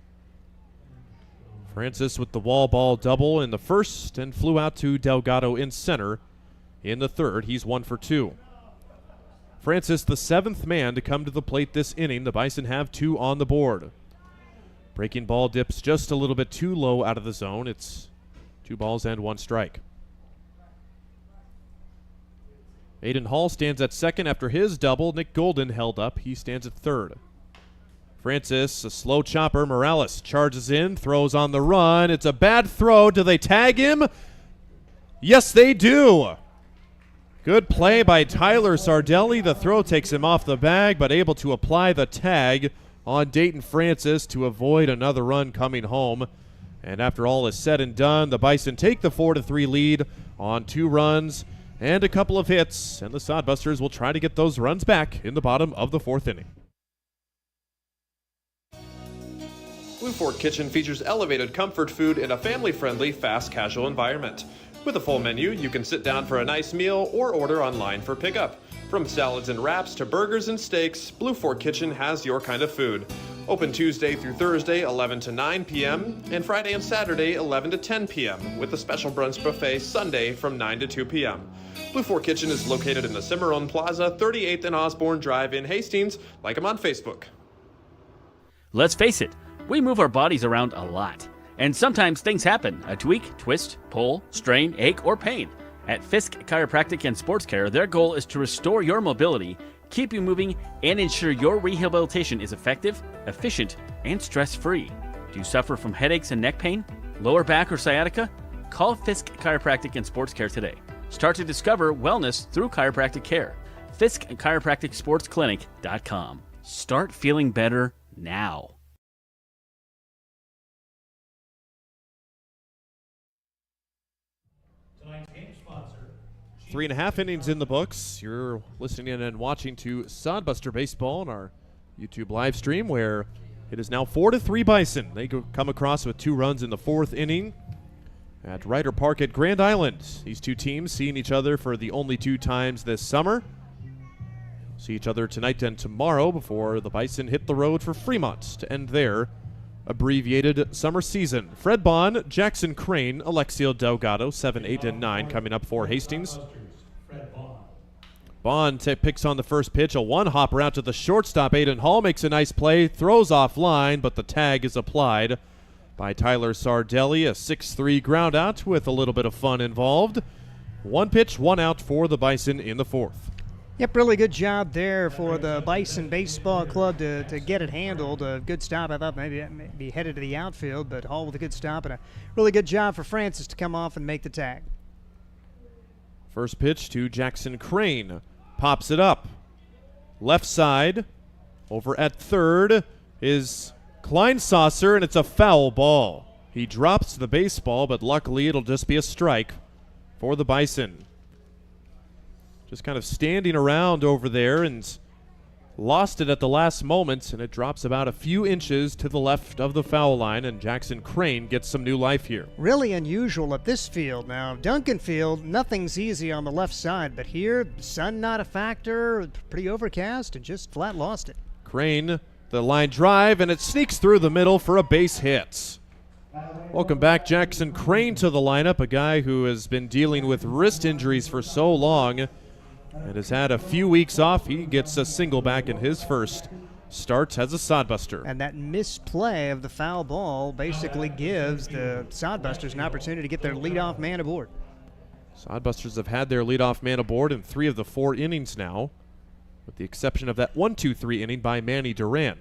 Francis with the wall ball double in the first and flew out to Delgado in center in the 3rd. He's 1 for 2. Francis, the 7th man to come to the plate this inning. The Bison have 2 on the board. Breaking ball dips just a little bit too low out of the zone. It's 2 balls and 1 strike. Aiden Hall stands at second after his double. Nick Golden held up. He stands at 3rd. Francis, a slow chopper. Morales charges in, throws on the run. It's a bad throw. Do they tag him? Yes, they do. Good play by Tyler Sardelli. The throw takes him off the bag, but able to apply the tag on Dayton Francis to avoid another run coming home. And after all is said and done, the Bison take the 4-3 lead on 2 runs and a couple of hits, and the Sodbusters will try to get those runs back in the bottom of the 4th inning. Blue Fork Kitchen features elevated comfort food in a family-friendly, fast casual environment. With a full menu, you can sit down for a nice meal or order online for pickup. From salads and wraps to burgers and steaks, Blue Fork Kitchen has your kind of food. Open Tuesday through Thursday, 11 to 9 p.m., and Friday and Saturday, 11 to 10 p.m., with a special brunch buffet Sunday from 9 to 2 p.m. Blue Fork Kitchen is located in the Cimarron Plaza, 38th and Osborne Drive in Hastings. Like them on Facebook. Let's face it, we move our bodies around a lot. And sometimes things happen. A tweak, twist, pull, strain, ache, or pain. At Fisk Chiropractic and Sports Care, their goal is to restore your mobility, keep you moving, and ensure your rehabilitation is effective, efficient, and stress-free. Do you suffer from headaches and neck pain, lower back, or sciatica? Call Fisk Chiropractic and Sports Care today. Start to discover wellness through chiropractic care. Fisk Chiropractic Sports Clinic.com. Start feeling better now. 3.5 innings in the books. You're listening in and watching to Sodbuster Baseball on our YouTube live stream, where it is now 4-3 Bison. They come across with 2 runs in the 4th inning at Ryder Park at Grand Island. These 2 teams seeing each other for the only 2 times this summer. See each other tonight and tomorrow before the Bison hit the road for Fremont to end their abbreviated summer season. Fred Bond, Jackson Crane, Alexio Delgado, 7, 8, and 9 coming up for Hastings. Bond picks on the first pitch, a 1-hopper out to the shortstop. Aiden Hall makes a nice play, throws offline, but the tag is applied by Tyler Sardelli. A 6-3 ground out with a little bit of fun involved. 1 pitch, 1 out for the Bison in the 4th. Yep, really good job there for the Bison Baseball Club to get it handled. A good stop. I thought maybe headed to the outfield, but Hall with a good stop and a really good job for Francis to come off and make the tag. First pitch to Jackson Crane. Pops it up. Left side. Over at third is Kleinsasser, and it's a foul ball. He drops the baseball, but luckily it'll just be a strike for the Bison. Just kind of standing around over there and lost it at the last moment, and it drops about a few inches to the left of the foul line, and Jackson Crane gets some new life here. Really unusual at this field. Now, Duncan Field, nothing's easy on the left side, but here, sun not a factor, pretty overcast, and just flat lost it. Crane, the line drive, and it sneaks through the middle for a base hit. Welcome back, Jackson Crane, to the lineup, a guy who has been dealing with wrist injuries for so long and has had a few weeks off. He gets a single back in his first start as a Sodbuster. And that misplay of the foul ball basically gives the Sodbusters an opportunity to get their leadoff man aboard. Sodbusters have had their leadoff man aboard in 3 of the 4 innings now, with the exception of that 1-2-3 inning by Manny Duran.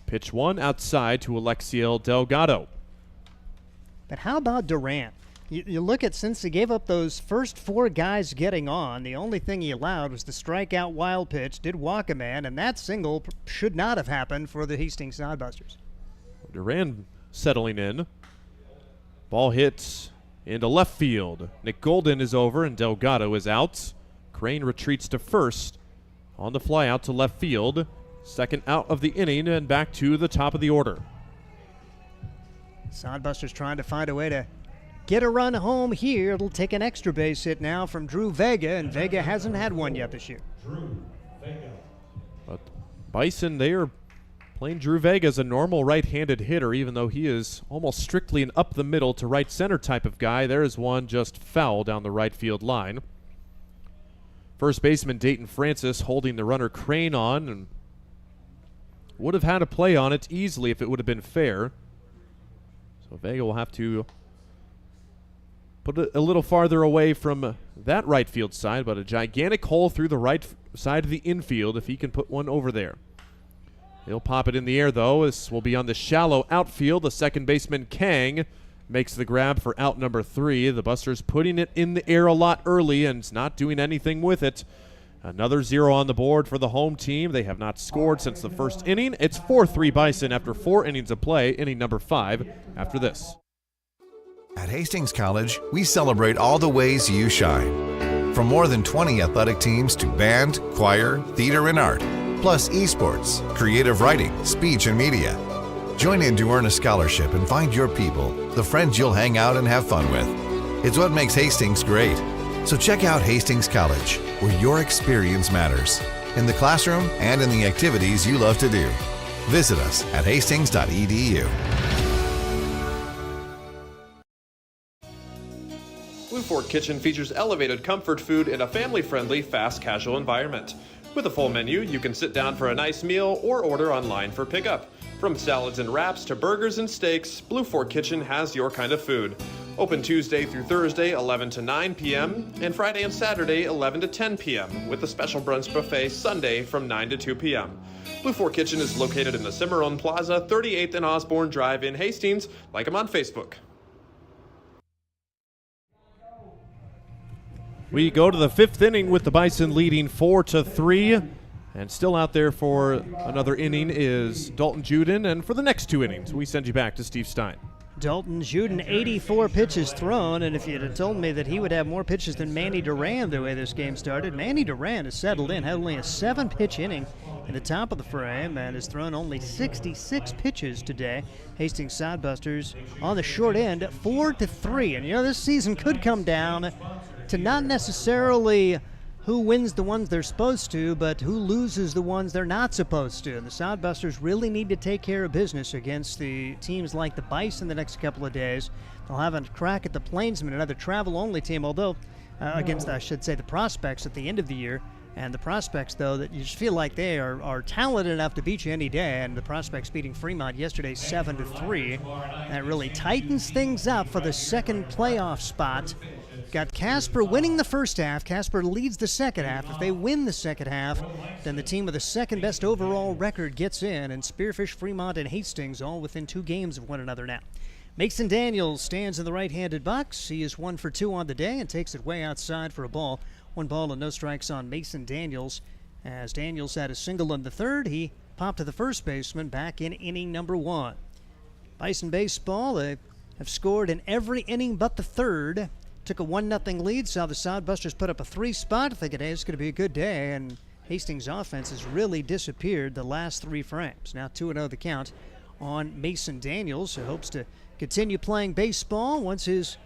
Pitch 1 outside to Alexiel Delgado. But how about Duran? You look at, since he gave up those first 4 guys getting on, the only thing he allowed was the strikeout wild pitch, did walk a man, and that single should not have happened for the Hastings Sodbusters. Duran settling in. Ball hits into left field. Nick Golden is over and Delgado is out. Crane retreats to first on the fly out to left field. Second out of the inning and back to the top of the order. Sodbusters trying to find a way to get a run home here. It'll take an extra base hit now from Drew Vega, and Vega hasn't had one yet this year. But Bison, they are playing Drew Vega as a normal right-handed hitter, even though he is almost strictly an up-the-middle to right-center type of guy. There is one just foul down the right field line. First baseman Dayton Francis holding the runner Crane on, and would have had a play on it easily if it would have been fair. So Vega will have to put it a little farther away from that right field side, but a gigantic hole through the right side of the infield if he can put one over there. He'll pop it in the air, though. This will be on the shallow outfield. The second baseman, Kang, makes the grab for out number 3. The Busters putting it in the air a lot early and not doing anything with it. Another 0 on the board for the home team. They have not scored since the first inning. It's 4-3 Bison after 4 innings of play, inning number 5 after this. At Hastings College, we celebrate all the ways you shine. From more than 20 athletic teams to band, choir, theater, and art, plus esports, creative writing, speech, and media. Join in to earn a scholarship and find your people, the friends you'll hang out and have fun with. It's what makes Hastings great. So check out Hastings College, where your experience matters, in the classroom and in the activities you love to do. Visit us at hastings.edu. Blue Fork Kitchen features elevated comfort food in a family-friendly, fast casual environment. With a full menu, you can sit down for a nice meal or order online for pickup. From salads and wraps to burgers and steaks, Blue Fork Kitchen has your kind of food. Open Tuesday through Thursday, 11 to 9 p.m., and Friday and Saturday, 11 to 10 p.m., with a special brunch buffet Sunday from 9 to 2 p.m. Blue Fork Kitchen is located in the Cimarron Plaza, 38th and Osborne Drive in Hastings. Like them on Facebook. We go to the 5th inning with the Bison leading 4-3. And still out there for another inning is Dalton Juden. And for the next 2 innings, we send you back to Steve Stein. Dalton Juden, 84 pitches thrown, and if you'd have told me that he would have more pitches than Manny Duran the way this game started, Manny Duran has settled in, had only a 7-pitch inning in the top of the frame, and has thrown only 66 pitches today. Hastings Sodbusters on the short end, 4-3, and you know this season could come down to not necessarily who wins the ones they're supposed to, but who loses the ones they're not supposed to. And the Sodbusters really need to take care of business against the teams like the Bison the next couple of days. They'll have a crack at the Plainsmen, another travel-only team, although against, I should say, the Prospects at the end of the year. And the Prospects, though, that you just feel like they are talented enough to beat you any day. And the Prospects beating Fremont yesterday 7-3. That really tightens things up for the second playoff spot. Got Casper winning the first half. Casper leads the second half. If they win the second half, then the team with the second best overall record gets in, and Spearfish, Fremont, and Hastings all within 2 games of one another now. Mason Daniels stands in the right-handed box. He is 1 for 2 on the day and takes it way outside for a ball. 1 ball and no strikes on Mason Daniels. As Daniels had a single in the third, he popped to the first baseman back in inning number 1. Bison baseball, they have scored in every inning but the third. Took a 1-0 lead, saw the Sodbusters put up a 3 spot, thinking, hey, it's going to be a good day, and Hastings offense has really disappeared the last 3 frames. Now 2-0 the count on Mason Daniels, who hopes to continue playing baseball once his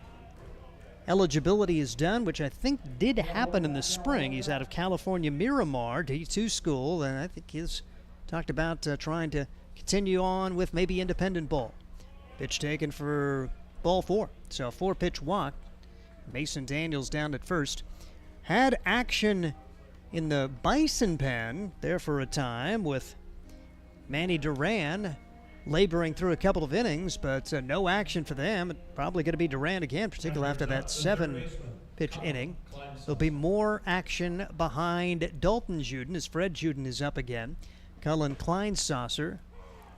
eligibility is done, which I think did happen in the spring. He's out of California Miramar D2 school, and I think he's talked about trying to continue on with maybe independent ball. Pitch taken for ball 4. So a 4-pitch walk. Mason Daniels down at first. Had action in the Bison pen there for a time with Manny Duran laboring through a couple of innings, but no action for them. Probably going to be Duran again, particularly after that 7-pitch inning. There'll be more action behind Dalton Juden as Fred Juden is up again. Cullen Kleinsasser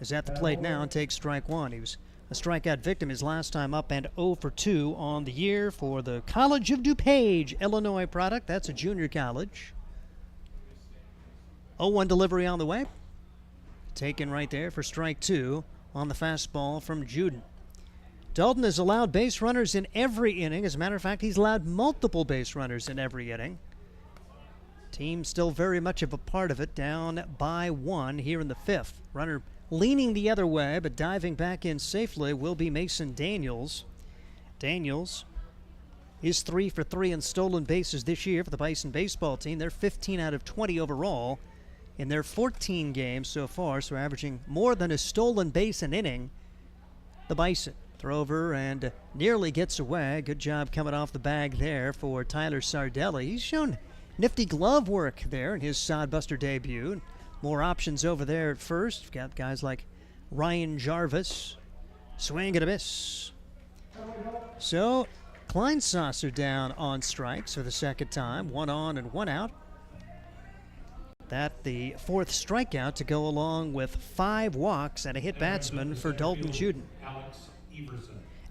is at the plate now and takes strike 1. He was a strikeout victim his last time up and 0 for 2 on the year for the College of DuPage, Illinois product. That's a junior college. 0-1 delivery on the way. Taken right there for strike 2 on the fastball from Juden. Dalton has allowed base runners in every inning. As a matter of fact, he's allowed multiple base runners in every inning. Team still very much of a part of it, down by 1 here in the 5th. Runner leaning the other way, but diving back in safely will be Mason Daniels. Daniels is 3 for 3 in stolen bases this year for the Bison baseball team. They're 15 out of 20 overall in their 14 games so far, so averaging more than a stolen base an inning. The Bison throw over and nearly gets away. Good job coming off the bag there for Tyler Sardelli. He's shown nifty glove work there in his sodbuster debut. More options over there at first. We've got guys like Ryan Jarvis. Swing and a miss. So Kleinsasser down on strikes for the second time. 1 on and 1 out. That the 4th strikeout to go along with 5 walks and a hit batsman for Dalton Juden.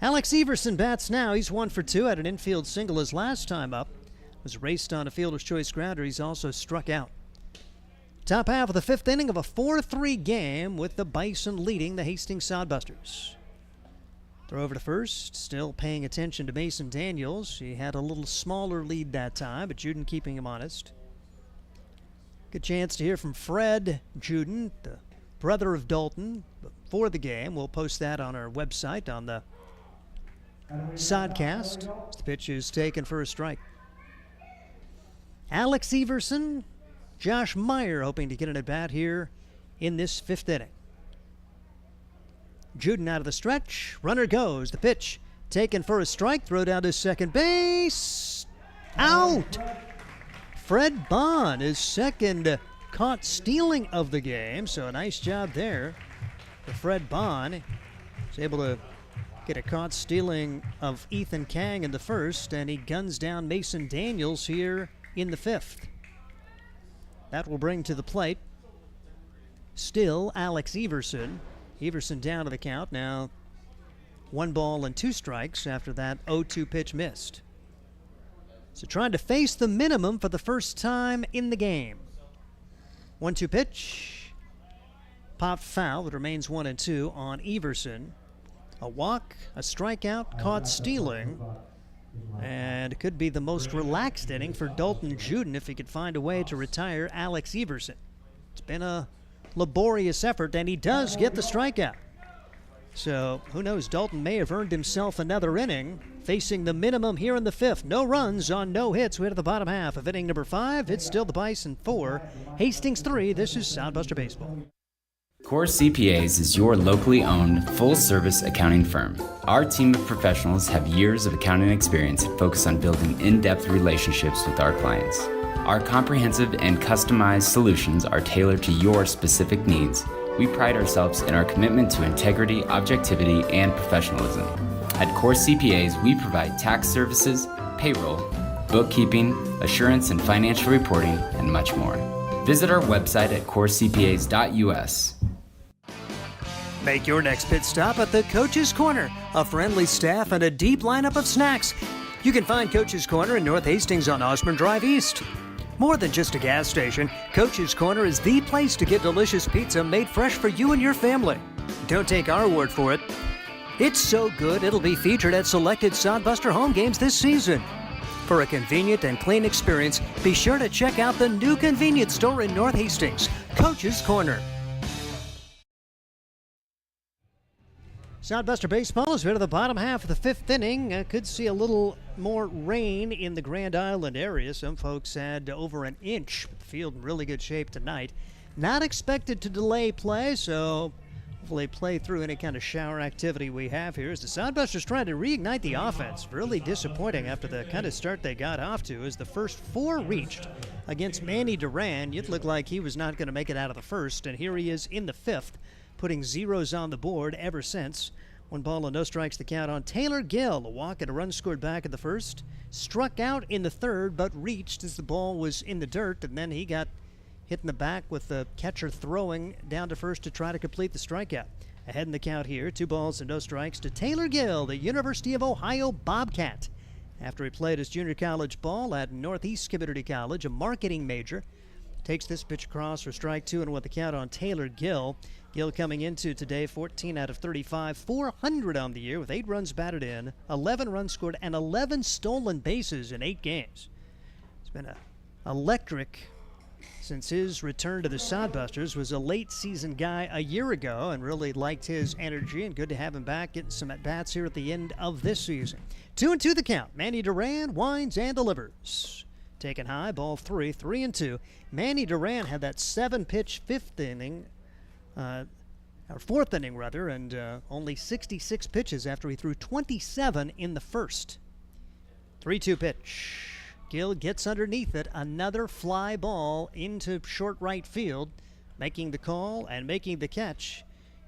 Alex Everson bats now. He's 1 for 2. Had an infield single his last time up. Was raced on a fielder's choice grounder. He's also struck out. Top half of the 5th inning of a 4-3 game with the Bison leading the Hastings Sodbusters. Throw over to first. Still paying attention to Mason Daniels. He had a little smaller lead that time, but Juden keeping him honest. Good chance to hear from Fred Juden, the brother of Dalton, before the game. We'll post that on our website on the Sodcast. The pitch is taken for a strike. Alex Everson, Josh Meyer hoping to get an at-bat here in this 5th inning. Juden out of the stretch. Runner goes. The pitch taken for a strike. Throw down to second base. Out! Fred Bond is second caught stealing of the game, so a nice job there for Fred Bond. He's able to get a caught stealing of Ethan Kang in the 1st, and he guns down Mason Daniels here in the 5th. That will bring to the plate still Alex Everson. Everson down to the count now. 1 ball and 2 strikes after that 0-2 pitch missed. So trying to face the minimum for the first time in the game. 1-2 pitch. Popped foul. It remains 1-2 on Everson. A walk, a strikeout, caught stealing. And it could be the most relaxed inning for Dalton Juden if he could find a way to retire Alex Everson. It's been a laborious effort, and he does get the strikeout. So who knows, Dalton may have earned himself another inning, facing the minimum here in the 5th. No runs on no hits. We're at the bottom half of inning number 5. It's still the Bison 4, Hastings 3. This is Sodbuster Baseball. Core CPAs is your locally owned, full-service accounting firm. Our team of professionals have years of accounting experience and focus on building in-depth relationships with our clients. Our comprehensive and customized solutions are tailored to your specific needs. We pride ourselves in our commitment to integrity, objectivity, and professionalism. At Core CPAs, we provide tax services, payroll, bookkeeping, assurance and financial reporting, and much more. Visit our website at corecpas.us. Make your next pit stop at the Coach's Corner. A friendly staff and a deep lineup of snacks. You can find Coach's Corner in North Hastings on Osborne Drive East. More than just a gas station, Coach's Corner is the place to get delicious pizza made fresh for you and your family. Don't take our word for it. It's so good it'll be featured at selected Sodbuster home games this season. For a convenient and clean experience, be sure to check out the new convenience store in North Hastings, Coach's Corner. Sodbuster baseball is into the bottom half of the fifth inning. Could see a little more rain in the Grand Island area. Some folks had over an inch. The field in really good shape tonight. Not expected to delay play, so hopefully play through any kind of shower activity we have here as the Sodbusters trying to reignite the offense. Really disappointing after the kind of start they got off to as the first 4 reached against Manny Duran. You'd look like he was not going to make it out of the first, and here he is in the 5th, putting zeros on the board ever since. 1 ball and no strikes the count on Taylor Gill. A walk and a run scored back in the first. Struck out in the third, but reached as the ball was in the dirt, and then he got hit in the back with the catcher throwing down to first to try to complete the strikeout. Ahead in the count here, 2 balls and no strikes to Taylor Gill, the University of Ohio Bobcat. After he played his junior college ball at Northeast Community College, a marketing major. Takes this pitch across for strike 2 and with the count on Taylor Gill. Gill coming into today 14 out of 35, 400 on the year with 8 runs batted in, 11 runs scored, and 11 stolen bases in 8 games. It's been electric since his return to the Sodbusters. Was a late season guy a year ago and really liked his energy, and good to have him back getting some at-bats here at the end of this season. 2-2 the count. Manny Duran winds and delivers. Taken high, ball 3, 3-2. Manny Duran had that 7-pitch 5th inning, or 4th inning rather, and only 66 pitches after he threw 27 in the first. 3-2 pitch. Gill gets underneath it. Another fly ball into short right field. Making the call and making the catch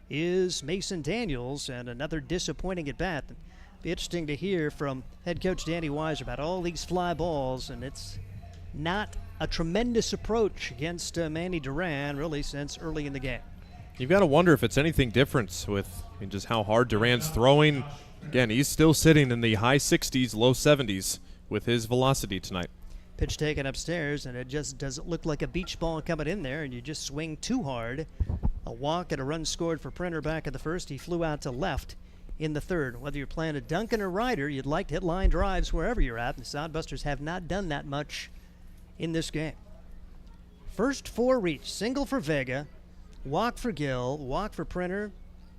is Mason Daniels, and another disappointing at bat. Be interesting to hear from head coach Danny Weiser about all these fly balls, and it's not a tremendous approach against Manny Duran really since early in the game. You've got to wonder if it's anything different with just how hard Duran's throwing. Again, he's still sitting in the high 60s, low 70s with his velocity tonight. Pitch taken upstairs, and it just doesn't look like a beach ball coming in there, and you just swing too hard. A walk and a run scored for Printer back at the first. He flew out to left in the third. Whether you're playing a Duncan or Ryder, you'd like to hit line drives wherever you're at. The Sodbusters have not done that much in this game. First 4 reached. Single for Vega, walk for Gill, walk for Printer,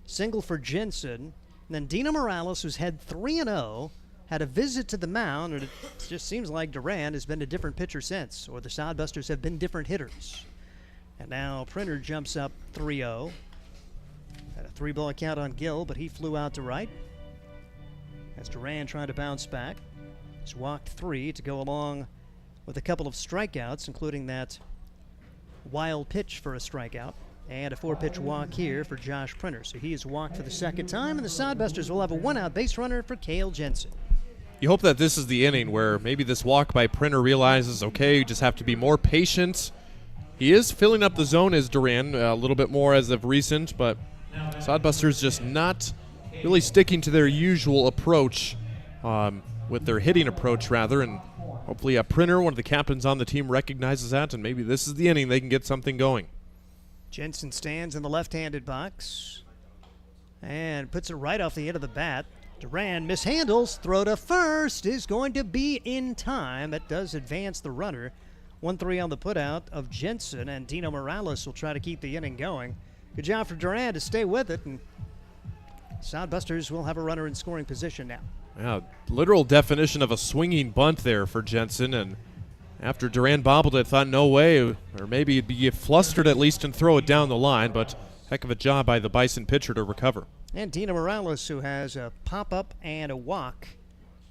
single for Jensen. And then Dino Morales, who's had 3-0, had a visit to the mound, and it just seems like Duran has been a different pitcher since, or the Sodbusters have been different hitters. And now Printer jumps up 3-0. Had a 3-ball count on Gill, but he flew out to right. As Duran trying to bounce back. He's walked 3 to go along with a couple of strikeouts, including that wild pitch for a strikeout, and a 4-pitch walk here for Josh Printer. So he has walked for the second time, and the Sodbusters will have a 1-out base runner for Cale Jensen. You hope that this is the inning where maybe this walk by Printer realizes, okay, you just have to be more patient. He is filling up the zone as Duran a little bit more as of recent, but Sodbusters just not really sticking to their usual approach, with their hitting approach rather, and hopefully Printer, one of the captains on the team, recognizes that, and maybe this is the inning they can get something going. Jensen stands in the left-handed box and puts it right off the end of the bat. Duran mishandles, throw to first is going to be in time. It does advance the runner. 1-3 on the putout of Jensen, and Dino Morales will try to keep the inning going. Good job for Duran to stay with it, and Sodbusters will have a runner in scoring position now. Yeah, literal definition of a swinging bunt there for Jensen, and after Duran bobbled it, thought no way, or maybe he'd be flustered at least and throw it down the line, but heck of a job by the Bison pitcher to recover. And Dino Morales, who has a pop-up and a walk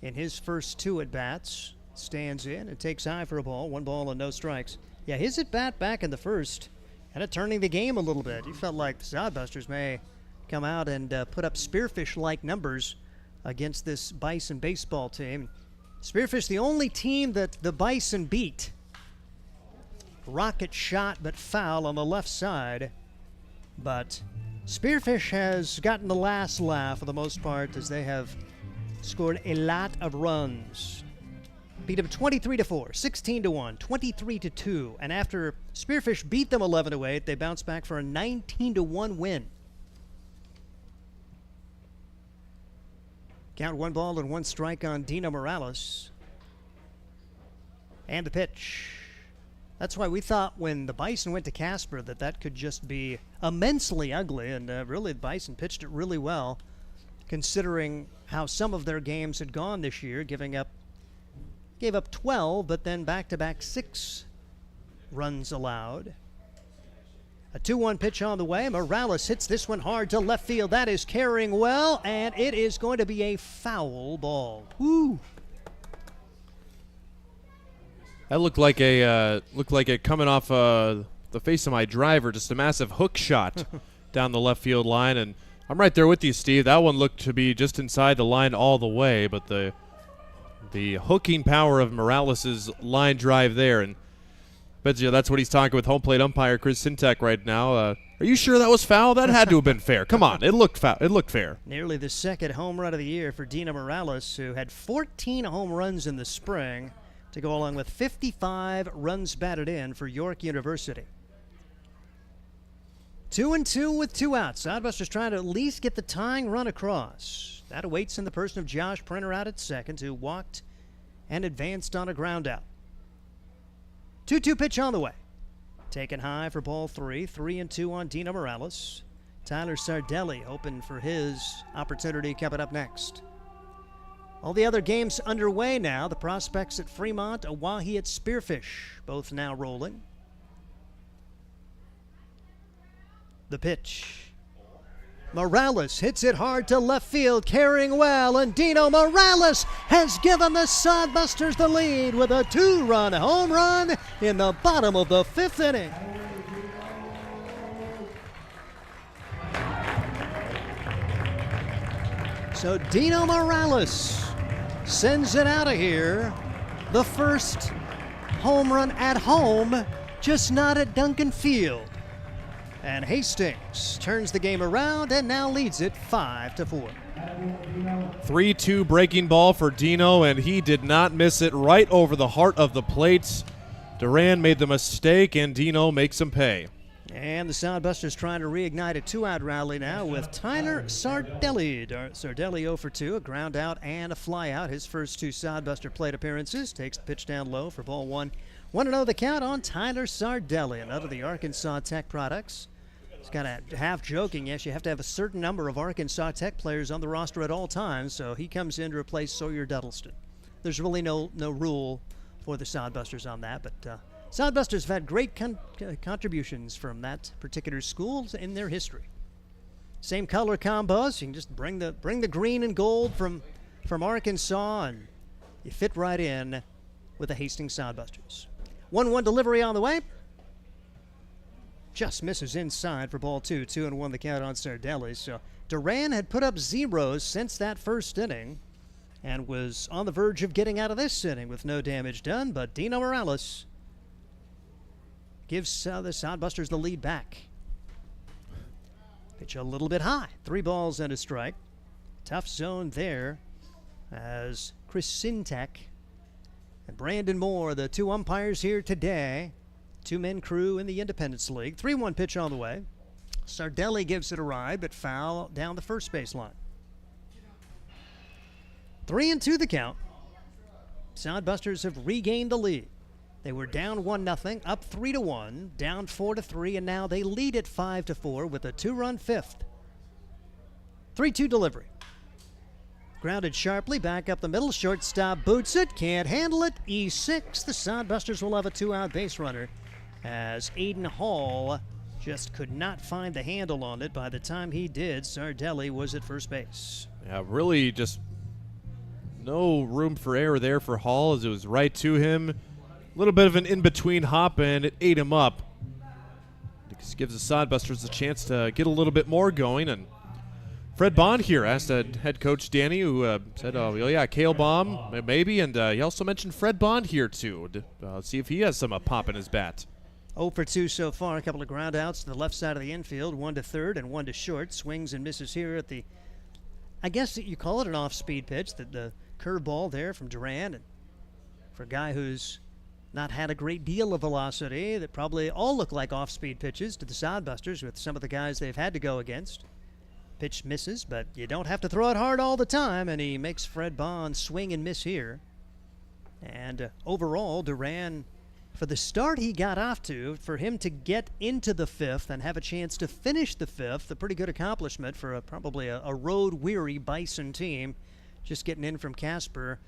in his first 2 at-bats, stands in and takes high for a ball. 1 ball and no strikes. Yeah, his at-bat back in the first, kind of turning the game a little bit. You felt like the Sodbusters may come out and put up Spearfish-like numbers against this Bison baseball team. Spearfish, the only team that the Bison beat. Rocket shot but foul on the left side. But Spearfish has gotten the last laugh for the most part as they have scored a lot of runs. Beat them 23-4, 16-1, 23-2, and after Spearfish beat them 11-8, they bounced back for a 19-1 win. Count 1 ball and 1 strike on Dino Morales. And the pitch. That's why we thought when the Bison went to Casper that could just be immensely ugly, and really the Bison pitched it really well, considering how some of their games had gone this year, gave up 12, but then back-to-back 6 runs allowed. A 2-1 pitch on the way. Morales hits this one hard to left field. That is carrying well, and it is going to be a foul ball. Woo! That looked like a coming off the face of my driver, just a massive hook shot down the left field line. And I'm right there with you, Steve. That one looked to be just inside the line all the way, but the hooking power of Morales' line drive there, and bet you that's what he's talking with home plate umpire Chris Sintek right now. Are you sure that was foul? That had to have been fair. Come on, it looked foul. It looked fair. Nearly the second home run of the year for Dino Morales, who had 14 home runs in the spring, to go along with 55 runs batted in for York University. 2-2 with 2 outs. Sodbusters trying to at least get the tying run across. That awaits in the person of Josh Printer out at second, who walked and advanced on a ground out. 2-2 pitch on the way. Taken high for ball 3. 3-2 on Dino Morales. Tyler Sardelli hoping for his opportunity coming up next. All the other games underway now. The prospects at Fremont, Oahe at Spearfish, both now rolling. The pitch. Morales hits it hard to left field, carrying well, and Dino Morales has given the Sodbusters the lead with a 2-run home run in the bottom of the 5th inning. So Dino Morales sends it out of here. The first home run at home, just not at Duncan Field. And Hastings turns the game around and now leads it 5-4. 3-2 breaking ball for Dino, and he did not miss it right over the heart of the plate. Duran made the mistake, and Dino makes him pay. And the Sodbusters trying to reignite a 2-out rally now with Tyler Sardelli. Sardelli 0 for 2, a ground out and a fly out. His first 2 Sodbuster plate appearances. Takes the pitch down low for ball 1. 1-0 the count on Tyler Sardelli, another of the Arkansas Tech products. It's kind of half joking. Yes, you have to have a certain number of Arkansas Tech players on the roster at all times, so he comes in to replace Sawyer Duddleston. There's really no rule for the Sodbusters on that, but Sodbusters have had great contributions from that particular school in their history. Same color combos. You can just bring the green and gold from Arkansas, and you fit right in with the Hastings Sodbusters. 1-1 delivery on the way. Just misses inside for ball 2. 2-1 the count on Sardelli. So Duran had put up zeros since that first inning and was on the verge of getting out of this inning with no damage done, but Dino Morales gives the Sodbusters the lead back. Pitch a little bit high. 3 balls and a strike. Tough zone there as Chris Sintek and Brandon Moore, the 2 umpires here today. 2-man crew in the Independence League. 3-1 pitch on the way. Sardelli gives it a ride, but foul down the first base line. 3-2 the count. Sodbusters have regained the lead. They were down 1-0, up 3-1, down 4-3, and now they lead at 5-4 with a 2-run 5th. 3-2 delivery. Grounded sharply, back up the middle. Shortstop boots it, can't handle it. E6, the Sodbusters will have a 2-out base runner as Aiden Hall just could not find the handle on it. By the time he did, Sardelli was at first base. Yeah, really just no room for error there for Hall as it was right to him. A little bit of an in-between hop, and it ate him up. This gives the Sodbusters a chance to get a little bit more going. And Fred Bond here asked head coach Danny, who said, oh, yeah, Cale Baum, maybe. And he also mentioned Fred Bond here, too. Let's see if he has some pop in his bat. 0 for 2 so far. A couple of ground outs to the left side of the infield. 1 to third and 1 to short. Swings and misses here at the, I guess you call it an off-speed pitch, the curveball there from Duran. And for a guy who's not had a great deal of velocity, that probably all look like off-speed pitches to the Sodbusters with some of the guys they've had to go against. Pitch misses, but you don't have to throw it hard all the time, and he makes Fred Bond swing and miss here. And overall, Duran, for the start he got off to, for him to get into the fifth and have a chance to finish the fifth, a pretty good accomplishment for probably a road-weary Bison team, just getting in from Casper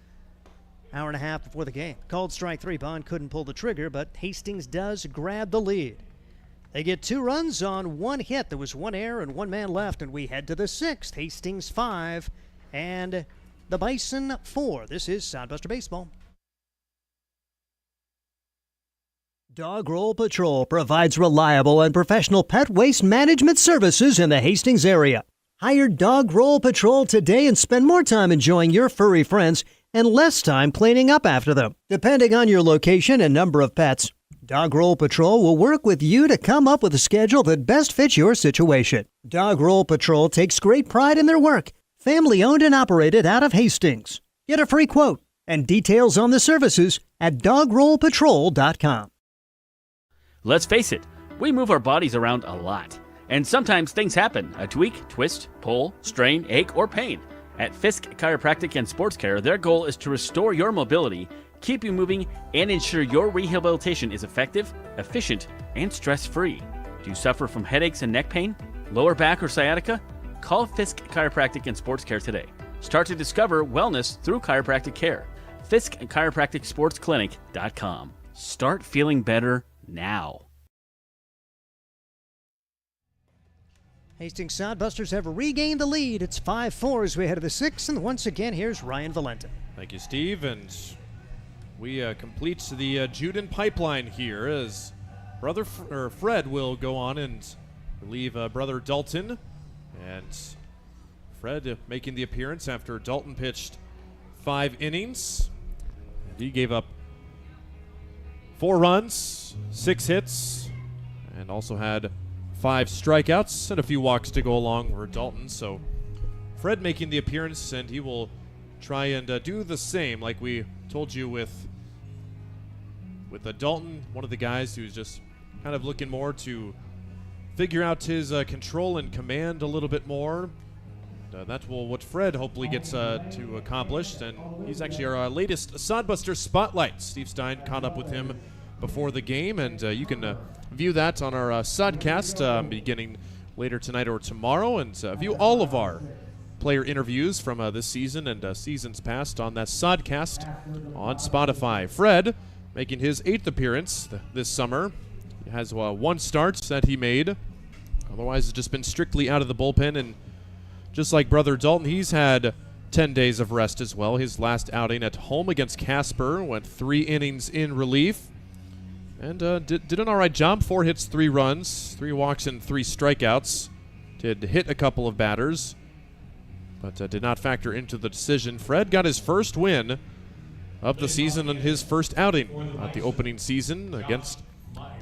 hour and a half before the game. Called strike 3. Bond couldn't pull the trigger, but Hastings does grab the lead. They get 2 runs on 1 hit. There was 1 error and 1 man left, and we head to the 6th. Hastings 5 and the Bison 4. This is Sodbuster Baseball. Dog Roll Patrol provides reliable and professional pet waste management services in the Hastings area. Hire Dog Roll Patrol today and spend more time enjoying your furry friends and less time cleaning up after them. Depending on your location and number of pets, Dog Roll Patrol will work with you to come up with a schedule that best fits your situation. Dog Roll Patrol takes great pride in their work. Family owned and operated out of Hastings. Get a free quote and details on the services at dogrollpatrol.com. Let's face it, we move our bodies around a lot. And sometimes things happen, a tweak, twist, pull, strain, ache, or pain. At Fisk Chiropractic and Sports Care, their goal is to restore your mobility, keep you moving, and ensure your rehabilitation is effective, efficient, and stress-free. Do you suffer from headaches and neck pain, lower back or sciatica? Call Fisk Chiropractic and Sports Care today. Start to discover wellness through chiropractic care. Fisk Chiropractic Sports Clinic.com. Start feeling better now. Hastings Sodbusters have regained the lead. It's 5-4 as we head to the 6th, and once again, here's Ryan Valenta. Thank you, Steve, and we complete the Juden pipeline here as Fred will go on and relieve brother Dalton, and Fred making the appearance after Dalton pitched 5 innings. He gave up 4 runs, 6 hits, and also had 5 strikeouts and a few walks to go along for Dalton. So Fred making the appearance, and he will try and do the same like we told you with Dalton, one of the guys who's just kind of looking more to figure out his control and command a little bit more. That's what Fred hopefully gets to accomplish, and he's actually our latest Sodbuster Spotlight. Steve Stein caught up with him before the game, and you can view that on our Sodcast beginning later tonight or tomorrow, and view all of our player interviews from this season and seasons past on that Sodcast on Spotify. Fred making his 8th appearance this summer. He has 1 start that he made. Otherwise, it's just been strictly out of the bullpen, and just like brother Dalton, he's had 10 days of rest as well. His last outing at home against Casper went 3 innings in relief, and did an all right job. 4 hits, 3 runs, 3 walks, and 3 strikeouts. Did hit a couple of batters, but did not factor into the decision. Fred got his first win of the season in his first outing at the opening season against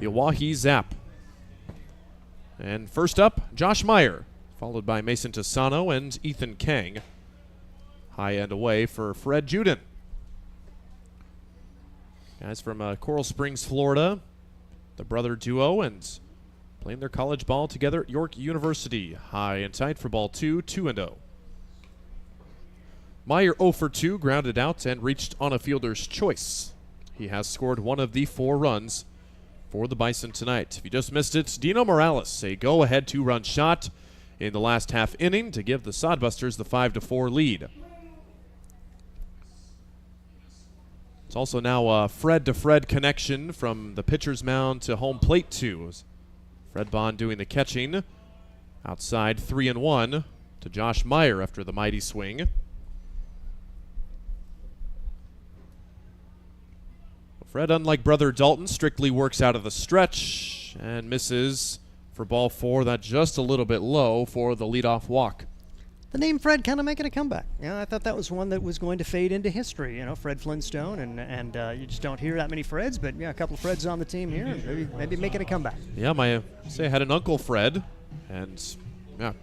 the Oahe Zap. And first up, Josh Meyer, followed by Mason Tassano and Ethan Kang. High and away for Fred Juden. Guys from Coral Springs, Florida, the brother duo, and playing their college ball together at York University. High and tight for ball 2, 2-0. Meyer 0 for 2, grounded out and reached on a fielder's choice. He has scored 1 of the 4 runs for the Bison tonight. If you just missed it, Dino Morales, a go-ahead 2-run shot in the last half inning to give the Sodbusters the 5-4 lead. It's also now a Fred-to-Fred connection from the pitcher's mound to home plate 2. Fred Bond doing the catching. Outside 3-1 to Josh Meyer after the mighty swing. Fred, unlike brother Dalton, strictly works out of the stretch and misses for ball 4. That just a little bit low for the leadoff walk. The name Fred kind of making a comeback. I thought that was one that was going to fade into history. Fred Flintstone, and you just don't hear that many Freds, but a couple of Freds on the team here, maybe making a comeback. Yeah, I had an uncle Fred, and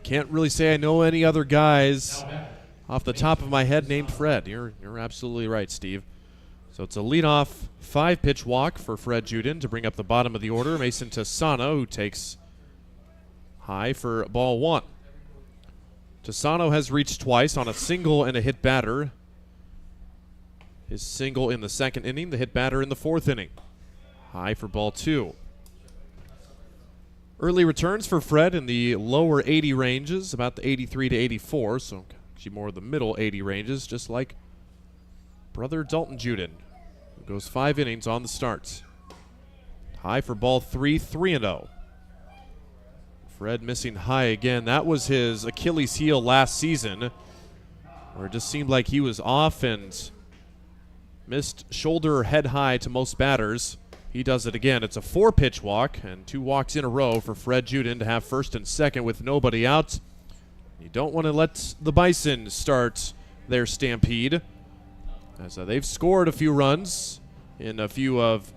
can't really say I know any other guys off the top of my head named Fred. You're absolutely right, Steve. So it's a leadoff 5-pitch walk for Fred Juden to bring up the bottom of the order. Mason Tassano, who takes high for ball 1. Tassano has reached twice on a single and a hit batter. his single in the second inning, the hit batter in the fourth inning. High for ball 2. Early returns for Fred in the lower 80 ranges, about the 83 to 84, so actually more of the middle 80 ranges, just like brother Dalton Juden, who goes 5 innings on the start. High for ball 3, 3-0. Fred missing high again. That was his Achilles heel last season, where it just seemed like he was off and missed shoulder or head high to most batters. He does it again. It's a 4-pitch walk and 2 walks in a row for Fred Juden to have first and second with nobody out. You don't want to let the Bison start their stampede, as they've scored a few runs in a few of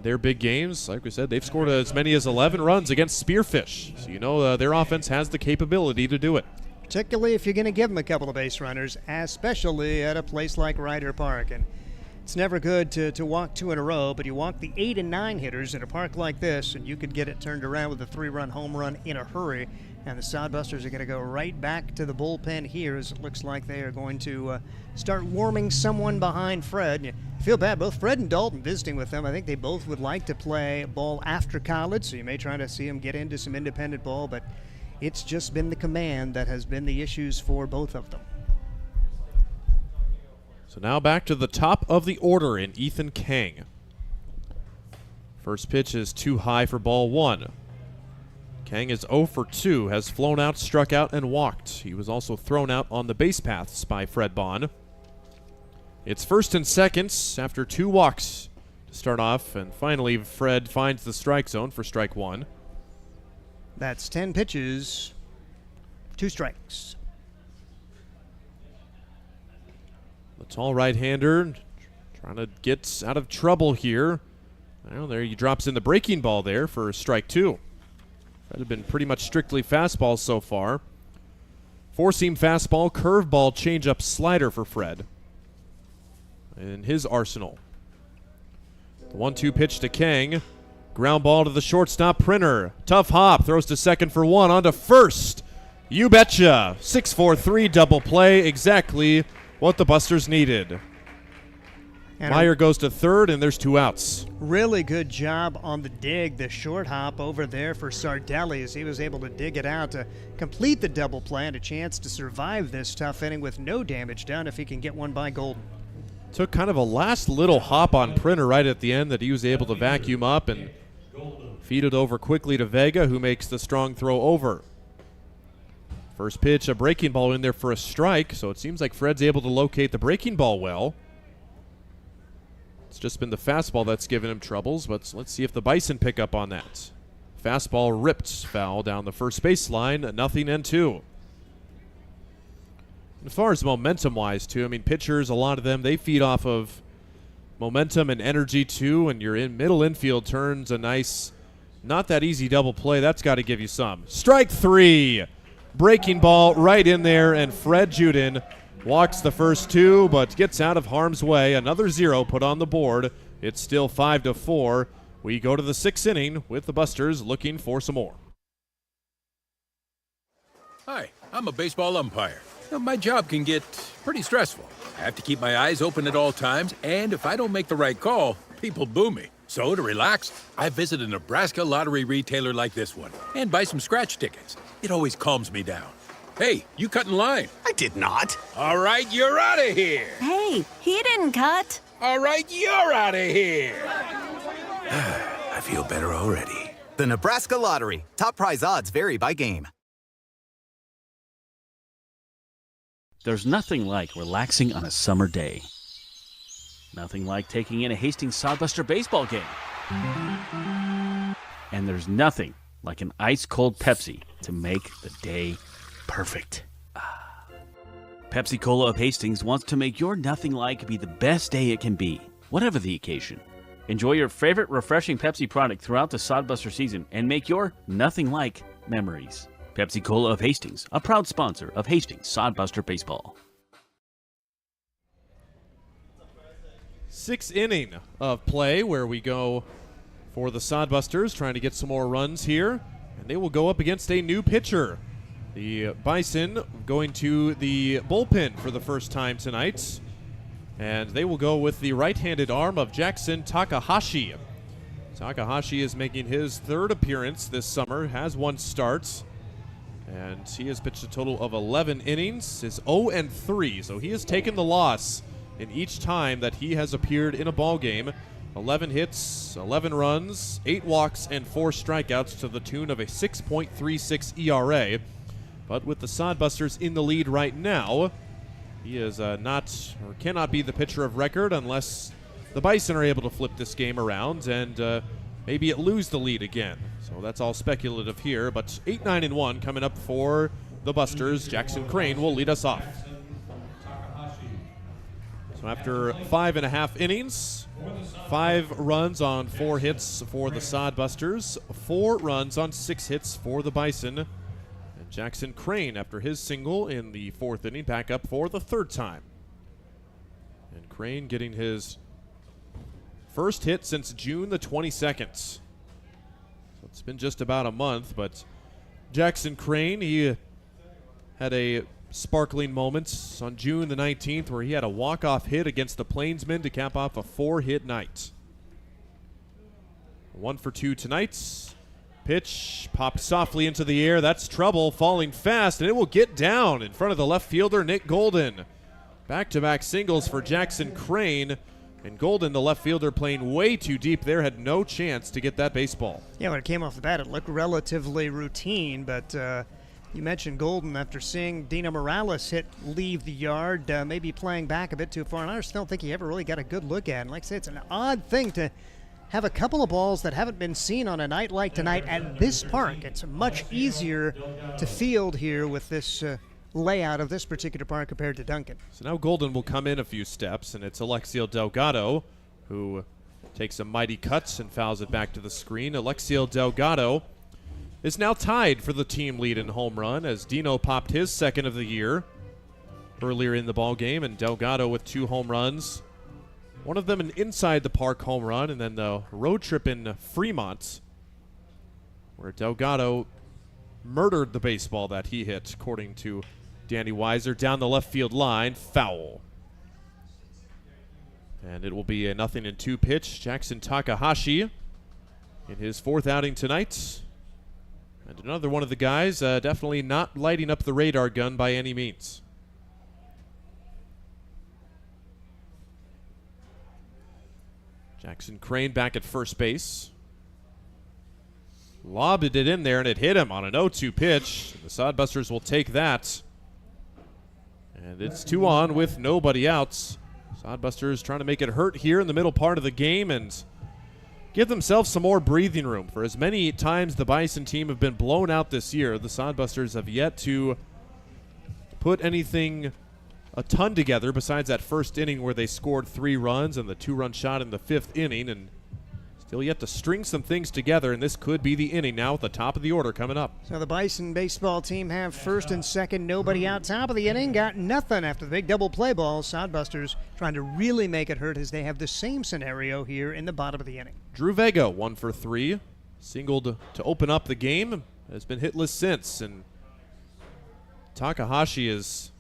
their big games. Like we said, they've scored as many as 11 runs against Spearfish, so you know their offense has the capability to do it. Particularly if you're going to give them a couple of base runners, especially at a place like Ryder Park. And it's never good to walk 2 in a row, but you walk the 8 and 9 hitters at a park like this, and you could get it turned around with a 3-run home run in a hurry. And the Sodbusters are going to go right back to the bullpen here, as it looks like they are going to start warming someone behind Fred. You feel bad. Both Fred and Dalton visiting with them. I think they both would like to play ball after college, so you may try to see them get into some independent ball, but it's just been the command that has been the issues for both of them. So now back to the top of the order in Ethan Kang. First pitch is too high for ball 1. Kang is 0 for 2, has flown out, struck out, and walked. He was also thrown out on the base paths by Fred Bond. It's first and seconds after 2 walks to start off, and finally Fred finds the strike zone for strike 1. That's 10 pitches, 2 strikes. The tall right-hander trying to get out of trouble here. Well, there he drops in the breaking ball there for strike 2. That had been pretty much strictly fastballs so far. 4-seam fastball, curveball, changeup, slider for Fred in his arsenal. The 1-2 pitch to Kang. Ground ball to the shortstop, Printer. Tough hop, throws to second for 1, on to first. You betcha. 6-4-3 double play, exactly what the Busters needed. And Meyer goes to third, and there's 2 outs. Really good job on the dig, the short hop over there for Sardelli, as he was able to dig it out to complete the double play and a chance to survive this tough inning with no damage done if he can get one by Golden. Took kind of a last little hop on Printer right at the end that he was able to vacuum up and feed it over quickly to Vega, who makes the strong throw over. First pitch, a breaking ball in there for a strike, so it seems like Fred's able to locate the breaking ball well. It's just been the fastball that's given him troubles, but let's see if the Bison pick up on that. Fastball ripped foul down the first baseline, 0-2. As far as momentum-wise, too, I mean, pitchers, a lot of them, they feed off of momentum and energy, too, and your middle infield turns a nice, not that easy double play. That's got to give you some. Strike 3. Breaking ball right in there, and Fred Juden walks the first 2, but gets out of harm's way. Another 0 put on the board. It's still 5-4. We go to the 6th inning with the Busters looking for some more. Hi, I'm a baseball umpire. My job can get pretty stressful. I have to keep my eyes open at all times, and if I don't make the right call, people boo me. So to relax, I visit a Nebraska lottery retailer like this one and buy some scratch tickets. It always calms me down. Hey, you cut in line. I did not. All right, you're out of here. Hey, he didn't cut. All right, you're out of here. I feel better already. The Nebraska Lottery. Top prize odds vary by game. There's nothing like relaxing on a summer day. Nothing like taking in a Hastings Sodbuster baseball game. And there's nothing like an ice-cold Pepsi to make the day perfect. Pepsi Cola of Hastings wants to make your nothing like be the best day it can be, whatever the occasion. Enjoy your favorite refreshing Pepsi product throughout the Sodbuster season and make your nothing like memories. Pepsi Cola of Hastings, a proud sponsor of Hastings Sodbuster Baseball. 6th inning of play, where we go for the Sodbusters, trying to get some more runs here. And they will go up against a new pitcher. The Bison going to the bullpen for the first time tonight. And they will go with the right-handed arm of Jackson Takahashi. Takahashi is making his third appearance this summer, has 1 start. And he has pitched a total of 11 innings, is 0-3, so he has taken the loss in each time that he has appeared in a ball game. 11 hits, 11 runs, 8 walks, and 4 strikeouts to the tune of a 6.36 ERA. But with the Sodbusters in the lead right now, he is not or cannot be the pitcher of record unless the Bison are able to flip this game around and maybe lose the lead again. So that's all speculative here, but 8-9-1 coming up for the Busters. Jackson Crane will lead us off. So after 5.5 innings, 5 runs on 4 hits for the Sodbusters, 4 runs on 6 hits for the Bison. And Jackson Crane, after his single in the 4th inning, back up for the 3rd time. And Crane getting his first hit since June the 22nd. So it's been just about a month, but Jackson Crane, he had a sparkling moment on June the 19th where he had a walk-off hit against the Plainsmen to cap off a 4-hit night. 1 for 2 tonight. Pitch popped softly into the air. That's trouble, falling fast, and it will get down in front of the left fielder, Nick Golden. Back-to-back singles for Jackson Crane. And Golden, the left fielder, playing way too deep there, had no chance to get that baseball. Yeah, when it came off the bat, it looked relatively routine, but you mentioned Golden after seeing Dino Morales leave the yard, maybe playing back a bit too far, and I just don't think he ever really got a good look at it. And like I say, it's an odd thing to have a couple of balls that haven't been seen on a night like tonight at this park. It's much easier to field here with this layout of this particular park compared to Duncan. So now Golden will come in a few steps, and it's Alexiel Delgado who takes a mighty cut and fouls it back to the screen. Alexiel Delgado is now tied for the team lead in home run as Dino popped his 2nd of the year earlier in the ball game, and Delgado with 2 home runs. One of them an inside the park home run, and then the road trip in Fremont where Delgado murdered the baseball that he hit, according to Danny Weiser, down the left field line, foul. And it will be a 0-2 pitch. Jackson Takahashi in his 4th outing tonight. And another one of the guys definitely not lighting up the radar gun by any means. Jackson Crane back at first base. Lobbed it in there, and it hit him on an 0-2 pitch. The Sodbusters will take that. And it's 2 on with nobody out. Sodbusters trying to make it hurt here in the middle part of the game and give themselves some more breathing room. For as many times the Bison team have been blown out this year, the Sodbusters have yet to put anything a ton together besides that first inning where they scored 3 runs and the 2-run shot in the 5th inning, and still yet to string some things together, and this could be the inning now at the top of the order coming up. So the Bison baseball team have 1st and 2nd, nobody out. Top of the inning, got nothing after the big double play ball. Sodbusters trying to really make it hurt as they have the same scenario here in the bottom of the inning. Drew Vega, 1 for 3, singled to open up the game, has been hitless since, and Takahashi is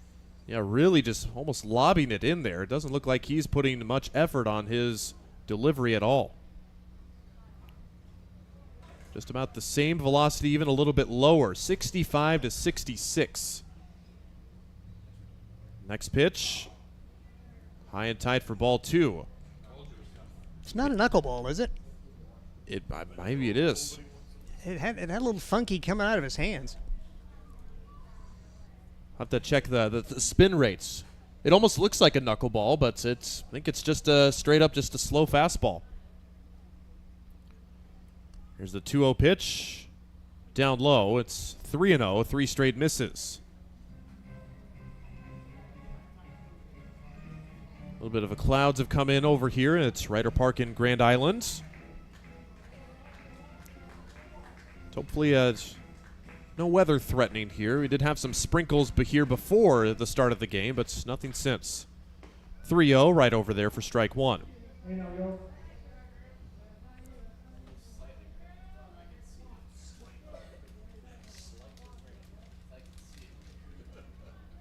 really just almost lobbing it in there. It doesn't look like he's putting much effort on his delivery at all. Just about the same velocity, even a little bit lower, 65 to 66. Next pitch, high and tight for ball 2. It's not a knuckleball, is it? Maybe it is. It had a little funky coming out of his hands. I'll have to check the spin rates. It almost looks like a knuckleball, but I think it's just straight up just a slow fastball. Here's the 2-0 pitch. Down low. It's 3-0, 3 straight misses. A little bit of a clouds have come in over here, and it's Ryder Park in Grand Island. Hopefully, no weather threatening here. We did have some sprinkles here before the start of the game, but nothing since. 3-0 right over there for strike 1.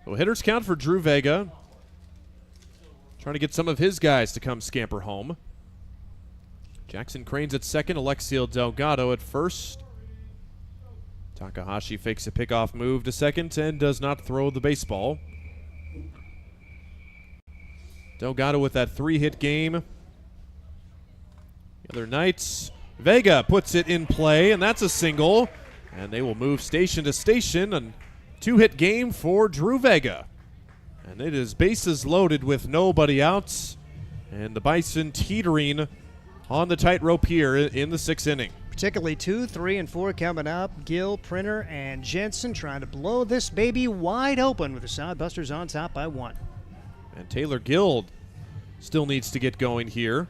So hitters count for Drew Vega. trying to get some of his guys to come scamper home. Jackson Cranes at second, Alexiel Delgado at first. Takahashi fakes a pickoff move to second and does not throw the baseball. Delgado with that 3-hit game the other night. Vega puts it in play, and that's a single. And they will move station to station. A 2-hit game for Drew Vega. And it is bases loaded with nobody out. And the Bison teetering on the tightrope here in the 6th inning. Particularly 2, 3, and 4 coming up. Gill, Printer, and Jensen trying to blow this baby wide open with the Sodbusters on top by 1. And Taylor Gill still needs to get going here.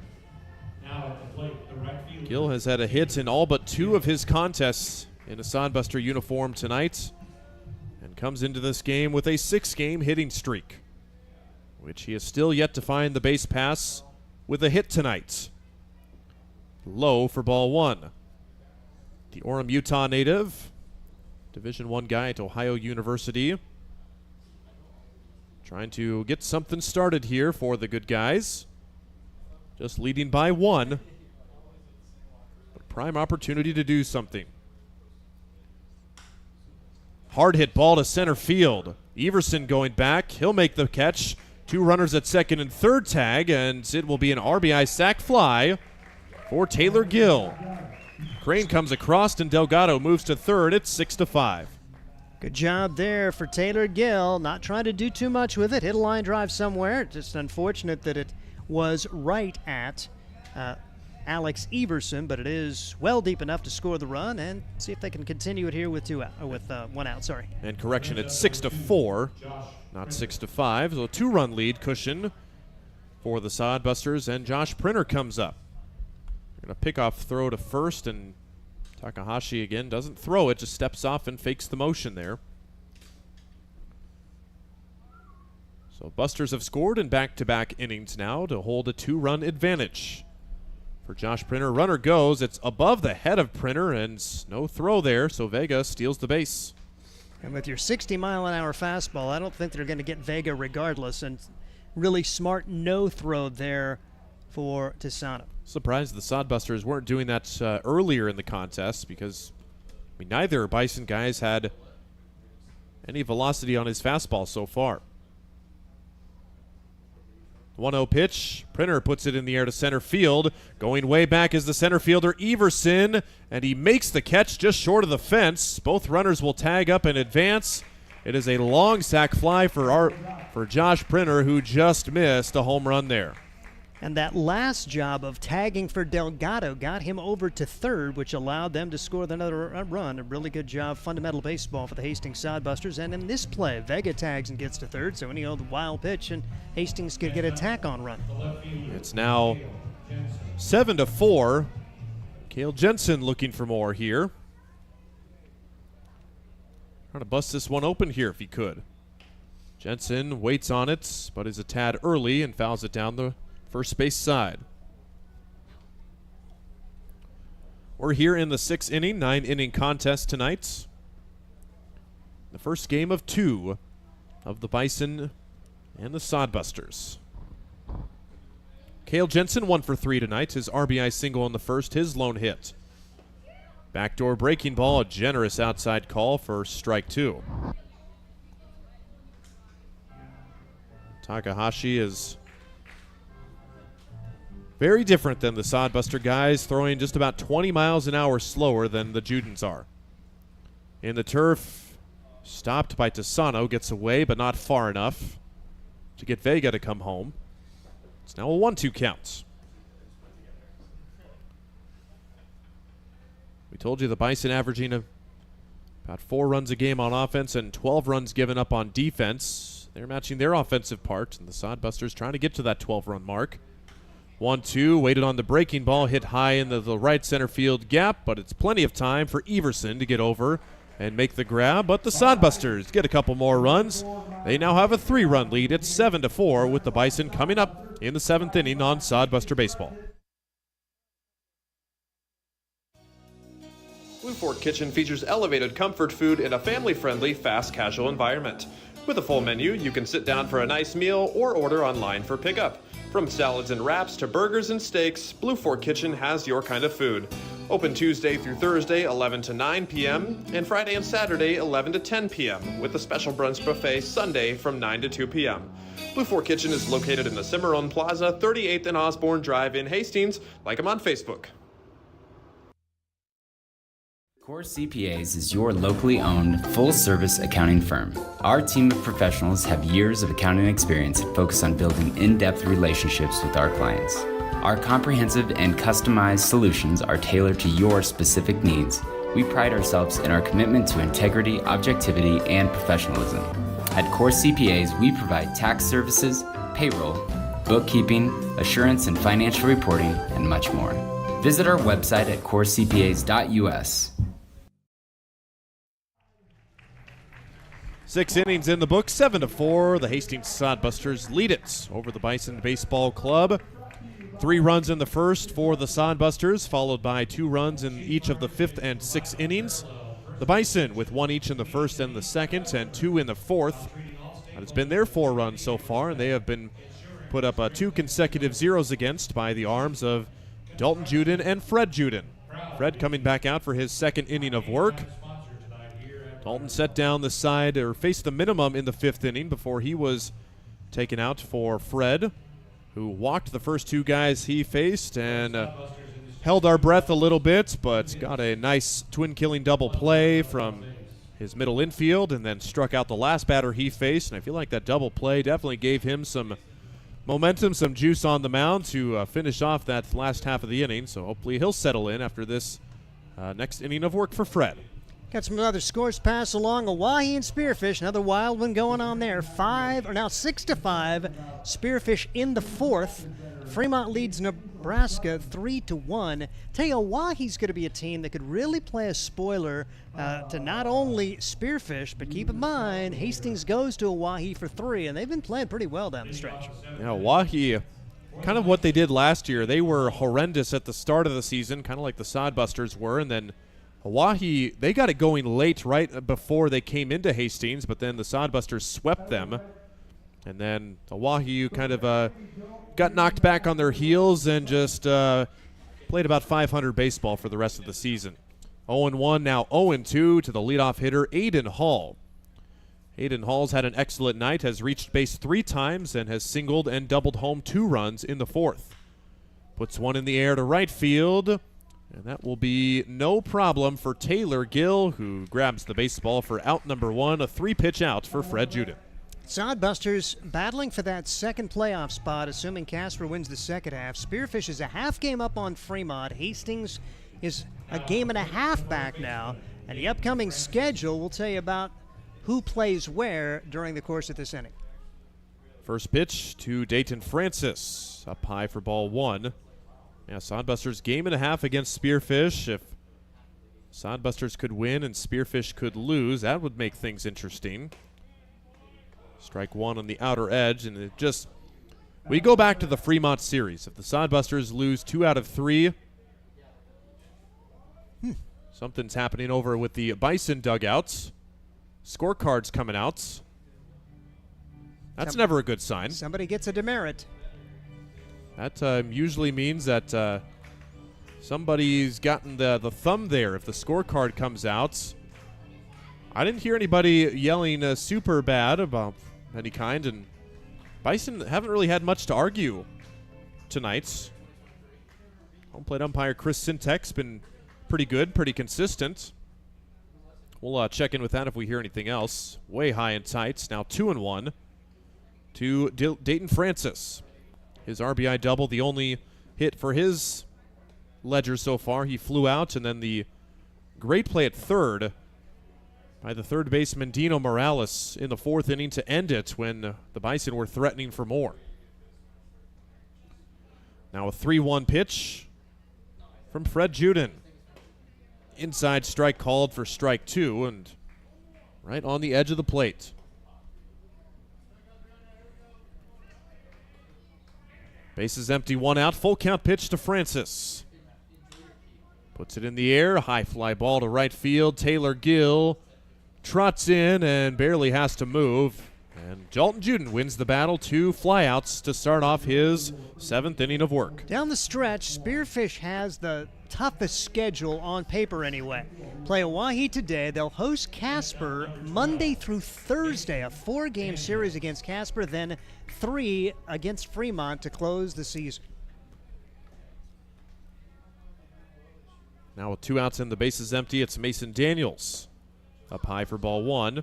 Now at the plate, the right fielder. Gill has had a hit in all but 2 of his contests in a Sodbuster uniform tonight, and comes into this game with a 6-game hitting streak, which he has still yet to find the base pass with a hit tonight. Low for ball 1. The Orem, Utah native, Division I guy at Ohio University, trying to get something started here for the good guys. Just leading by 1. But prime opportunity to do something. Hard hit ball to center field. Everson going back. He'll make the catch. 2 runners at second and third tag, and it will be an RBI sac fly for Taylor Gill. Crane comes across, and Delgado moves to third. It's 6-5. Good job there for Taylor Gill. Not trying to do too much with it. Hit a line drive somewhere. Just unfortunate that it was right at Alex Everson, but it is well deep enough to score the run and see if they can continue it here with 1 out. Sorry. And correction, it's 6-4, not 6-5. So a 2-run lead cushion for the Sodbusters, and Josh Printer comes up. Going to pick off throw to first, and Takahashi again doesn't throw it, just steps off and fakes the motion there. So Busters have scored in back-to-back innings now to hold a 2-run advantage. For Josh Printer, runner goes. It's above the head of Printer, and no throw there, so Vega steals the base. And with your 60-mile-an-hour fastball, I don't think they're going to get Vega regardless, and really smart no-throw there for Tisano. Surprised the Sodbusters weren't doing that earlier in the contest, because neither Bison guys had any velocity on his fastball so far. 1-0 pitch. Printer puts it in the air to center field. Going way back is the center fielder Everson, and he makes the catch just short of the fence. Both runners will tag up and advance. It is a long sac fly for Josh Printer, who just missed a home run there. And that last job of tagging for Delgado got him over to third, which allowed them to score another run. A really good job, fundamental baseball for the Hastings Sodbusters. And in this play, Vega tags and gets to third, so any old wild pitch, and Hastings could get a tack-on run. It's now 7-4. Cale Jensen looking for more here. Trying to bust this one open here if he could. Jensen waits on it, but is a tad early and fouls it down the first base side. We're here in the 6th inning, 9-inning contest tonight. The first game of 2 of the Bison and the Sodbusters. Cale Jensen 1 for 3 tonight. His RBI single in the first, his lone hit. Backdoor breaking ball, a generous outside call for strike 2. Takahashi is very different than the Sodbuster guys, throwing just about 20 miles an hour slower than the Judens are. In the turf, stopped by Tisano, gets away but not far enough to get Vega to come home. It's now a 1-2 count. We told you the Bison averaging about 4 runs a game on offense and 12 runs given up on defense. They're matching their offensive part, and the Sodbusters trying to get to that 12-run mark. 1-2, waited on the breaking ball, hit high in the right center field gap, but it's plenty of time for Everson to get over and make the grab. But the Sodbusters get a couple more runs. They now have a 3-run lead. It's 7-4 with the Bison coming up in the 7th inning on Sodbuster Baseball. Blue Fork Kitchen features elevated comfort food in a family-friendly, fast casual environment. With a full menu, you can sit down for a nice meal or order online for pickup. From salads and wraps to burgers and steaks, Blue Fork Kitchen has your kind of food. Open Tuesday through Thursday, 11 to 9 p.m., and Friday and Saturday, 11 to 10 p.m., with a special brunch buffet Sunday from 9 to 2 p.m. Blue Fork Kitchen is located in the Cimarron Plaza, 38th and Osborne Drive in Hastings. Like them on Facebook. Core CPAs is your locally owned, full-service accounting firm. Our team of professionals have years of accounting experience and focus on building in-depth relationships with our clients. Our comprehensive and customized solutions are tailored to your specific needs. We pride ourselves in our commitment to integrity, objectivity, and professionalism. At Core CPAs, we provide tax services, payroll, bookkeeping, assurance and financial reporting, and much more. Visit our website at corecpas.us. 6 innings in the book, 7-4. The Hastings Sodbusters lead it over the Bison Baseball Club. 3 runs in the first for the Sodbusters, followed by 2 runs in each of the 5th and 6th innings. The Bison with 1 each in the first and the second, and 2 in the fourth. That has been their 4 runs so far, and they have been put up 2 consecutive zeros against by the arms of Dalton Juden and Fred Juden. Fred coming back out for his 2nd inning of work. Dalton set down the side, or faced the minimum in the 5th inning before he was taken out for Fred, who walked the first 2 guys he faced and held our breath a little bit, but got a nice twin-killing double play from his middle infield and then struck out the last batter he faced. And I feel like that double play definitely gave him some momentum, some juice on the mound to finish off that last half of the inning. So hopefully he'll settle in after this next inning of work for Fred. Got some other scores pass along. Oahe and Spearfish, another wild one going on there. 6-5. Spearfish in the 4th. Fremont leads Nebraska 3-1. Tell you, Oahe's going to be a team that could really play a spoiler to not only Spearfish, but keep in mind, Hastings goes to Oahe for 3, and they've been playing pretty well down the stretch. Yeah, Oahe, kind of what they did last year. They were horrendous at the start of the season, kind of like the Sodbusters were, and then Oahe, they got it going late right before they came into Hastings, but then the Sodbusters swept them. And then Oahe kind of got knocked back on their heels and just played about 500 baseball for the rest of the season. 0-1, now 0-2 to the leadoff hitter, Aiden Hall. Aiden Hall's had an excellent night, has reached base 3 times, and has singled and doubled home 2 runs in the 4th. Puts one in the air to right field. And that will be no problem for Taylor Gill, who grabs the baseball for out number 1, a 3-pitch out for Fred Juden. Sodbusters battling for that 2nd playoff spot, assuming Casper wins the 2nd half. Spearfish is a half game up on Fremont. Hastings is a game and a half back now. And the upcoming schedule will tell you about who plays where during the course of this inning. First pitch to Dayton Francis, up high for ball 1. Yeah, Sodbusters game and a half against Spearfish. If Sodbusters could win and Spearfish could lose, that would make things interesting. Strike 1 on the outer edge, and it just, we go back to the Fremont series. If the Sodbusters lose 2 out of 3, something's happening over with the Bison dugouts. Scorecards coming out. That's never a good sign. Somebody gets a demerit. That usually means that somebody's gotten the thumb there if the scorecard comes out. I didn't hear anybody yelling super bad about any kind, and Bison haven't really had much to argue tonight. Home plate umpire Chris Sintek's been pretty good, pretty consistent. We'll check in with that if we hear anything else. Way high and tight. Now 2-1 to Dayton Francis. His RBI double, the only hit for his ledger so far. He flew out, and then the great play at third by the third baseman Dino Morales in the 4th inning to end it when the Bison were threatening for more. Now a 3-1 pitch from Fred Juden. Inside strike called for strike 2, and right on the edge of the plate. Bases empty, 1 out. Full count pitch to Francis. Puts it in the air. High fly ball to right field. Taylor Gill trots in and barely has to move. And Dalton Juden wins the battle, 2 flyouts to start off his 7th inning of work. Down the stretch, Spearfish has the toughest schedule on paper anyway. Play Oahe today. They'll host Casper Monday through Thursday, a 4-game series against Casper, then 3 against Fremont to close the season. Now with 2 outs and the bases empty, it's Mason Daniels up high for ball 1.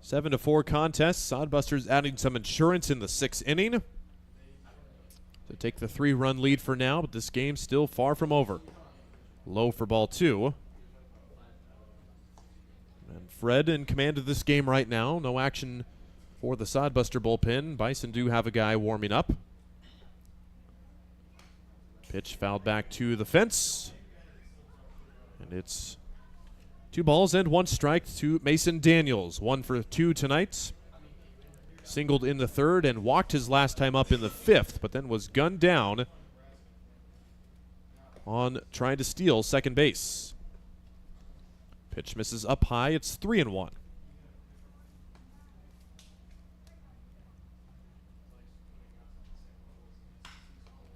7-4 contest. Sodbusters adding some insurance in the 6th inning to take the 3-run lead for now, but this game's still far from over. Low for ball 2. And Fred in command of this game right now. No action for the Sodbuster bullpen. Bison do have a guy warming up. Pitch fouled back to the fence. And it's 2 balls and 1 strike to Mason Daniels. 1 for 2 tonight. Singled in the 3rd and walked his last time up in the 5th, but then was gunned down on trying to steal second base. Pitch misses up high. It's 3-1.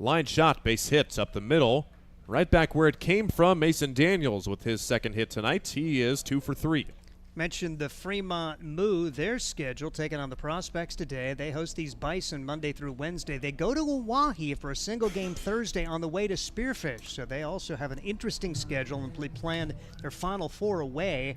Line shot, base hit up the middle. Right back where it came from, Mason Daniels with his 2nd hit tonight. He is 2 for 3. Mentioned the Fremont Moo, their schedule, taking on the Prospects today. They host these Bison Monday through Wednesday. They go to Oahe for a single game Thursday on the way to Spearfish. So they also have an interesting schedule and planned their Final 4 away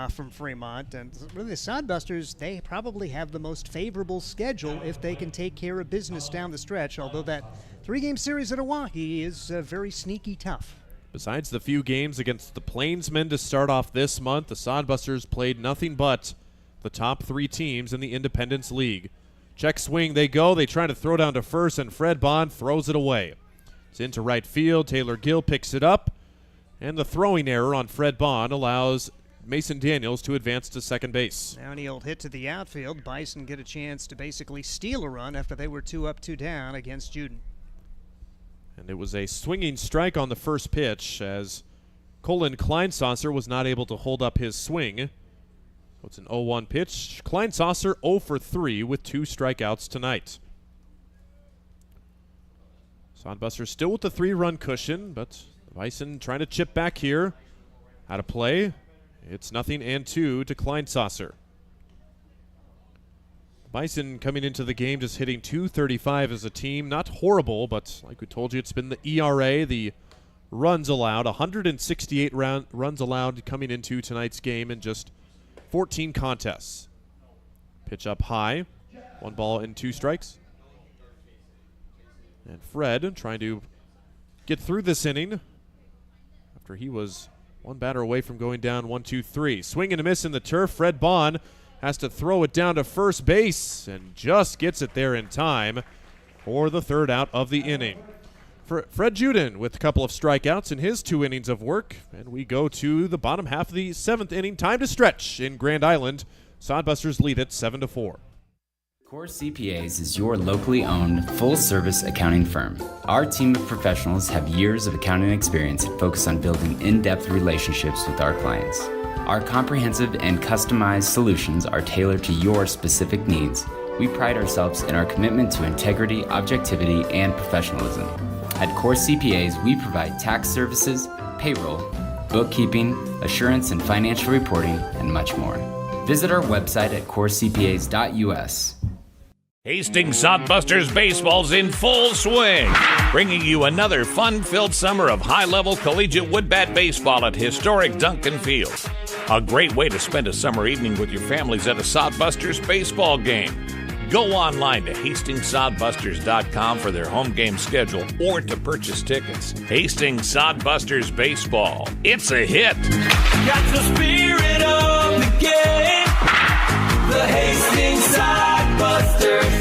from Fremont. And really the Sodbusters, they probably have the most favorable schedule if they can take care of business down the stretch, although that 3-game series at Oahe is very sneaky tough. Besides the few games against the Plainsmen to start off this month, the Sodbusters played nothing but the top 3 teams in the Independence League. Check swing, they go. They try to throw down to first, and Fred Bond throws it away. It's into right field. Taylor Gill picks it up, and the throwing error on Fred Bond allows Mason Daniels to advance to second base. Now he'll hit to the outfield. Bison get a chance to basically steal a run after they were 2 up, 2 down against Juden. And it was a swinging strike on the first pitch as Colin Kleinsasser was not able to hold up his swing. It's an 0-1 pitch. Kleinsasser 0 for 3 with 2 strikeouts tonight. Sodbusters still with the 3-run cushion, but Bison trying to chip back here. Out of play. It's 0-2 to Kleinsasser. Bison coming into the game just hitting .235 as a team. Not horrible, but like we told you, it's been the ERA, the runs allowed. 168 runs allowed coming into tonight's game in just 14 contests. Pitch up high. 1 ball and 2 strikes. And Fred trying to get through this inning after he was 1 batter away from going down 1-2-3. Swing and a miss in the turf. Fred Bond has to throw it down to first base and just gets it there in time for the 3rd out of the inning. Fred Juden with a couple of strikeouts in his 2 innings of work. And we go to the bottom half of the 7th inning. Time to stretch in Grand Island. Sodbusters lead it 7-4. Core CPAs is your locally owned, full-service accounting firm. Our team of professionals have years of accounting experience and focus on building in-depth relationships with our clients. Our comprehensive and customized solutions are tailored to your specific needs. We pride ourselves in our commitment to integrity, objectivity, and professionalism. At Core CPAs, we provide tax services, payroll, bookkeeping, assurance and financial reporting, and much more. Visit our website at corecpas.us. Hastings Sodbusters baseball's in full swing, bringing you another fun-filled summer of high-level collegiate woodbat baseball at historic Duncan Field. A great way to spend a summer evening with your families at a Sodbusters baseball game. Go online to hastingssodbusters.com for their home game schedule or to purchase tickets. Hastings Sodbusters baseball. It's a hit. Got the spirit of the game. The Hastings Sodbusters.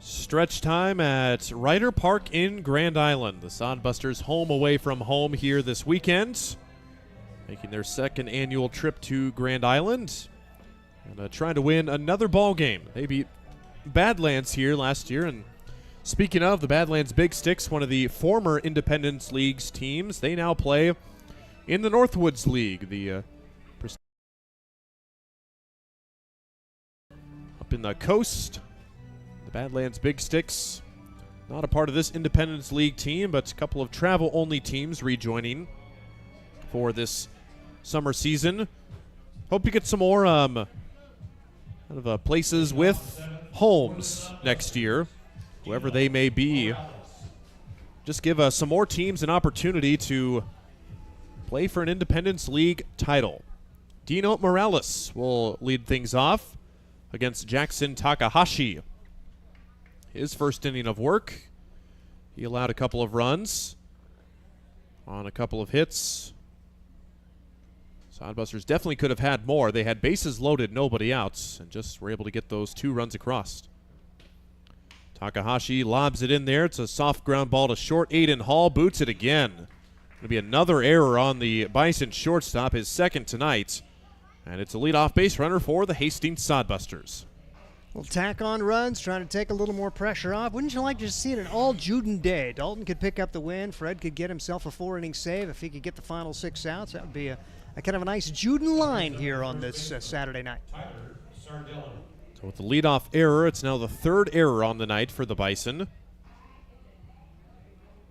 Stretch time at Ryder Park in Grand Island. The Sodbusters home away from home here this weekend, making their 2nd annual trip to Grand Island and trying to win another ball game. They beat Badlands here last year, and speaking of the Badlands Big Sticks, one of the former Independence League's teams, they now play in the Northwoods League, the up in the coast, the Badlands Big Sticks. Not a part of this Independence League team, but a couple of travel-only teams rejoining for this summer season. Hope to get some more places with homes next year, whoever they may be. Just give some more teams an opportunity to play for an Independence League title. Dino Morales will lead things off against Jackson Takahashi. His first inning of work, he allowed a couple of runs on a couple of hits. Sodbusters definitely could have had more. They had bases loaded, nobody out, and just were able to get those 2 runs across. Takahashi lobs it in there. It's a soft ground ball to short. Aiden Hall boots it again. Going to be another error on the Bison shortstop, his second tonight. And it's a leadoff base runner for the Hastings Sodbusters. Well, tack on runs, trying to take a little more pressure off. Wouldn't you like to see it an all Juden day? Dalton could pick up the win. Fred could get himself a 4-inning save if he could get the final 6 outs. That would be a kind of a nice Juden line here on this Saturday night. So with the leadoff error, it's now the 3rd error on the night for the Bison.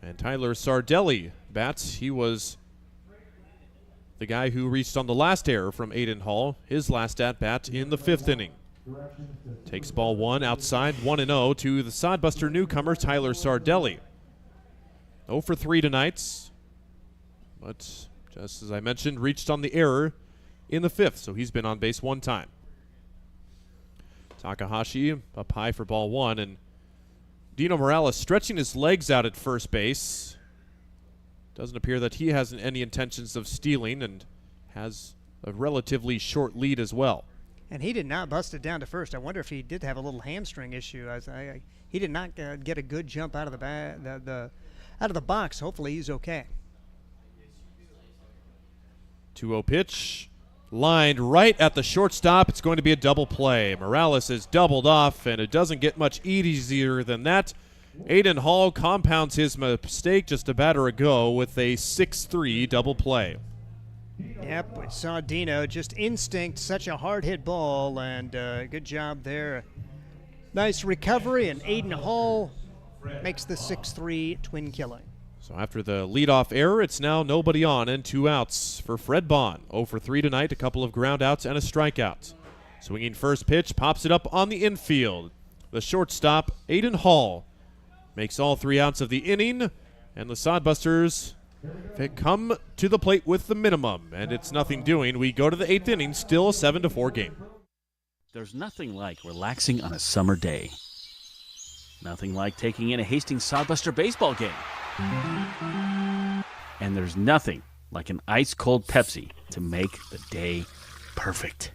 And Tyler Sardelli bats. He was the guy who reached on the last error from Aiden Hall, his last at-bat in the 5th inning. Takes ball 1 outside, 1-0 to the Sodbuster newcomer, Tyler Sardelli. 0 for 3 tonight, but just as I mentioned, reached on the error in the 5th, so he's been on base 1 time. Takahashi up high for ball 1, and Dino Morales stretching his legs out at first base. Doesn't appear that he has any intentions of stealing and has a relatively short lead as well. And he did not bust it down to first. I wonder if he did have a little hamstring issue. He did not get a good jump out of the box. Hopefully he's okay. 2-0 pitch, lined right at the shortstop. It's going to be a double play. Morales is doubled off, and it doesn't get much easier than that. Aiden Hall compounds his mistake just a batter ago with a 6-3 double play. Yep, we saw Dino, just instinct, such a hard hit ball, and good job there. Nice recovery, and Aiden Hall makes the 6-3 twin killing. So after the leadoff error, it's now nobody on and 2 outs for Fred Bond. 0 for 3 tonight, a couple of ground outs and a strikeout. Swinging first pitch, pops it up on the infield. The shortstop, Aiden Hall, makes all 3 outs of the inning, and the Sodbusters come to the plate with the minimum, and it's nothing doing. We go to the 8th inning, still a 7-4 game. There's nothing like relaxing on a summer day. Nothing like taking in a Hastings Sodbuster baseball game. And there's nothing like an ice-cold Pepsi to make the day perfect.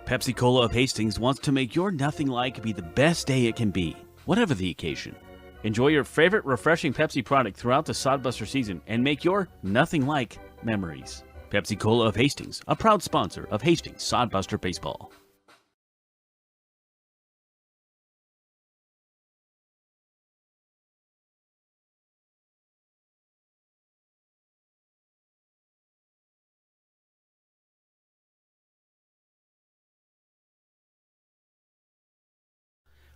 Pepsi Cola of Hastings wants to make your nothing like be the best day it can be, whatever the occasion. Enjoy your favorite refreshing Pepsi product throughout the Sodbuster season and make your nothing like memories. Pepsi Cola of Hastings, a proud sponsor of Hastings Sodbuster Baseball.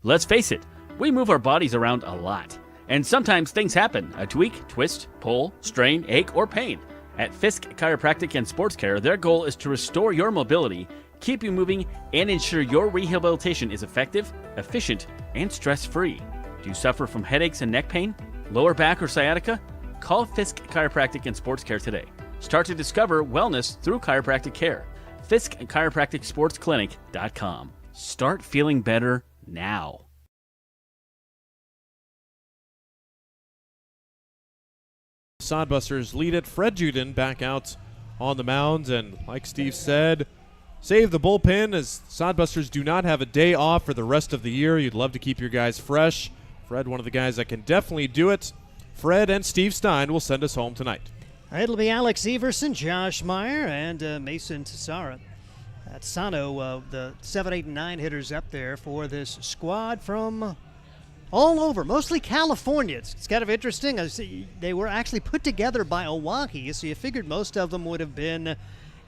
Let's face it, we move our bodies around a lot. And sometimes things happen, a tweak, twist, pull, strain, ache, or pain. At Fisk Chiropractic and Sports Care, their goal is to restore your mobility, keep you moving, and ensure your rehabilitation is effective, efficient, and stress-free. Do you suffer from headaches and neck pain, lower back or sciatica? Call Fisk Chiropractic and Sports Care today. Start to discover wellness through chiropractic care. Fisk Chiropractic Sports Clinic.com. Start feeling better now. Sodbusters lead it. Fred Juden back out on the mound, and like Steve said, save the bullpen as Sodbusters do not have a day off for the rest of the year. You'd love to keep your guys fresh. Fred, one of the guys that can definitely do it. Fred and Steve Stein will send us home tonight. It'll be Alex Everson, Josh Meyer, and Mason Tassara. That's Sano, the 7, 8, and 9 hitters up there for this squad from all over, mostly California. It's kind of interesting. They were actually put together by Oahe, so you figured most of them would have been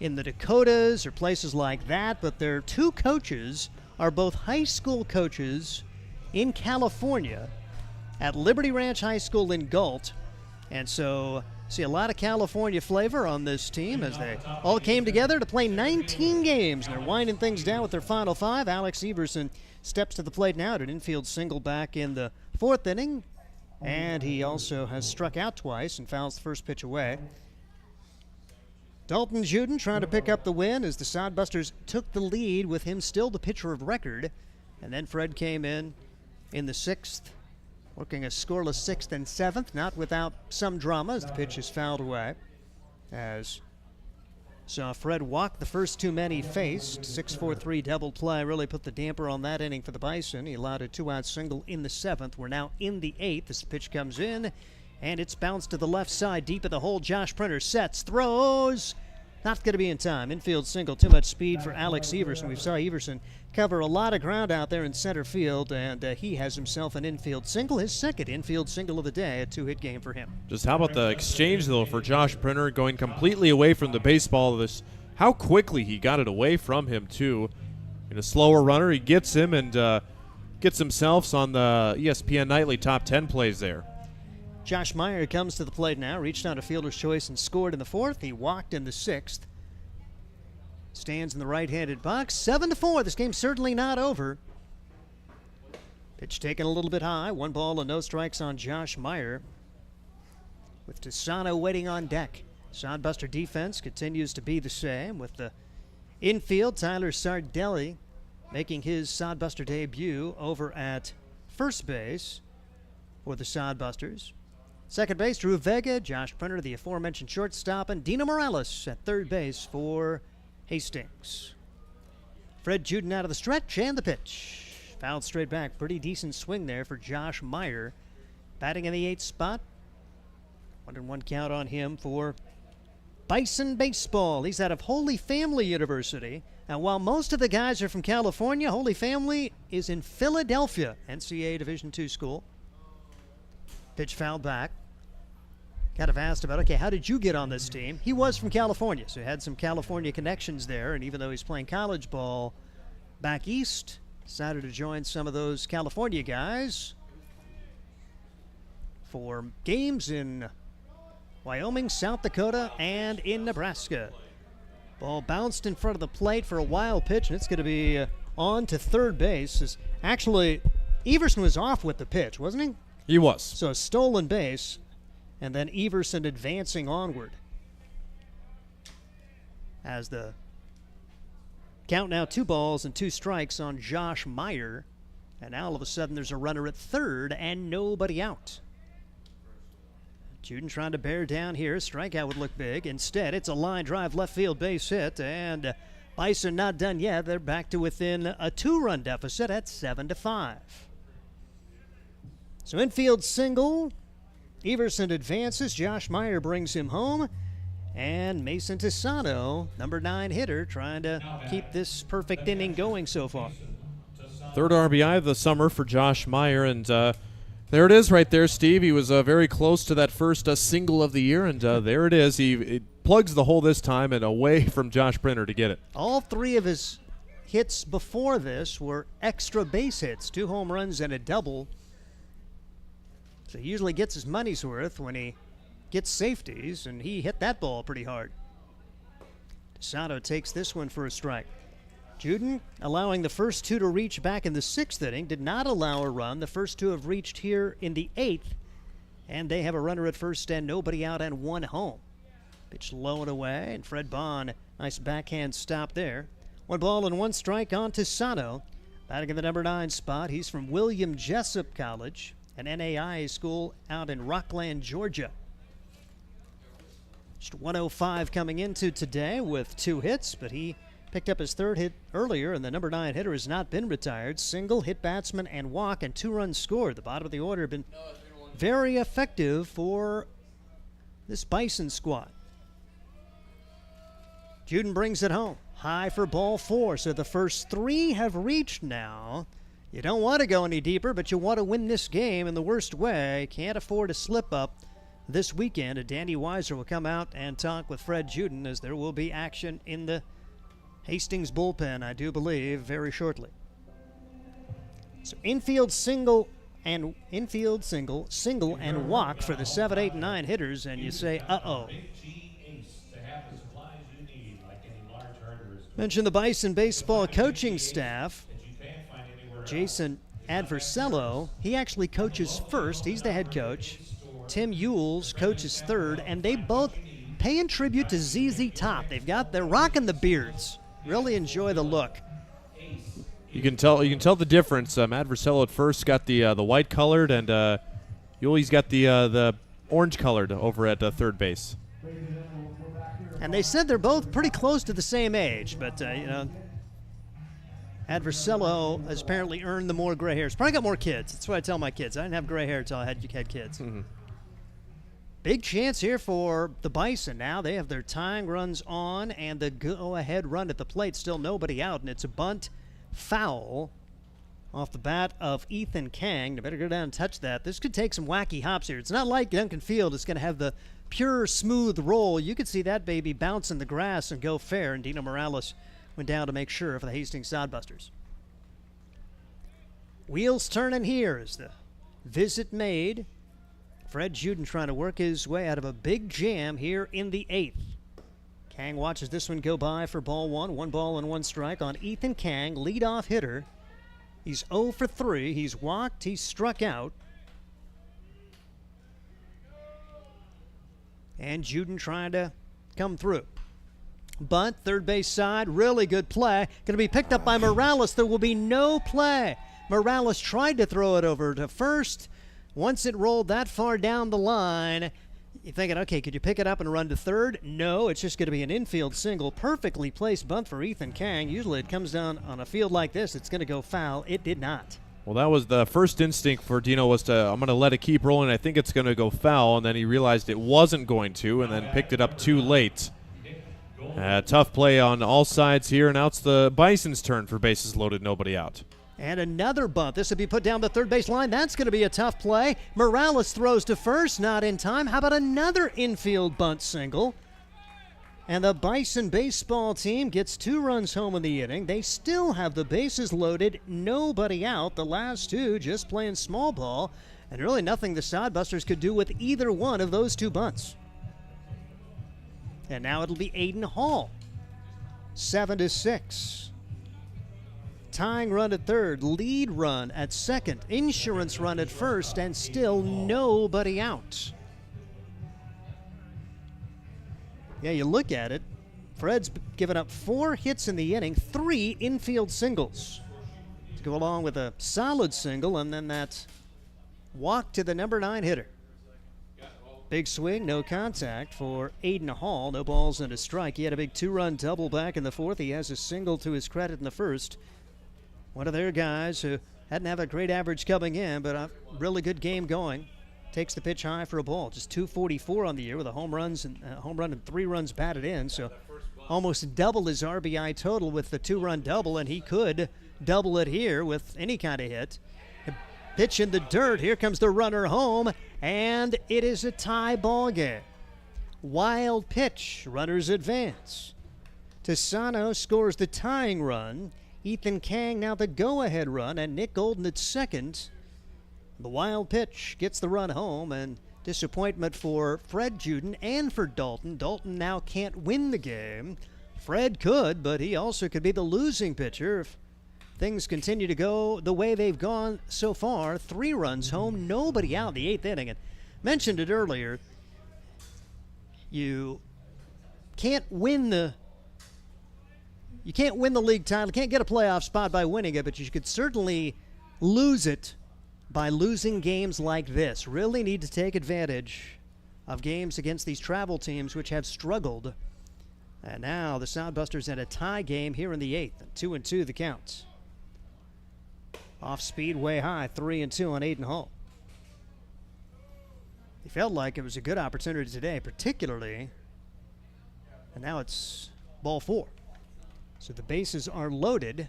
in the Dakotas or places like that, but their 2 coaches are both high school coaches in California at Liberty Ranch High School in Galt. And so see a lot of California flavor on this team as they all came together to play 19 games. And they're winding things down with their final 5. Alex Everson steps to the plate now to an infield single back in the 4th inning. And he also has struck out twice and fouls the first pitch away. Dalton Juden trying to pick up the win as the Sodbusters took the lead with him still the pitcher of record. And then Fred came in the 6th, working a scoreless 6th and 7th, not without some drama as the pitch is fouled away. As saw Fred walk the first 2 men he faced. 6-4-3 double play really put the damper on that inning for the Bison. He allowed a 2-out single in the 7th. We're now in the 8th as the pitch comes in, and it's bounced to the left side deep in the hole. Josh Printer sets, throws. Not going to be in time. Infield single, too much speed for Alex Everson. We saw Everson cover a lot of ground out there in center field, and he has himself an infield single, his second infield single of the day, a 2-hit game for him. Just how about the exchange, though, for Josh Printer going completely away from the baseball. How quickly he got it away from him, too. In a slower runner, he gets him and gets himself on the ESPN Nightly Top 10 plays there. Josh Meyer comes to the plate now, reached on a fielder's choice and scored in the 4th. He walked in the 6th. Stands in the right-handed box. 7-4. This game's certainly not over. Pitch taken a little bit high. 1 ball and no strikes on Josh Meyer. With Tisano waiting on deck. Sodbuster defense continues to be the same with the infield. Tyler Sardelli making his Sodbuster debut over at first base for the Sodbusters. Second base, Drew Vega, Josh Printer, the aforementioned shortstop, and Dino Morales at third base for Hastings. Fred Juden out of the stretch and the pitch. Fouled straight back. Pretty decent swing there for Josh Meyer. Batting in the 8th spot. 1-1 count on him for Bison baseball. He's out of Holy Family University. And while most of the guys are from California, Holy Family is in Philadelphia, NCAA Division II school. Pitch fouled back. Kind of asked about, okay, how did you get on this team? He was from California, so he had some California connections there. And even though he's playing college ball back east, decided to join some of those California guys for games in Wyoming, South Dakota, and in Nebraska. Ball bounced in front of the plate for a wild pitch, and it's going to be on to third base. Actually, Everson was off with the pitch, wasn't he? He was. So a stolen base, and then Everson advancing onward. As the count now 2 balls and 2 strikes on Josh Meyer. And now all of a sudden there's a runner at third and nobody out. Juden trying to bear down here. Strikeout would look big. Instead, it's a line drive left field base hit. And Bison not done yet. They're back to within a 2-run deficit at 7-5. So infield single. Everson advances. Josh Meyer brings him home. And Mason Tisano, number 9 hitter, trying to keep this perfect inning going so far. Third RBI of the summer for Josh Meyer. And there it is right there, Steve. He was very close to that first single of the year. And there it is. He plugs the hole this time and away from Josh Printer to get it. All 3 of his hits before this were extra base hits. 2 home runs and a double. So he usually gets his money's worth when he gets safeties, and he hit that ball pretty hard. DeSato takes this one for a strike. Juden allowing the first 2 to reach back in the 6th inning, did not allow a run. The first 2 have reached here in the 8th, and they have a runner at first and nobody out and 1 home. Pitch low and away, and Fred Bond, nice backhand stop there. 1 ball and 1 strike on Tisano. Batting in the number 9 spot, he's from William Jessup College, an NAIA school out in Rockland, Georgia. Just 105 coming into today with 2 hits, but he picked up his 3rd hit earlier, and the number 9 hitter has not been retired. Single, hit batsman, and walk, and 2 runs scored. The bottom of the order have been very effective for this Bison squad. Juden brings it home. High for ball 4, so the first 3 have reached now. You don't want to go any deeper, but you want to win this game in the worst way. Can't afford to slip up this weekend. And Danny Weiser will come out and talk with Fred Juden as there will be action in the Hastings bullpen, I do believe, very shortly. So infield single, single, and walk for the 7, 8, and 9 hitters, and you say, uh-oh. Mention the Bison baseball coaching staff. Jason Adversello, he actually coaches first. He's the head coach. Tim Ewells coaches third, and they both paying tribute to ZZ Top. They're rocking the beards. Really enjoy the look. You can tell the difference. Adversello at first got the white colored, and Yuli's got the orange colored over at third base. And they said they're both pretty close to the same age, but Adversello has apparently earned the more gray hairs. Probably got more kids. That's what I tell my kids. I didn't have gray hair until I had kids. Mm-hmm. Big chance here for the Bison now. They have their tying runs on, and the go-ahead run at the plate. Still nobody out, and it's a bunt foul off the bat of Ethan Kang. They better go down and touch that. This could take some wacky hops here. It's not like Duncan Field is going to have the pure, smooth roll. You could see that baby bounce in the grass and go fair, and Dino Morales went down to make sure for the Hastings Sodbusters. Wheels turning here as the visit made. Fred Juden trying to work his way out of a big jam here in the 8th. Kang watches this one go by for ball 1. 1 ball and 1 strike on Ethan Kang, leadoff hitter. He's 0 for 3. He's walked. He's struck out. And Juden trying to come through. Bunt, third base side, really good play. Going to be picked up by Morales. There will be no play. Morales tried to throw it over to first. Once it rolled that far down the line, you're thinking, okay, could you pick it up and run to third? No, it's just going to be an infield single. Perfectly placed bunt for Ethan Kang. Usually it comes down on a field like this, it's going to go foul. It did not. Well, that was the first instinct for Dino was I'm going to let it keep rolling. I think it's going to go foul, and then he realized it wasn't going to, and then picked it up too late. Tough play on all sides here, and now it's the Bison's turn for bases loaded, nobody out. And another bunt. This will be put down the third base line. That's going to be a tough play. Morales throws to first, not in time. How about another infield bunt single? And the Bison baseball team gets 2 runs home in the inning. They still have the bases loaded, nobody out. The last 2 just playing small ball, and really nothing the Sodbusters could do with either one of those 2 bunts. And now it'll be Aiden Hall, 7-6. Tying run at third, lead run at second, insurance run at first, and still nobody out. Yeah, you look at it, Fred's given up 4 hits in the inning, 3 infield singles to go along with a solid single, and then that walk to the number 9 hitter. Big swing, no contact for Aiden Hall. No balls and a strike. He had a big 2-run double back in the 4th. He has a single to his credit in the 1st. One of their guys who hadn't had a great average coming in, but a really good game going. Takes the pitch high for a ball. Just 244 on the year with a home run and 3 runs batted in. So almost double his RBI total with the 2-run double, and he could double it here with any kind of hit. Pitch in the dirt. Here comes the runner home, and it is a tie ball game. Wild pitch. Runners advance. Tisano scores the tying run. Ethan Kang now the go-ahead run, and Nick Golden at second. The wild pitch gets the run home, and disappointment for Fred Juden and for Dalton. Dalton now can't win the game. Fred could, but he also could be the losing pitcher if things continue to go the way they've gone so far. 3 runs home, nobody out in the 8th inning. And mentioned it earlier, you can't win the league title, can't get a playoff spot by winning it, but you could certainly lose it by losing games like this. Really need to take advantage of games against these travel teams which have struggled. And now the Sodbusters in a tie game here in the 8th. 2-2 the count. Off speed way high, 3-2 on Aiden Hall. He felt like it was a good opportunity today, particularly. And now it's ball 4. So the bases are loaded.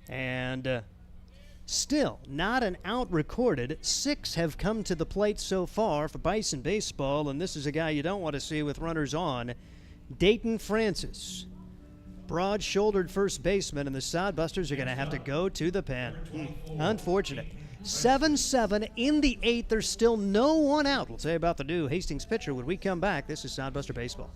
And still not an out recorded. 6 have come to the plate so far for Bison baseball, and this is a guy you don't want to see with runners on. Dayton Francis. broad-shouldered first baseman, and the Sodbusters are going to have to go to the pen. Unfortunate. 7-7 in the 8th. There's still no one out. We'll say about the new Hastings pitcher when we come back. This is Sodbuster Baseball.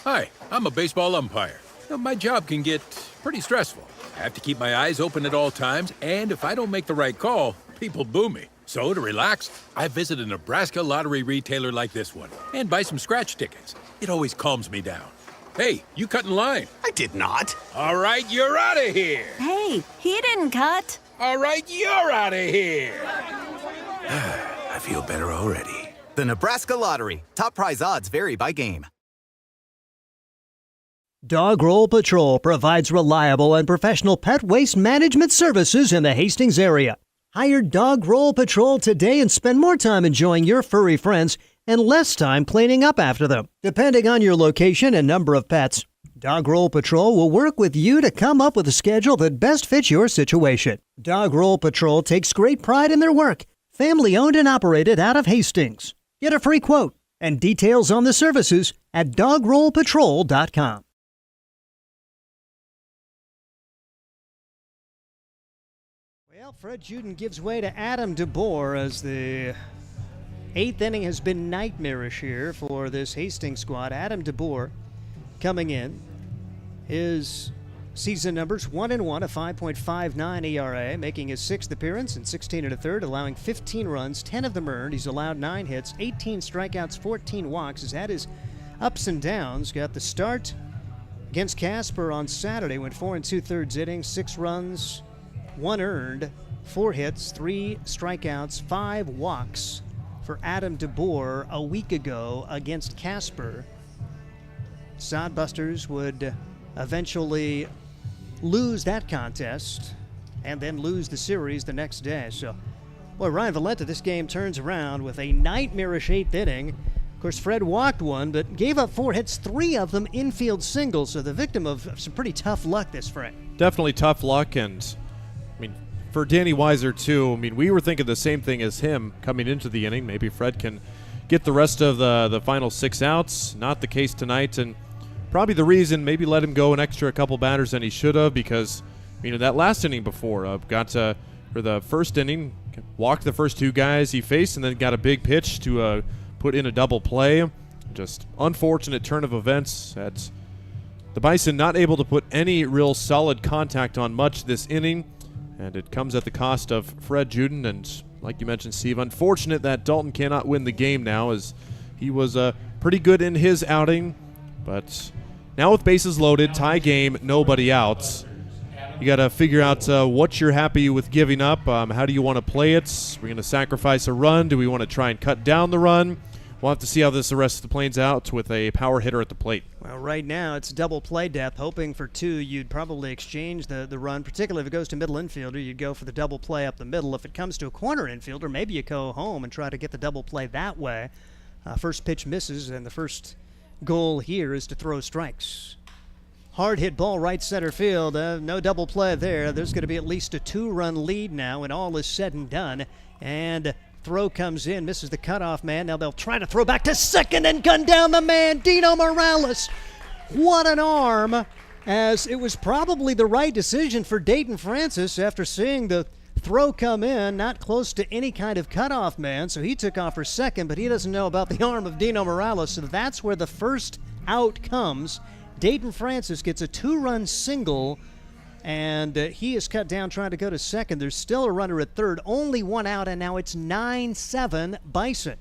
Hi, I'm a baseball umpire. My job can get pretty stressful. I have to keep my eyes open at all times, and if I don't make the right call, people boo me. So to relax, I visit a Nebraska lottery retailer like this one and buy some scratch tickets. It always calms me down. Hey, you cut in line. I did not. All right, you're out of here. Hey, he didn't cut. All right, you're out of here. I feel better already. The Nebraska Lottery. Top prize odds vary by game. Dog Roll Patrol provides reliable and professional pet waste management services in the Hastings area. Hire Dog Roll Patrol today and spend more time enjoying your furry friends and less time cleaning up after them. Depending on your location and number of pets, Dog Roll Patrol will work with you to come up with a schedule that best fits your situation. Dog Roll Patrol takes great pride in their work. Family owned and operated out of Hastings. Get a free quote and details on the services at dogrollpatrol.com. Well, Fred Juden gives way to Adam DeBoer as the 8th inning has been nightmarish here for this Hastings squad. Adam DeBoer coming in. His season numbers 1-1, a 5.59 ERA, making his 6th appearance in 16 1/3, allowing 15 runs, 10 of them earned. He's allowed 9 hits, 18 strikeouts, 14 walks. He's had his ups and downs. Got the start against Casper on Saturday, went 4 2/3 innings, 6 runs, 1 earned, 4 hits, 3 strikeouts, 5 walks for Adam DeBoer a week ago against Casper. Sodbusters would eventually lose that contest and then lose the series the next day. So, boy, Ryan Valenta, this game turns around with a nightmarish 8th inning. Of course, Fred walked one, but gave up 4 hits, 3 of them infield singles, so the victim of some pretty tough luck this Fred. Definitely tough luck, and I mean, for Danny Weiser, too, I mean, we were thinking the same thing as him coming into the inning. Maybe Fred can get the rest of the final 6 outs. Not the case tonight, and probably the reason maybe let him go an extra couple batters than he should have, because, you know, that last inning before, for the first inning, walked the first 2 guys he faced and then got a big pitch to put in a double play. Just unfortunate turn of events. At the Bison not able to put any real solid contact on much this inning, and it comes at the cost of Fred Juden. And like you mentioned, Steve, unfortunate that Dalton cannot win the game now, as he was pretty good in his outing. But now with bases loaded, tie game, nobody out, you got to figure out what you're happy with giving up. How do you want to play it? We're going to sacrifice a run. Do we want to try and cut down the run? We'll have to see how the rest of the plays out with a power hitter at the plate. Well, right now it's double play depth. Hoping for 2, you'd probably exchange the run, particularly if it goes to middle infielder. You'd go for the double play up the middle. If it comes to a corner infielder, maybe you go home and try to get the double play that way. First pitch misses, and the first goal here is to throw strikes. Hard hit ball right center field. No double play there. There's going to be at least a 2-run lead now when all is said and done. And throw comes in, misses the cutoff man. Now they'll try to throw back to second and gun down the man, Dino Morales. What an arm, as it was probably the right decision for Dayton Francis after seeing the throw come in, not close to any kind of cutoff man, so he took off for second, but he doesn't know about the arm of Dino Morales, so that's where the first out comes. Dayton Francis gets a 2-run single, and he is cut down trying to go to second. There's still a runner at third, only 1 out, and now it's 9-7 Bison.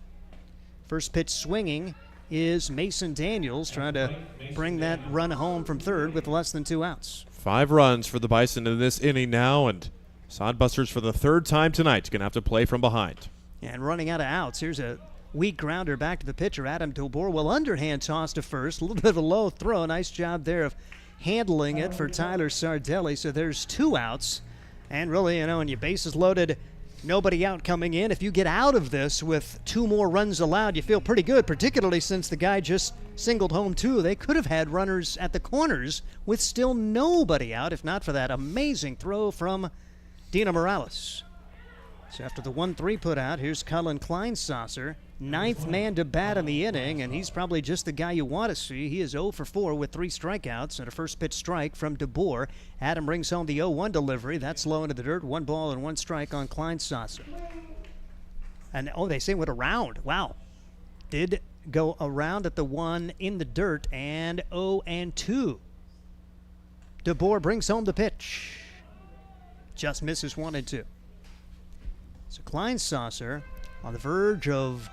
First pitch swinging is Mason Daniels, trying to bring that run home from third with less than 2 outs. 5 runs for the Bison in this inning now, and Sodbusters for the 3rd time tonight going to have to play from behind. And running out of outs, here's a weak grounder back to the pitcher. Adam DeBoer will underhand toss to first. A little bit of a low throw. Nice job there of handling it for Tyler Sardelli. So there's 2 outs. And really, you know, when your bases loaded, nobody out coming in, if you get out of this with 2 more runs allowed, you feel pretty good, particularly since the guy just singled home 2. They could have had runners at the corners with still nobody out, if not for that amazing throw from Dino Morales. So after the 1-3 put out, here's Cullen Kleinsasser, 9th man to bat in the inning, and he's probably just the guy you want to see. He is 0 for 4 with 3 strikeouts and a first pitch strike from DeBoer. Adam brings home the 0-1 delivery. That's low into the dirt. 1 ball and 1 strike on Kleinsasser. And, they say went around. Wow. Did go around at the 1 in the dirt, and 0-2. DeBoer brings home the pitch. Just misses 1 and 2. So Kleinsasser on the verge of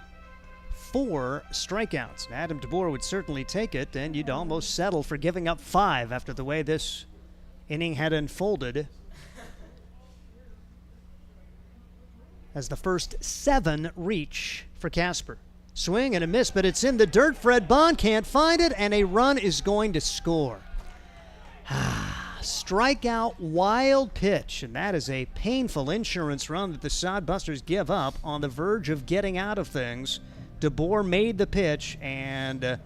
4 strikeouts. Adam DeBoer would certainly take it, and you'd almost settle for giving up 5 after the way this inning had unfolded. As the first 7 reach for Casper. Swing and a miss, but it's in the dirt. Fred Bond can't find it, and a run is going to score. Strikeout, wild pitch, and that is a painful insurance run that the Sodbusters give up on the verge of getting out of things. DeBoer made the pitch, and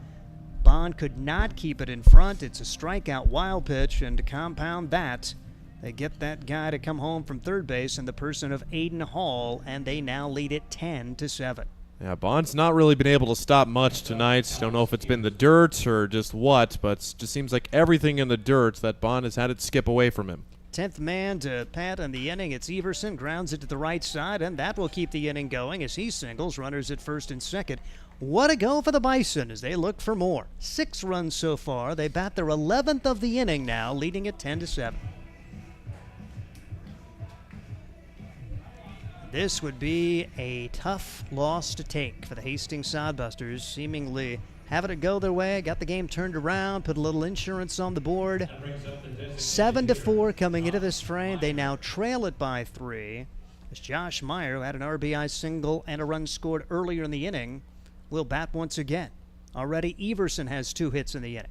Bond could not keep it in front. It's a strikeout, wild pitch, and to compound that, they get that guy to come home from third base in the person of Aiden Hall, and they now lead it 10-7. Yeah, Bond's not really been able to stop much tonight. Don't know if it's been the dirt or just what, but it just seems like everything in the dirt that Bond has had it skip away from him. 10th man to pat in the inning. It's Everson, grounds it to the right side, and that will keep the inning going as he singles, runners at first and second. What a go for the Bison as they look for more. 6 runs so far. They bat their 11th of the inning now, leading it 10-7. This would be a tough loss to take for the Hastings Sodbusters, seemingly having it go their way, got the game turned around, put a little insurance on the board. 7-4 coming into this frame. They now trail it by 3. As Josh Meyer, who had an RBI single and a run scored earlier in the inning, will bat once again. Already Everson has 2 hits in the inning.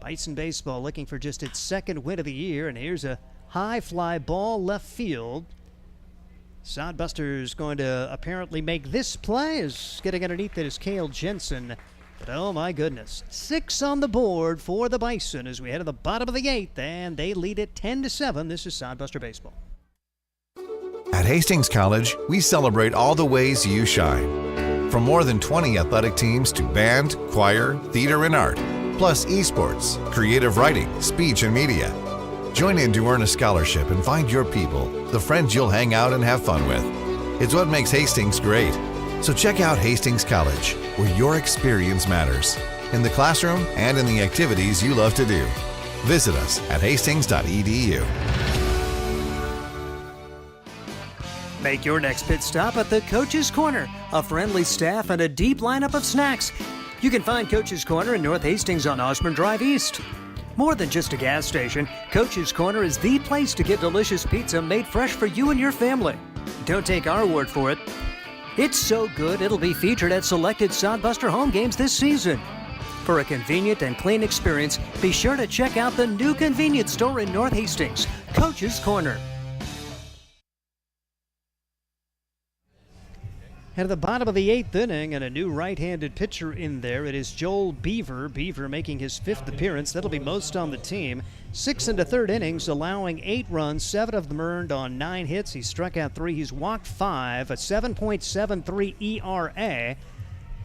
Bison baseball looking for just its 2nd win of the year, and here's a high fly ball left field. Sodbusters going to apparently make this play. Is getting underneath it is Cale Jensen. But oh my goodness, 6 on the board for the Bison as we head to the bottom of the 8th, and they lead it 10-7. This is Sodbuster Baseball. At Hastings College, we celebrate all the ways you shine. From more than 20 athletic teams to band, choir, theater, and art, plus esports, creative writing, speech, and media. Join in to earn a scholarship and find your people, the friends you'll hang out and have fun with. It's what makes Hastings great. So check out Hastings College, where your experience matters, in the classroom and in the activities you love to do. Visit us at hastings.edu. Make your next pit stop at the Coach's Corner, a friendly staff and a deep lineup of snacks. You can find Coach's Corner in North Hastings on Osborne Drive East. More than just a gas station, Coach's Corner is the place to get delicious pizza made fresh for you and your family. Don't take our word for it. It's so good it'll be featured at selected Sodbuster home games this season. For a convenient and clean experience, be sure to check out the new convenience store in North Hastings, Coach's Corner. At the bottom of the 8th inning, and a new right-handed pitcher in there. It is Joel Beaver. Beaver making his 5th appearance. That'll be most on the team. 6 into 3rd innings, allowing 8 runs, 7 of them earned on 9 hits. He struck out 3. He's walked 5, a 7.73 ERA.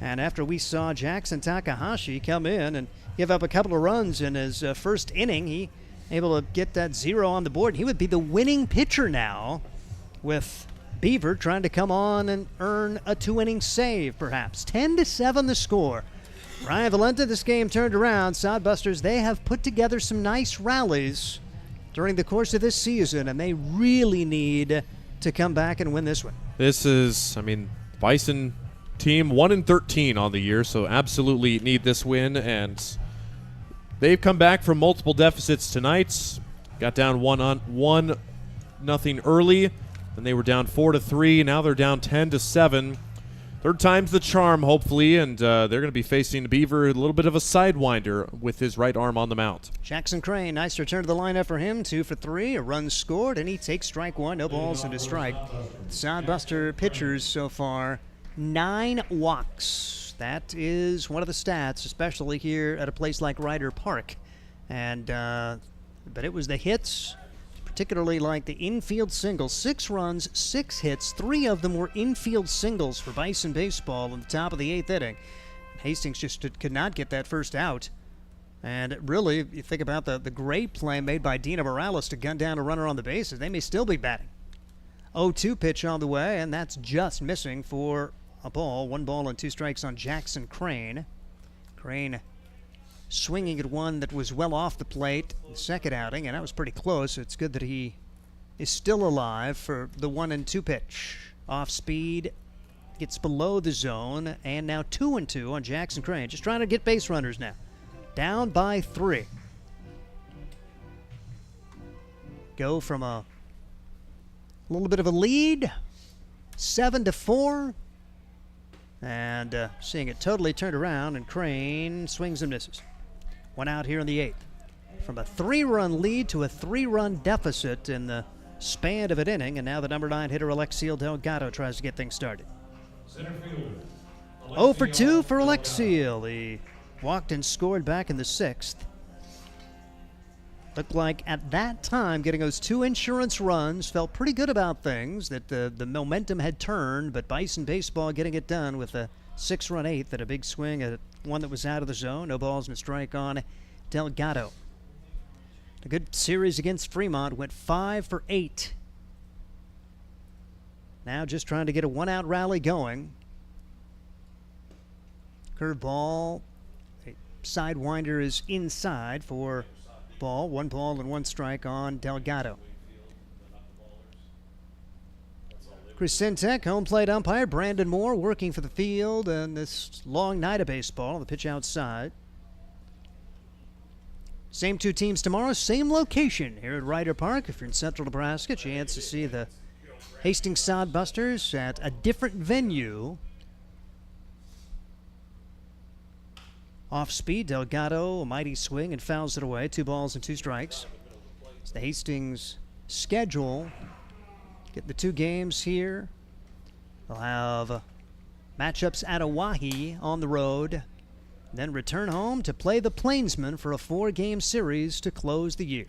And after we saw Jackson Takahashi come in and give up a couple of runs in his first inning, he able to get that 0 on the board. He would be the winning pitcher now, with Beaver trying to come on and earn a 2-inning save, perhaps. 10-7 the score. Ryan Valenta, this game turned around. Sodbusters, they have put together some nice rallies during the course of this season, and they really need to come back and win this one. This is, Bison team 1-13 on the year, so absolutely need this win, and they've come back from multiple deficits tonight. Got down 1-0 early. Then they were down 4-3. Now they're down 10-7. 3rd time's the charm, hopefully, and they're going to be facing Beaver, a little bit of a sidewinder with his right arm on the mount. Jackson Crane, nice return to the lineup for him. 2 for 3, a run scored, and he takes strike 1. No balls and a strike. Sodbuster pitchers so far, 9 walks. That is one of the stats, especially here at a place like Ryder Park. And but it was the hits, particularly like the infield singles. 6 runs, 6 hits, 3 of them were infield singles for Bison baseball in the top of the 8th inning. Hastings just could not get that first out. And really, if you think about the great play made by Dina Morales to gun down a runner on the bases, they may still be batting. 0-2 pitch on the way, and that's just missing for a ball. 1 ball and 2 strikes on Jackson Crane. Crane swinging at one that was well off the plate in the second outing, and that was pretty close. It's good that he is still alive for the 1-2 pitch. Off speed, gets below the zone, and now 2-2 on Jackson Crane. Just trying to get base runners now. Down by 3. Go from a little bit of a lead, 7-4, and seeing it totally turned around, and Crane swings and misses. 1 out here in the 8th. From a 3-run lead to a 3-run deficit in the span of an inning, and now the number 9 hitter Alexiel Delgado tries to get things started. Center fielder. 0 for 2 for Alexiel. He walked and scored back in the 6th. Looked like at that time getting those 2 insurance runs, felt pretty good about things, that the momentum had turned, but Bison baseball getting it done with a 6-run 8th and a big swing at one that was out of the zone. No balls and a strike on Delgado. A good series against Fremont, went 5 for 8. Now just trying to get a 1-out rally going. Curveball, a sidewinder is inside for ball. 1 ball and 1 strike on Delgado. Chris Sintek, home plate umpire. Brandon Moore working for the field on this long night of baseball. The pitch outside. Same 2 teams tomorrow, same location here at Ryder Park. If you're in central Nebraska, chance to see the Hastings Sodbusters at a different venue. Off speed, Delgado, a mighty swing, and fouls it away. 2 balls and 2 strikes. It's the Hastings schedule. Get the 2 games here. They'll have matchups at Oahe on the road. Then return home to play the Plainsmen for a 4-game series to close the year.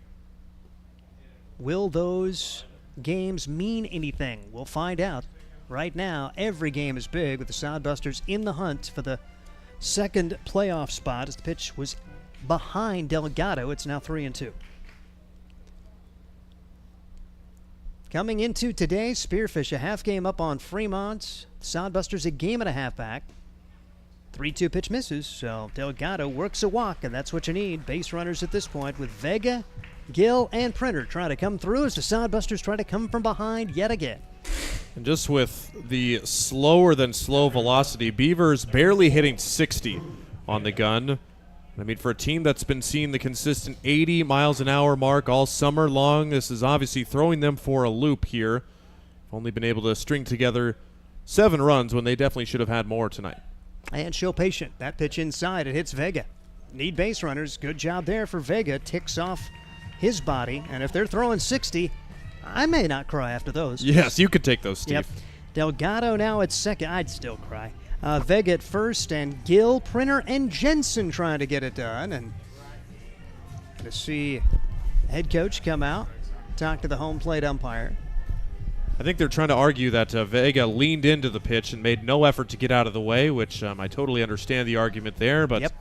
Will those games mean anything? We'll find out. Right now, every game is big with the Sodbusters in the hunt for the 2nd playoff spot as the pitch was behind Delgado. It's now 3-2. Coming into today, Spearfish a half game up on Fremont. Sodbusters a game and a half back. 3-2 pitch misses, so Delgado works a walk, and that's what you need. Base runners at this point with Vega, Gill, and Printer trying to come through as the Sodbusters try to come from behind yet again. And just with the slower than slow velocity, Beavers barely hitting 60 on the gun. I mean, for a team that's been seeing the consistent 80 miles an hour mark all summer long, this is obviously throwing them for a loop here. Only been able to string together 7 runs when they definitely should have had more tonight. And show patient. That pitch inside, it hits Vega. Need base runners. Good job there for Vega. Ticks off his body. And if they're throwing 60, I may not cry after those. Yes, you could take those, Steve. Yep. Delgado now at second. I'd still cry. Vega at first, and Gill, Printer, and Jensen trying to get it done. And to see the head coach come out, talk to the home plate umpire. I think they're trying to argue that Vega leaned into the pitch and made no effort to get out of the way, which I totally understand the argument there. But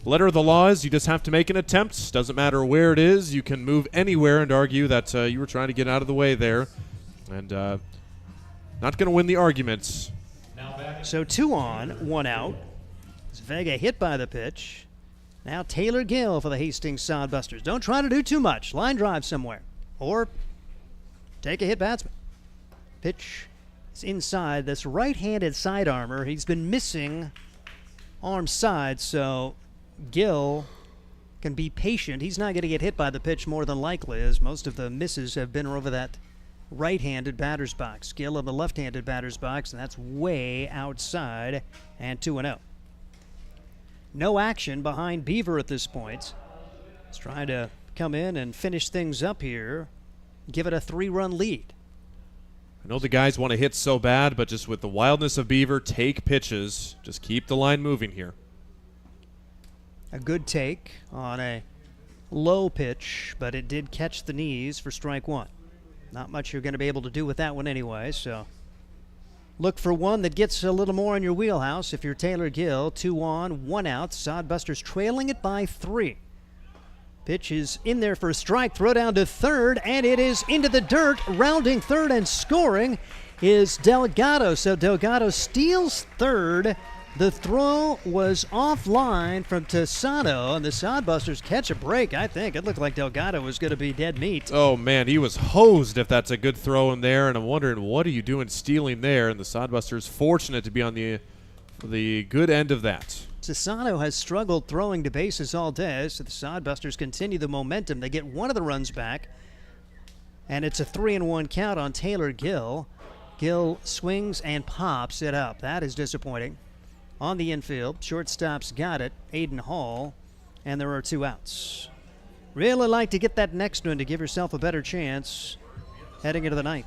letter of the law is you just have to make an attempt. Doesn't matter where it is. You can move anywhere and argue that you were trying to get out of the way there. And not going to win the arguments. So 2 on, 1 out. As Vega hit by the pitch. Now Taylor Gill for the Hastings Sodbusters. Don't try to do too much. Line drive somewhere. Or take a hit batsman. Pitch is inside. This right-handed side armor, he's been missing arm side, so Gill can be patient. He's not going to get hit by the pitch more than likely, as most of the misses have been over that right-handed batter's box. Gill in the left-handed batter's box, and that's way outside, and 2-0. No action behind Beaver at this point. He's trying to come in and finish things up here, give it a 3-run lead. I know the guys want to hit so bad, but just with the wildness of Beaver, take pitches. Just keep the line moving here. A good take on a low pitch, but it did catch the knees for strike 1. Not much you're going to be able to do with that one anyway, so look for one that gets a little more in your wheelhouse. If you're Taylor Gill, 2 on, 1 out. Sodbusters trailing it by 3. Pitch is in there for a strike. Throw down to third, and it is into the dirt. Rounding third and scoring is Delgado. So Delgado steals third. The throw was offline from Tosano, and the Sodbusters catch a break, I think. It looked like Delgado was going to be dead meat. Oh, man, he was hosed if that's a good throw in there, and I'm wondering, what are you doing stealing there? And the Sodbusters fortunate to be on the good end of that. Tosano has struggled throwing to bases all day, so the Sodbusters continue the momentum. They get one of the runs back, and it's a 3-1 count on Taylor Gill. Gill swings and pops it up. That is disappointing. On the infield, shortstop's got it, Aiden Hall, and there are 2 outs. Really like to get that next one to give yourself a better chance heading into the 9th.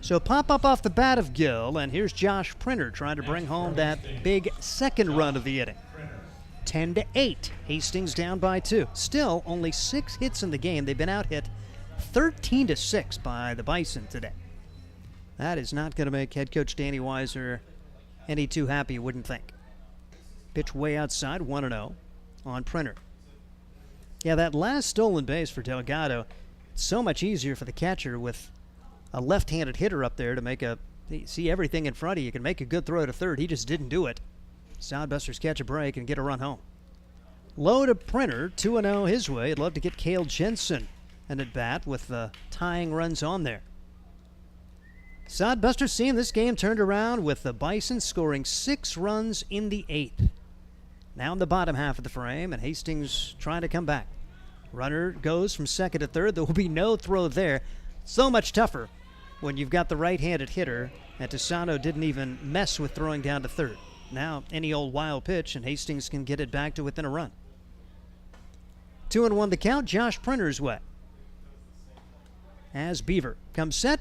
So pop up off the bat of Gill, and here's Josh Printer trying to bring home that big second run of the inning. 10-8, Hastings down by 2. Still only 6 hits in the game. They've been out hit 13-6 by the Bison today. That is not going to make head coach Danny Weiser any too happy, you wouldn't think. Pitch way outside, 1-0 on Printer. Yeah, that last stolen base for Delgado, it's so much easier for the catcher with a left-handed hitter up there to see everything in front of you. You can make a good throw to third. He just didn't do it. Sodbusters catch a break and get a run home. Low to Printer, 2-0 his way. I'd love to get Cale Jensen an at-bat with the tying runs on there. Sodbusters seeing this game turned around with the Bison scoring 6 runs in the 8th. Now in the bottom half of the frame, and Hastings trying to come back. Runner goes from second to third. There will be no throw there. So much tougher when you've got the right-handed hitter, and Tosano didn't even mess with throwing down to third. Now any old wild pitch, and Hastings can get it back to within a run. 2-1 the count. Josh Printer's way. As Beaver comes set.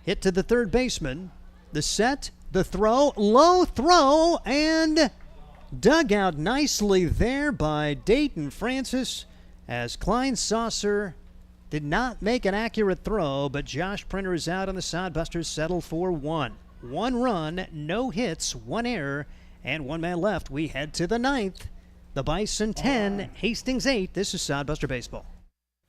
Hit to the third baseman. The set, the throw, low throw, and dug out nicely there by Dayton Francis as Klein Saucer did not make an accurate throw, but Josh Printer is out and the Sodbusters settle for 1. 1 run, no hits, 1 error, and 1 man left. We head to the 9th. The Bison 10, Hastings 8. This is Sodbuster Baseball.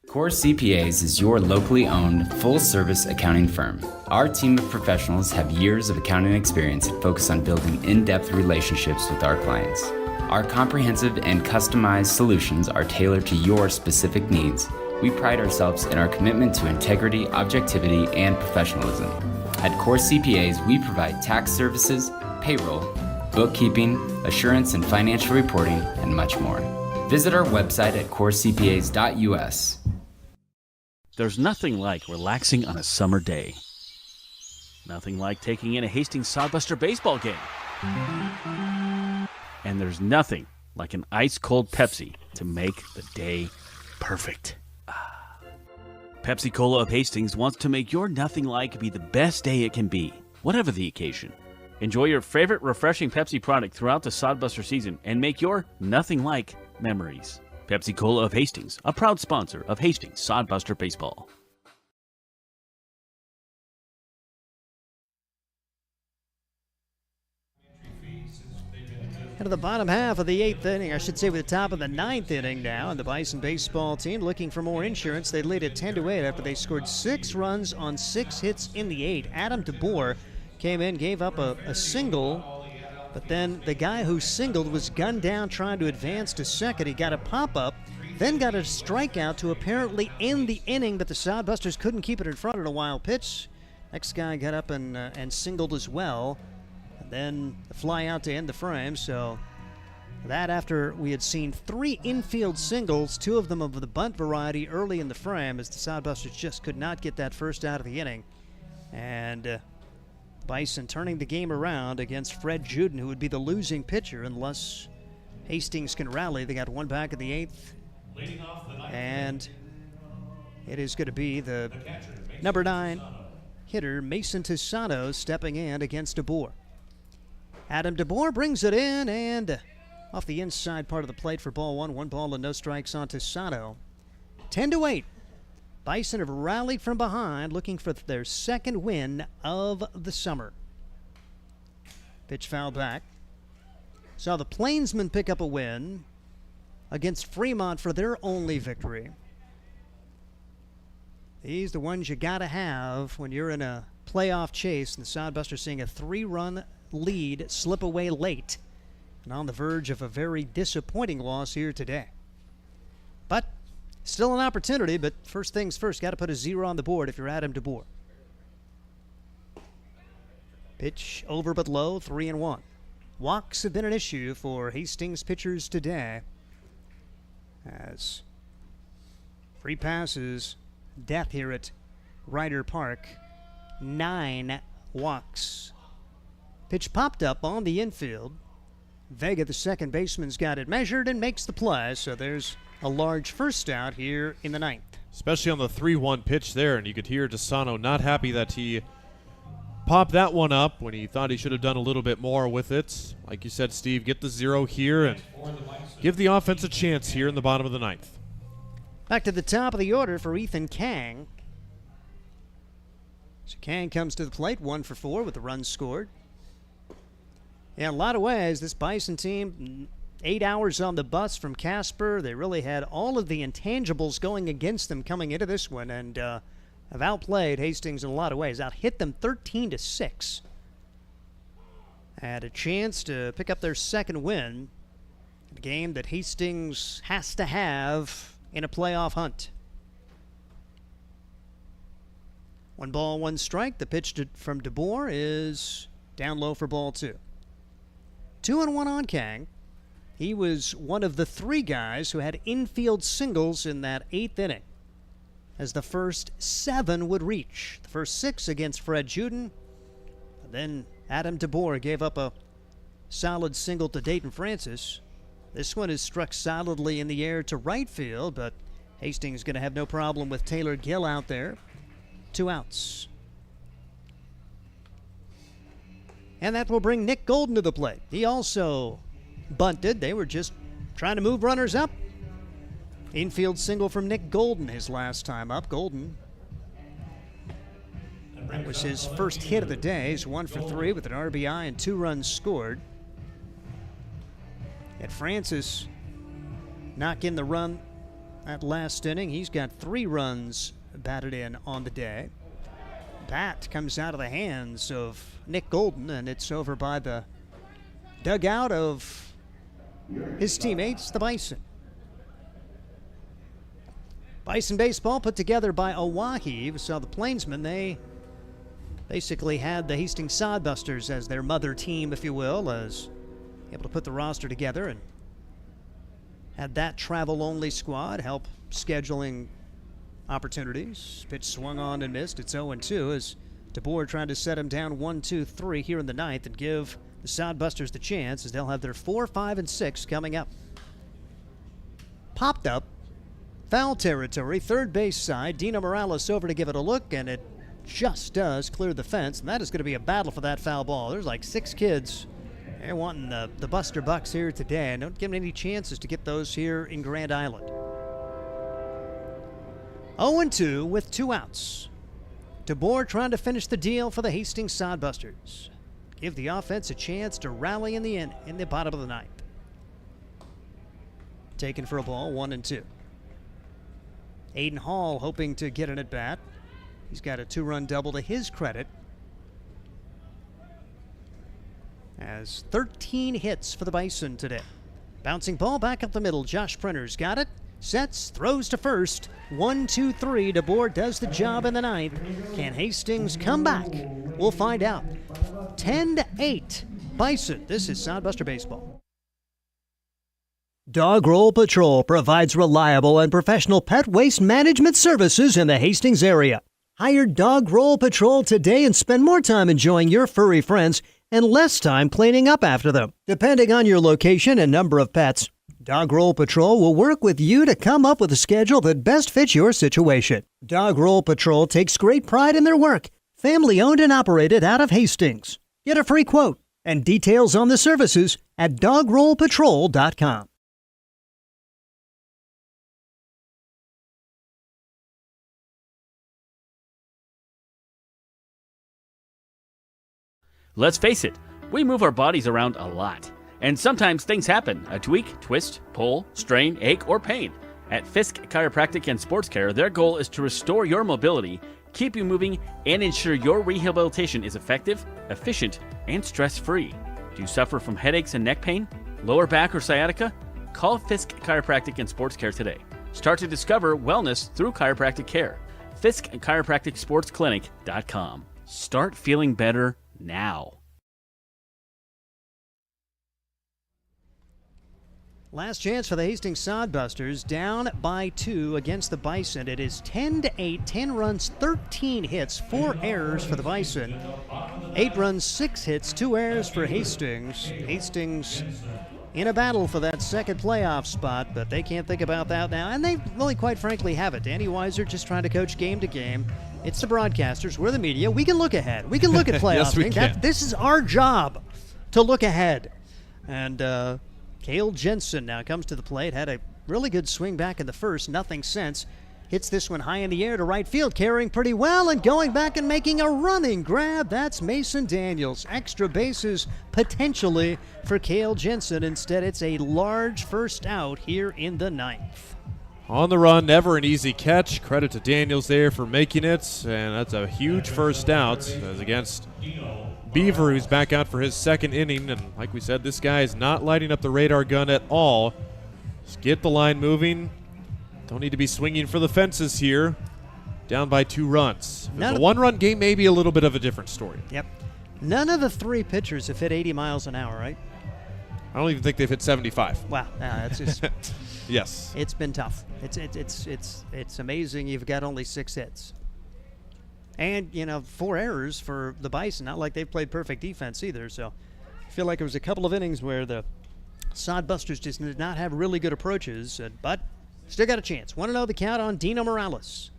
Core CPAs is your locally owned, full-service accounting firm. Our team of professionals have years of accounting experience and focus on building in-depth relationships with our clients. Our comprehensive and customized solutions are tailored to your specific needs. We pride ourselves in our commitment to integrity, objectivity, and professionalism. At Core CPAs, we provide tax services, payroll, bookkeeping, assurance and financial reporting, and much more. Visit our website at corecpas.us. There's nothing like relaxing on a summer day. Nothing like taking in a Hastings Sodbuster baseball game. And there's nothing like an ice-cold Pepsi to make the day perfect. Pepsi Cola of Hastings wants to make your nothing like be the best day it can be, whatever the occasion. Enjoy your favorite refreshing Pepsi product throughout the Sodbuster season and make your nothing like memories. Pepsi Cola of Hastings, a proud sponsor of Hastings Sodbuster Baseball. Into the bottom half of the 8th inning, I should say with the top of the 9th inning now, and the Bison baseball team looking for more insurance. They lead at 10-8 after they scored 6 runs on 6 hits in the 8th. Adam DeBoer came in, gave up a single, but then the guy who singled was gunned down trying to advance to second. He got a pop-up, then got a strikeout to apparently end the inning, but the Sodbusters couldn't keep it in front of a wild pitch. Next guy got up and singled as well, and then a fly out to end the frame. So that after we had seen 3 infield singles, 2 of them of the bunt variety early in the frame, as the Sodbusters just could not get that first out of the inning. And Bison turning the game around against Fred Juden, who would be the losing pitcher unless Hastings can rally. They got 1 back in the 8th. And it is going to be the number 9 hitter, Mason Tosano, stepping in against DeBoer. Adam DeBoer brings it in and off the inside part of the plate for ball 1. 1 ball and no strikes on Tosano. 10-8. Bison have rallied from behind, looking for their second win of the summer. Pitch foul back. Saw the Plainsmen pick up a win against Fremont for their only victory. These are the ones you got to have when you're in a playoff chase, and the Sodbusters seeing a 3-run lead slip away late and on the verge of a very disappointing loss here today. But still an opportunity, but first things first, got to put a 0 on the board if you're Adam DeBoer. Pitch over but low, 3-1. Walks have been an issue for Hastings pitchers today, as free passes, death here at Ryder Park. 9 walks. Pitch popped up on the infield. Vega, the second baseman's got it measured and makes the play, so there's a large first out here in the ninth. Especially on the 3-1 pitch there, and you could hear DeSano not happy that he popped that one up when he thought he should have done a little bit more with it. Like you said, Steve, get the 0 here and give the offense a chance here in the bottom of the ninth. Back to the top of the order for Ethan Kang. So Kang comes to the plate, 1 for 4 with the runs scored. In a lot of ways, this Bison team, 8 hours on the bus from Casper. They really had all of the intangibles going against them coming into this one, and have outplayed Hastings in a lot of ways. Out-hit them 13-6. Had a chance to pick up their second win. A game that Hastings has to have in a playoff hunt. 1 ball, 1 strike. The pitch from DeBoer is down low for ball 2. 2-1 on Kang. He was one of the 3 guys who had infield singles in that 8th inning, as the first 7 would reach. The first 6 against Fred Juden. Then Adam DeBoer gave up a solid single to Dayton Francis. This one is struck solidly in the air to right field, but Hastings going to have no problem with Taylor Gill out there. 2 outs. And that will bring Nick Golden to the plate. He also bunted. They were just trying to move runners up. Infield single from Nick Golden his last time up. Golden, that was his first hit of the day. He's 1 for 3 with an RBI and 2 runs scored. At Francis knock in the run that last inning. He's got 3 runs batted in on the day. Bat comes out of the hands of Nick Golden, and it's over by the dugout of his teammates, the Bison. Bison baseball put together by Oahe. We saw the Plainsmen. They basically had the Hastings Sodbusters as their mother team, if you will, as able to put the roster together and had that travel-only squad help scheduling opportunities. Pitch swung on and missed. It's 0-2 as DeBoer trying to set him down 1-2-3 here in the ninth and give the Sodbusters the chance, as they'll have their 4, 5, and 6 coming up. Popped up. Foul territory, third base side. Dino Morales over to give it a look, and it just does clear the fence, and that is going to be a battle for that foul ball. There's like 6 kids. They're wanting the Buster Bucks here today, and don't give them any chances to get those here in Grand Island. 0-2 with 2 outs. DeBoer trying to finish the deal for the Hastings Sodbusters. Give the offense a chance to rally in the bottom of the ninth. Taken for a ball, 1-2. Aiden Hall hoping to get an at-bat. He's got a 2-run double to his credit. Has 13 hits for the Bison today. Bouncing ball back up the middle. Josh Prenner's got it. Sets, throws to first. 1-2-3. DeBoer does the job in the ninth. Can Hastings come back? We'll find out. 10-8. Bison. This is Sodbuster Baseball. Dog Roll Patrol provides reliable and professional pet waste management services in the Hastings area. Hire Dog Roll Patrol today and spend more time enjoying your furry friends and less time cleaning up after them. Depending on your location and number of pets, Dog Roll Patrol will work with you to come up with a schedule that best fits your situation. Dog Roll Patrol takes great pride in their work. Family owned and operated out of Hastings. Get a free quote and details on the services at dogrollpatrol.com. Let's face it, we move our bodies around a lot. And sometimes things happen, a tweak, twist, pull, strain, ache, or pain. At Fisk Chiropractic and Sports Care, their goal is to restore your mobility, keep you moving, and ensure your rehabilitation is effective, efficient, and stress-free. Do you suffer from headaches and neck pain, lower back or sciatica? Call Fisk Chiropractic and Sports Care today. Start to discover wellness through chiropractic care. Fisk Chiropractic Sports Clinic.com. Start feeling better now. Last chance for the Hastings Sodbusters, down by 2 against the Bison. It is 10-8, 10 runs, 13 hits, 4 errors for the Bison. 8 runs, 6 hits, 2 errors for Hastings. Hastings in a battle for that second playoff spot, but they can't think about that now, and they really, quite frankly, haven't. Danny Weiser just trying to coach game to game. It's the broadcasters, we're the media. We can look ahead. We can look at playoffs. Yes, we can. This is our job, to look ahead. And Cale Jensen now comes to the plate. Had a really good swing back in the first. Nothing since. Hits this one high in the air to right field, carrying pretty well and going back and making a running grab. That's Mason Daniels. Extra bases potentially for Cale Jensen. Instead, it's a large first out here in the 9th. On the run, never an easy catch. Credit to Daniels there for making it, and that's a huge first out as against Beaver, who's back out for his second inning. And like we said, this guy is not lighting up the radar gun at all. Just get the line moving. Don't need to be swinging for the fences here. Down by 2 runs. If it's a one-run game, maybe a little bit of a different story. Yep. None of the 3 pitchers have hit 80 miles an hour, right? I don't even think they've hit 75. Wow, it's just yes. It's been tough. It's amazing you've got only 6 hits. And, 4 errors for the Bison. Not like they've played perfect defense either. So I feel like there was a couple of innings where the Sodbusters just did not have really good approaches, but still got a chance. 1-0 the count on Dino Morales.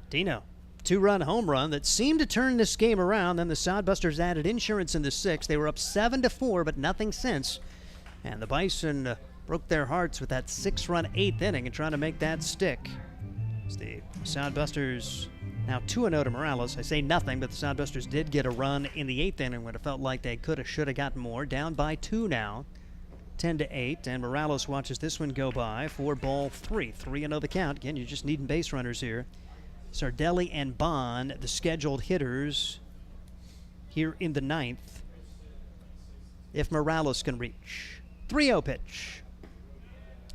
Dino, 2-run home run that seemed to turn this game around. Then the Sodbusters added insurance in the 6th. They were up 7-4, but nothing since. And the Bison broke their hearts with that 6-run 8th inning and trying to make that stick. As the Sodbusters now 2-0 to Morales. I say nothing, but the Sodbusters did get a run in the 8th inning when it felt like they could have, should have gotten more. Down by 2 now, 10-8, and Morales watches this one go by for ball 3. 3-0 the count. Again, you're just needing base runners here. Sardelli and Bond, the scheduled hitters here in the 9th. If Morales can reach. 3-0 pitch.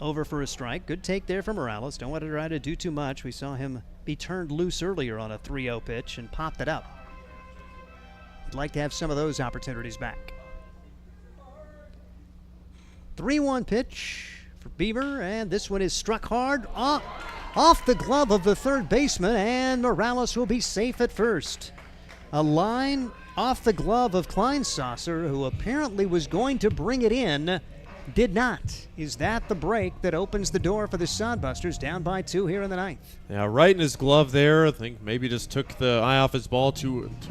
Over for a strike. Good take there for Morales. Don't want to try to do too much. We saw him be turned loose earlier on a 3-0 pitch and popped it up. I'd like to have some of those opportunities back. 3-1 pitch for Beaver, and this one is struck hard off the glove of the third baseman, and Morales will be safe at first. A line off the glove of Kleinsasser, who apparently was going to bring it in, did not. Is that the break that opens the door for the Sodbusters down by 2 here in the 9th? Yeah, right in his glove there. I think maybe just took the eye off his ball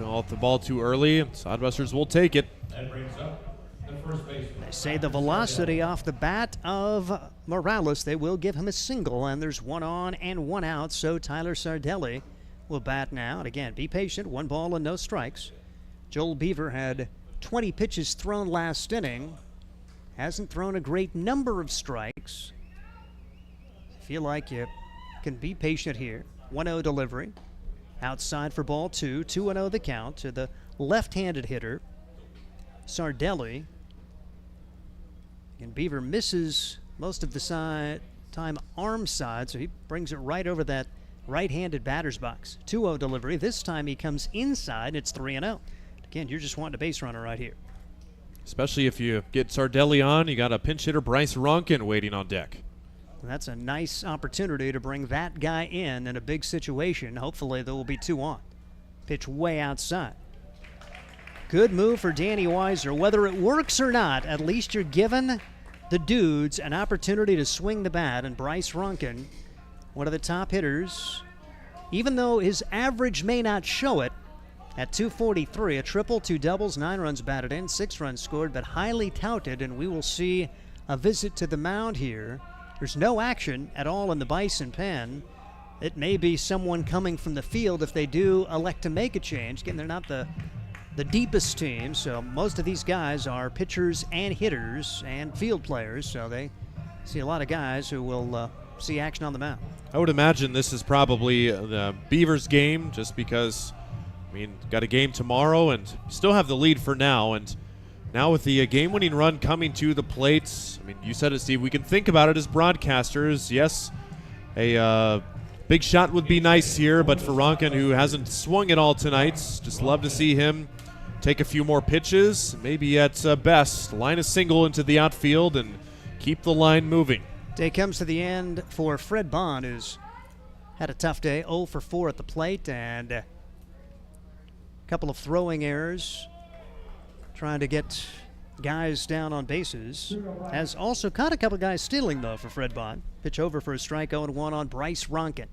off the ball too early. Sodbusters will take it. That brings up the first baseman. They say the velocity off the bat of Morales, they will give him a single, and there's 1 on and 1 out, so Tyler Sardelli will bat now. And again, be patient, 1 ball and no strikes. Joel Beaver had 20 pitches thrown last inning. Hasn't thrown a great number of strikes. Feel like you can be patient here. 1-0 delivery. Outside for ball 2. 2-0 the count to the left-handed hitter, Sardelli. And Beaver misses most of the time arm side, so he brings it right over that right-handed batter's box. 2-0 delivery. This time he comes inside, and it's 3-0. Again, you're just wanting a base runner right here. Especially if you get Sardelli on, you got a pinch hitter Bryce Ronkin waiting on deck. That's a nice opportunity to bring that guy in a big situation. Hopefully there will be 2 on. Pitch way outside. Good move for Danny Weiser. Whether it works or not, at least you're giving the dudes an opportunity to swing the bat. And Bryce Ronkin, one of the top hitters, even though his average may not show it, at 243, a triple, 2 doubles, 9 runs batted in, 6 runs scored, but highly touted, and we will see a visit to the mound here. There's no action at all in the Bison pen. It may be someone coming from the field if they do elect to make a change. Again, they're not the the deepest team, so most of these guys are pitchers and hitters and field players, so they see a lot of guys who will see action on the mound. I would imagine this is probably the Beavers game, just because, I mean, got a game tomorrow and still have the lead for now. And now with the game-winning run coming to the plates, I mean, you said it, Steve, we can think about it as broadcasters. Yes, a big shot would be nice here, but for Ronkin, who hasn't swung it all tonight, just love to see him take a few more pitches, maybe at best line a single into the outfield and keep the line moving. Day comes to the end for Fred Bond, who's had a tough day, 0 for 4 at the plate, and a couple of throwing errors, trying to get guys down on bases. Has also caught a couple guys stealing, though, for Fred Bond. Pitch over for a strike, 0-1 on Bryce Ronkin.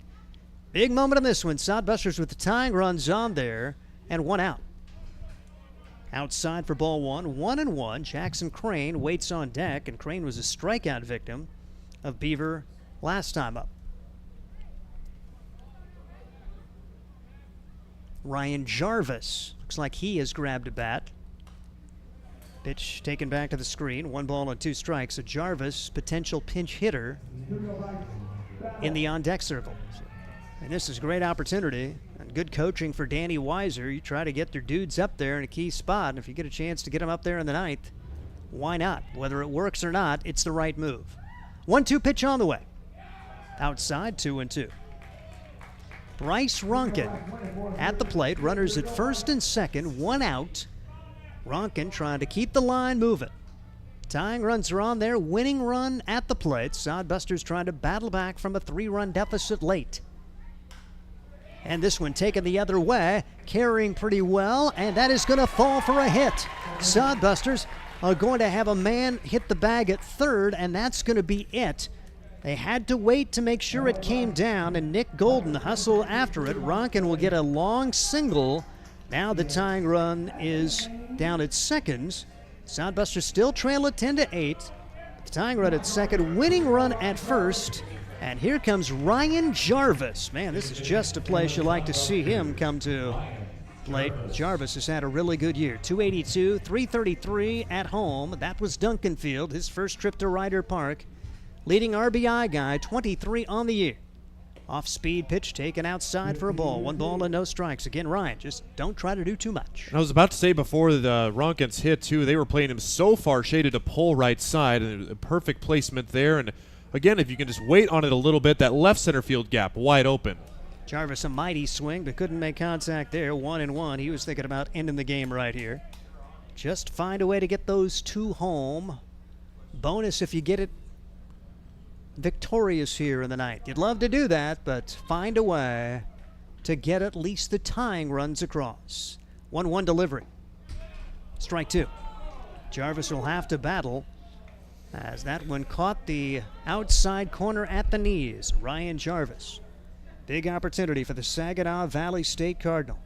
Big moment on this one. Sodbusters with the tying runs on there, and 1 out. Outside for ball 1, 1-1. Jackson Crane waits on deck, and Crane was a strikeout victim of Beaver last time up. Ryan Jarvis looks like he has grabbed a bat. Pitch taken back to the screen. 1 ball and 2 strikes. A Jarvis potential pinch hitter in the on-deck circle. And this is a great opportunity and good coaching for Danny Weiser. You try to get their dudes up there in a key spot, and if you get a chance to get them up there in the 9th, why not? Whether it works or not, it's the right move. 1-2 pitch on the way. Outside, 2-2. Bryce Ronkin at the plate. Runners at first and second, 1 out. Ronkin trying to keep the line moving. Tying runs are on there. Winning run at the plate. Sodbusters trying to battle back from a 3-run deficit late. And this one taken the other way, carrying pretty well, and that is going to fall for a hit. Sodbusters are going to have a man hit the bag at third, and that's going to be it. They had to wait to make sure it came down, and Nick Golden hustled after it. Ronkin will get a long single. Now the tying run is down at seconds. Sodbusters still trail at 10-8. The tying run at second, winning run at first. And here comes Ryan Jarvis. Man, this is just a place you like to see him come to plate. Jarvis has had a really good year. 282, 333 at home. That was Duncan Field, his first trip to Ryder Park. Leading RBI guy, 23 on the year. Off-speed pitch taken outside for a ball. 1 ball and no strikes. Again, Ryan, just don't try to do too much. I was about to say before the Ronkin's hit, too, they were playing him so far shaded to pull right side, and a perfect placement there. And again, if you can just wait on it a little bit, that left center field gap wide open. Jarvis, a mighty swing, but couldn't make contact there. 1-1. He was thinking about ending the game right here. Just find a way to get those 2 home. Bonus if you get it victorious here in the 9th. You'd love to do that, but find a way to get at least the tying runs across. 1-1 delivery. Strike 2. Jarvis will have to battle as that one caught the outside corner at the knees. Ryan Jarvis. Big opportunity for the Saginaw Valley State Cardinal.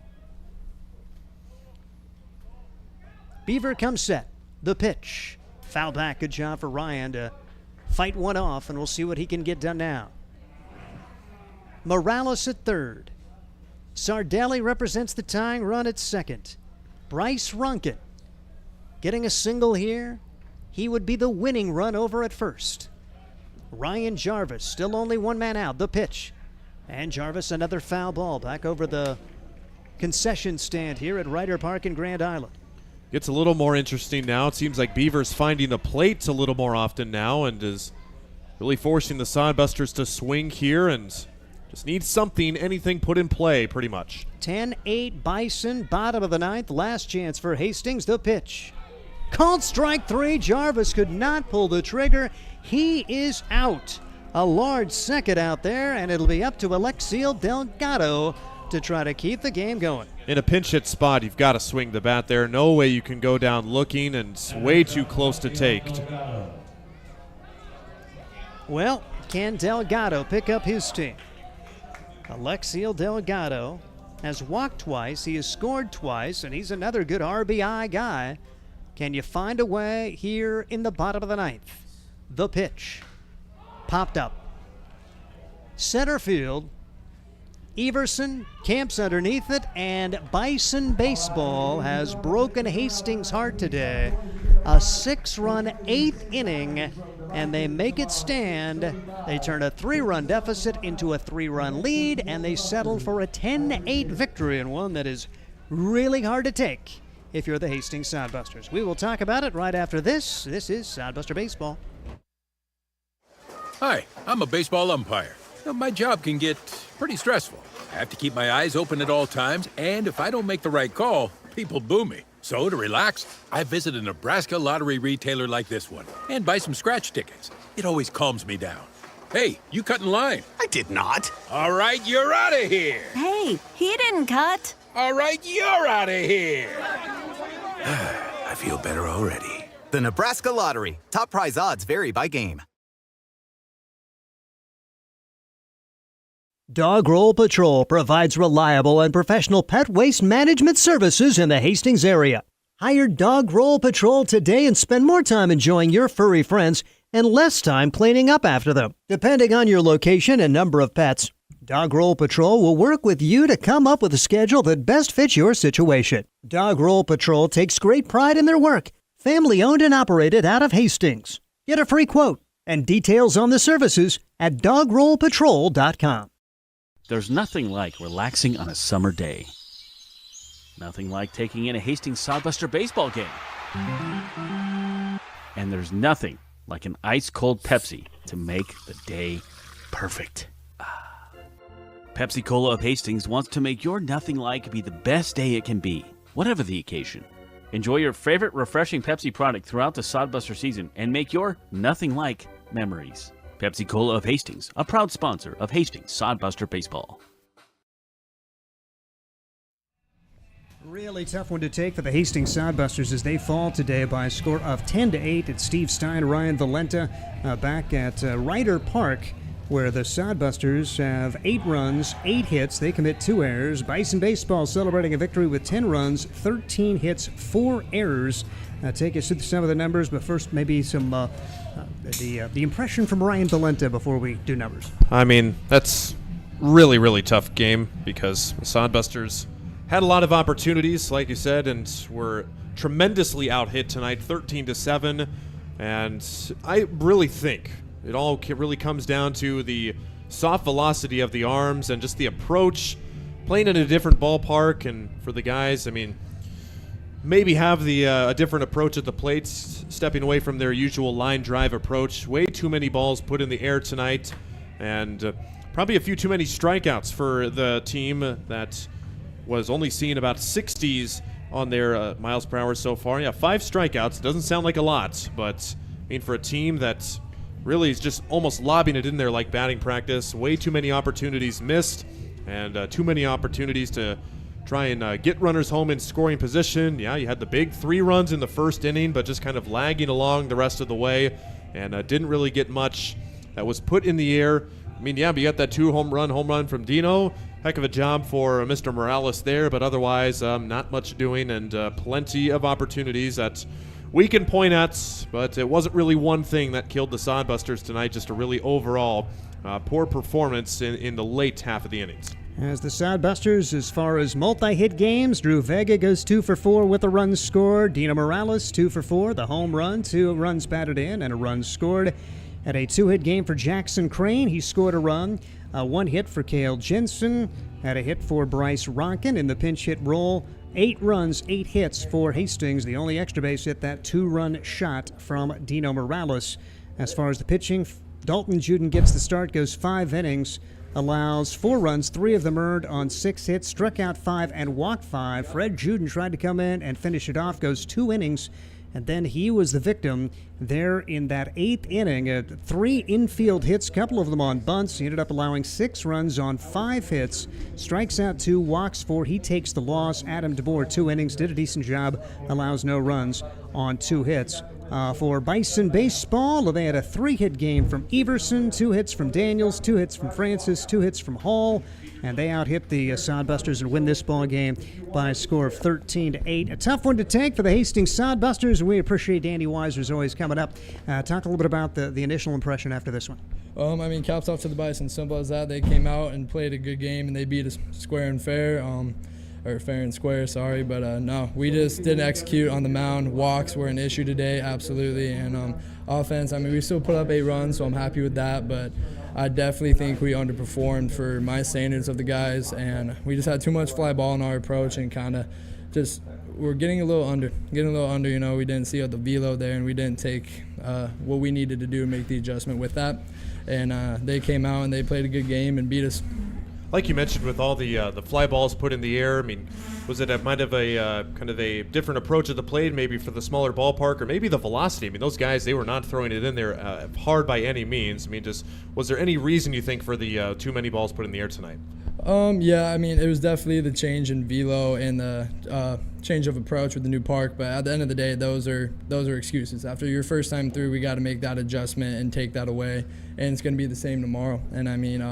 Beaver comes set. The pitch. Foul back. Good job for Ryan to fight one off, and we'll see what he can get done now. Morales at third. Sardelli represents the tying run at second. Bryce Ronkin getting a single here. He would be the winning run over at first. Ryan Jarvis, still only 1 man out. The pitch. And Jarvis, another foul ball back over the concession stand here at Ryder Park in Grand Island. Gets a little more interesting now. It seems like Beaver's finding the plates a little more often now and is really forcing the Sodbusters to swing here and just needs something, anything put in play pretty much. 10-8 Bison, bottom of the 9th. Last chance for Hastings. The pitch. Called strike 3. Jarvis could not pull the trigger. He is out. A large second out there, and it'll be up to Alexiel Delgado to try to keep the game going. In a pinch hit spot, you've got to swing the bat there. No way you can go down looking, and it's way too close to take. Well, can Delgado pick up his team? Alexiel Delgado has walked twice, he has scored twice, and he's another good RBI guy. Can you find a way here in the bottom of the 9th? The pitch. Popped up. Center field. Everson camps underneath it, and Bison baseball has broken Hastings' heart today. A 6-run 8th inning, and they make it stand. They turn a 3-run deficit into a 3-run lead, and they settle for a 10-8 victory, and one that is really hard to take if you're the Hastings Sodbusters. We will talk about it right after this. This is Sodbuster Baseball. Hi, I'm a baseball umpire. My job can get pretty stressful. I have to keep my eyes open at all times, and if I don't make the right call, people boo me. So to relax, I visit a Nebraska lottery retailer like this one and buy some scratch tickets. It always calms me down. Hey, you cut in line. I did not. All right, you're out of here. Hey, he didn't cut. All right, you're out of here. I feel better already. The Nebraska Lottery. Top prize odds vary by game. Dog Roll Patrol provides reliable and professional pet waste management services in the Hastings area. Hire Dog Roll Patrol today and spend more time enjoying your furry friends and less time cleaning up after them. Depending on your location and number of pets, Dog Roll Patrol will work with you to come up with a schedule that best fits your situation. Dog Roll Patrol takes great pride in their work. Family owned and operated out of Hastings. Get a free quote and details on the services at dogrollpatrol.com. There's nothing like relaxing on a summer day. Nothing like taking in a Hastings Sodbuster baseball game. And there's nothing like an ice-cold Pepsi to make the day perfect. Pepsi Cola of Hastings wants to make your nothing like be the best day it can be, whatever the occasion. Enjoy your favorite refreshing Pepsi product throughout the Sodbuster season and make your nothing like memories. Pepsi Cola of Hastings, a proud sponsor of Hastings Sodbuster Baseball. Really tough one to take for the Hastings Sodbusters as they fall today by a score of 10-8. It's Steve Stein, Ryan Valenta back at Ryder Park, where the Sodbusters have 8 runs, 8 hits. They commit 2 errors. Bison Baseball celebrating a victory with 10 runs, 13 hits, 4 errors. Take us through some of the numbers, but first maybe some the impression from Ryan Valenta before we do numbers. I mean, that's really, really tough game because the Sodbusters had a lot of opportunities, like you said, and were tremendously out-hit tonight, 13-7. And I really think it all really comes down to the soft velocity of the arms and just the approach, playing in a different ballpark. And for the guys, I mean, maybe have a different approach at the plates, stepping away from their usual line drive approach. Way too many balls put in the air tonight, and probably a few too many strikeouts for the team that was only seeing about 60s on their miles per hour so far. Yeah, 5 strikeouts. Doesn't sound like a lot, but I mean, for a team that really is just almost lobbing it in there like batting practice, way too many opportunities missed, and too many opportunities to try and get runners home in scoring position. Yeah, you had the big 3 runs in the first inning, but just kind of lagging along the rest of the way, and didn't really get much that was put in the air. I mean, yeah, but you got that 2 home run from Dino. Heck of a job for Mr. Morales there, but otherwise not much doing, and plenty of opportunities that we can point at, but it wasn't really one thing that killed the Sodbusters tonight, just a really overall poor performance in the late half of the innings. As the Sodbusters, as far as multi-hit games, Drew Vega goes 2 for 4 with a run scored. Dino Morales 2 for 4, the home run, 2 runs batted in, and a run scored. At a 2-hit game for Jackson Crane, he scored a run. 1 hit for Cale Jensen. Had a hit for Bryce Ronkin in the pinch hit role. 8 runs, 8 hits for Hastings. The only extra base hit, that 2-run shot from Dino Morales. As far as the pitching, Dalton Juden gets the start, goes 5 innings, allows 4 runs, 3 of them earned on 6 hits, struck out 5 and walked 5. Fred Juden tried to come in and finish it off, goes 2 innings, and then he was the victim there in that 8th inning. 3 infield hits, a couple of them on bunts. He ended up allowing 6 runs on 5 hits, strikes out 2, walks 4. He takes the loss. Adam DeBoer, 2 innings, did a decent job, allows no runs on 2 hits. For Bison Baseball, they had a 3-hit game from Everson, 2 hits from Daniels, 2 hits from Francis, 2 hits from Hall, and they out-hit the Sodbusters and win this ball game by a score of 13-8. A tough one to take for the Hastings Sodbusters. We appreciate Danny Weiser's always coming coming up. Talk a little bit about the initial impression after this one. I mean, caps off to the Bison. Simple as that. They came out and played a good game, and they beat us square and fair. Or fair and square, sorry. But no, we just didn't execute on the mound. Walks were an issue today, absolutely. And offense, I mean, we still put up 8 runs, so I'm happy with that. But I definitely think we underperformed for my standards of the guys. And we just had too much fly ball in our approach and kind of just we're getting a little under. You know, we didn't see the velo there, and we didn't take what we needed to do to make the adjustment with that. And they came out and they played a good game and beat us. Like you mentioned, with all the fly balls put in the air, I mean, was it kind of a different approach at the plate, maybe for the smaller ballpark, or maybe the velocity? I mean, those guys, they were not throwing it in there hard by any means. I mean, just was there any reason you think for the too many balls put in the air tonight? Yeah, I mean, it was definitely the change in velo and the change of approach with the new park. But at the end of the day, those are excuses. After your first time through, we got to make that adjustment and take that away, and it's going to be the same tomorrow. And I mean,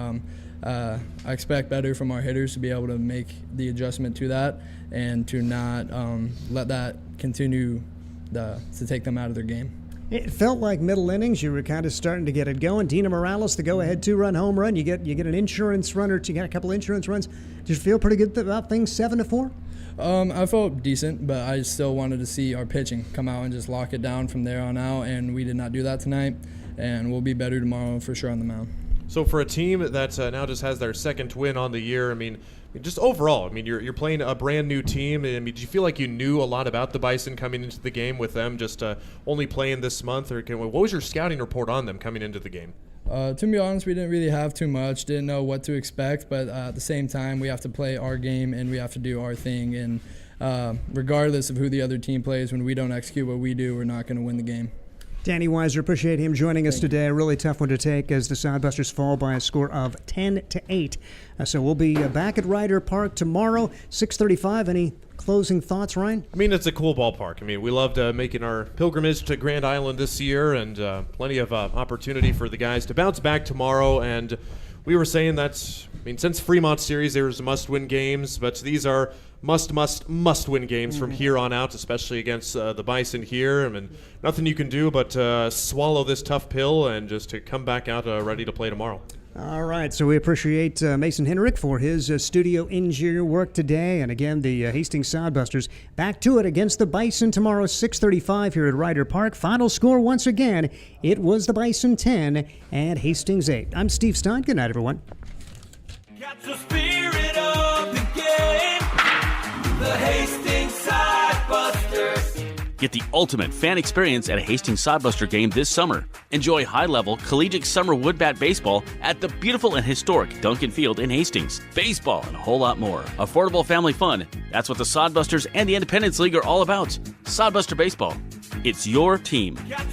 I expect better from our hitters to be able to make the adjustment to that and to not let that continue to take them out of their game. It felt like middle innings. You were kind of starting to get it going. Dina Morales, the go-ahead 2-run home run. You get an insurance run, or you got a couple insurance runs. Did you feel pretty good about things 7-4? I felt decent, but I still wanted to see our pitching come out and just lock it down from there on out, and we did not do that tonight. And we'll be better tomorrow for sure on the mound. So for a team that now just has their second win on the year, I mean, just overall, I mean, you're playing a brand new team. I mean, did you feel like you knew a lot about the Bison coming into the game with them just only playing this month? Or what was your scouting report on them coming into the game? To be honest, we didn't really have too much. Didn't know what to expect, but at the same time, we have to play our game and we have to do our thing. And regardless of who the other team plays, when we don't execute what we do, we're not going to win the game. Danny Weiser, appreciate him joining us today. A really tough one to take as the Sodbusters fall by a score of 10-8. So we'll be back at Ryder Park tomorrow, 6:35. Any closing thoughts, Ryan? I mean, it's a cool ballpark. I mean, we loved making our pilgrimage to Grand Island this year, and plenty of opportunity for the guys to bounce back tomorrow. And we were saying that, I mean, since Fremont Series, there was must-win games, but these are must-win games from here on out, especially against the Bison here. I mean, nothing you can do but swallow this tough pill and just to come back out ready to play tomorrow. All right, so we appreciate Mason Henrik for his studio engineer work today. And again, the Hastings Sodbusters back to it against the Bison tomorrow, 6:35 here at Ryder Park. Final score once again, it was the Bison 10 and Hastings 8. I'm Steve Stein. Good night, everyone. Got the spirit of the game. The Hastings Sodbusters. Get the ultimate fan experience at a Hastings Sodbuster game this summer. Enjoy high-level collegiate summer wood bat baseball at the beautiful and historic Duncan Field in Hastings. Baseball and a whole lot more. Affordable family fun. That's what the Sodbusters and the Independence League are all about. Sodbuster Baseball. It's your team. Got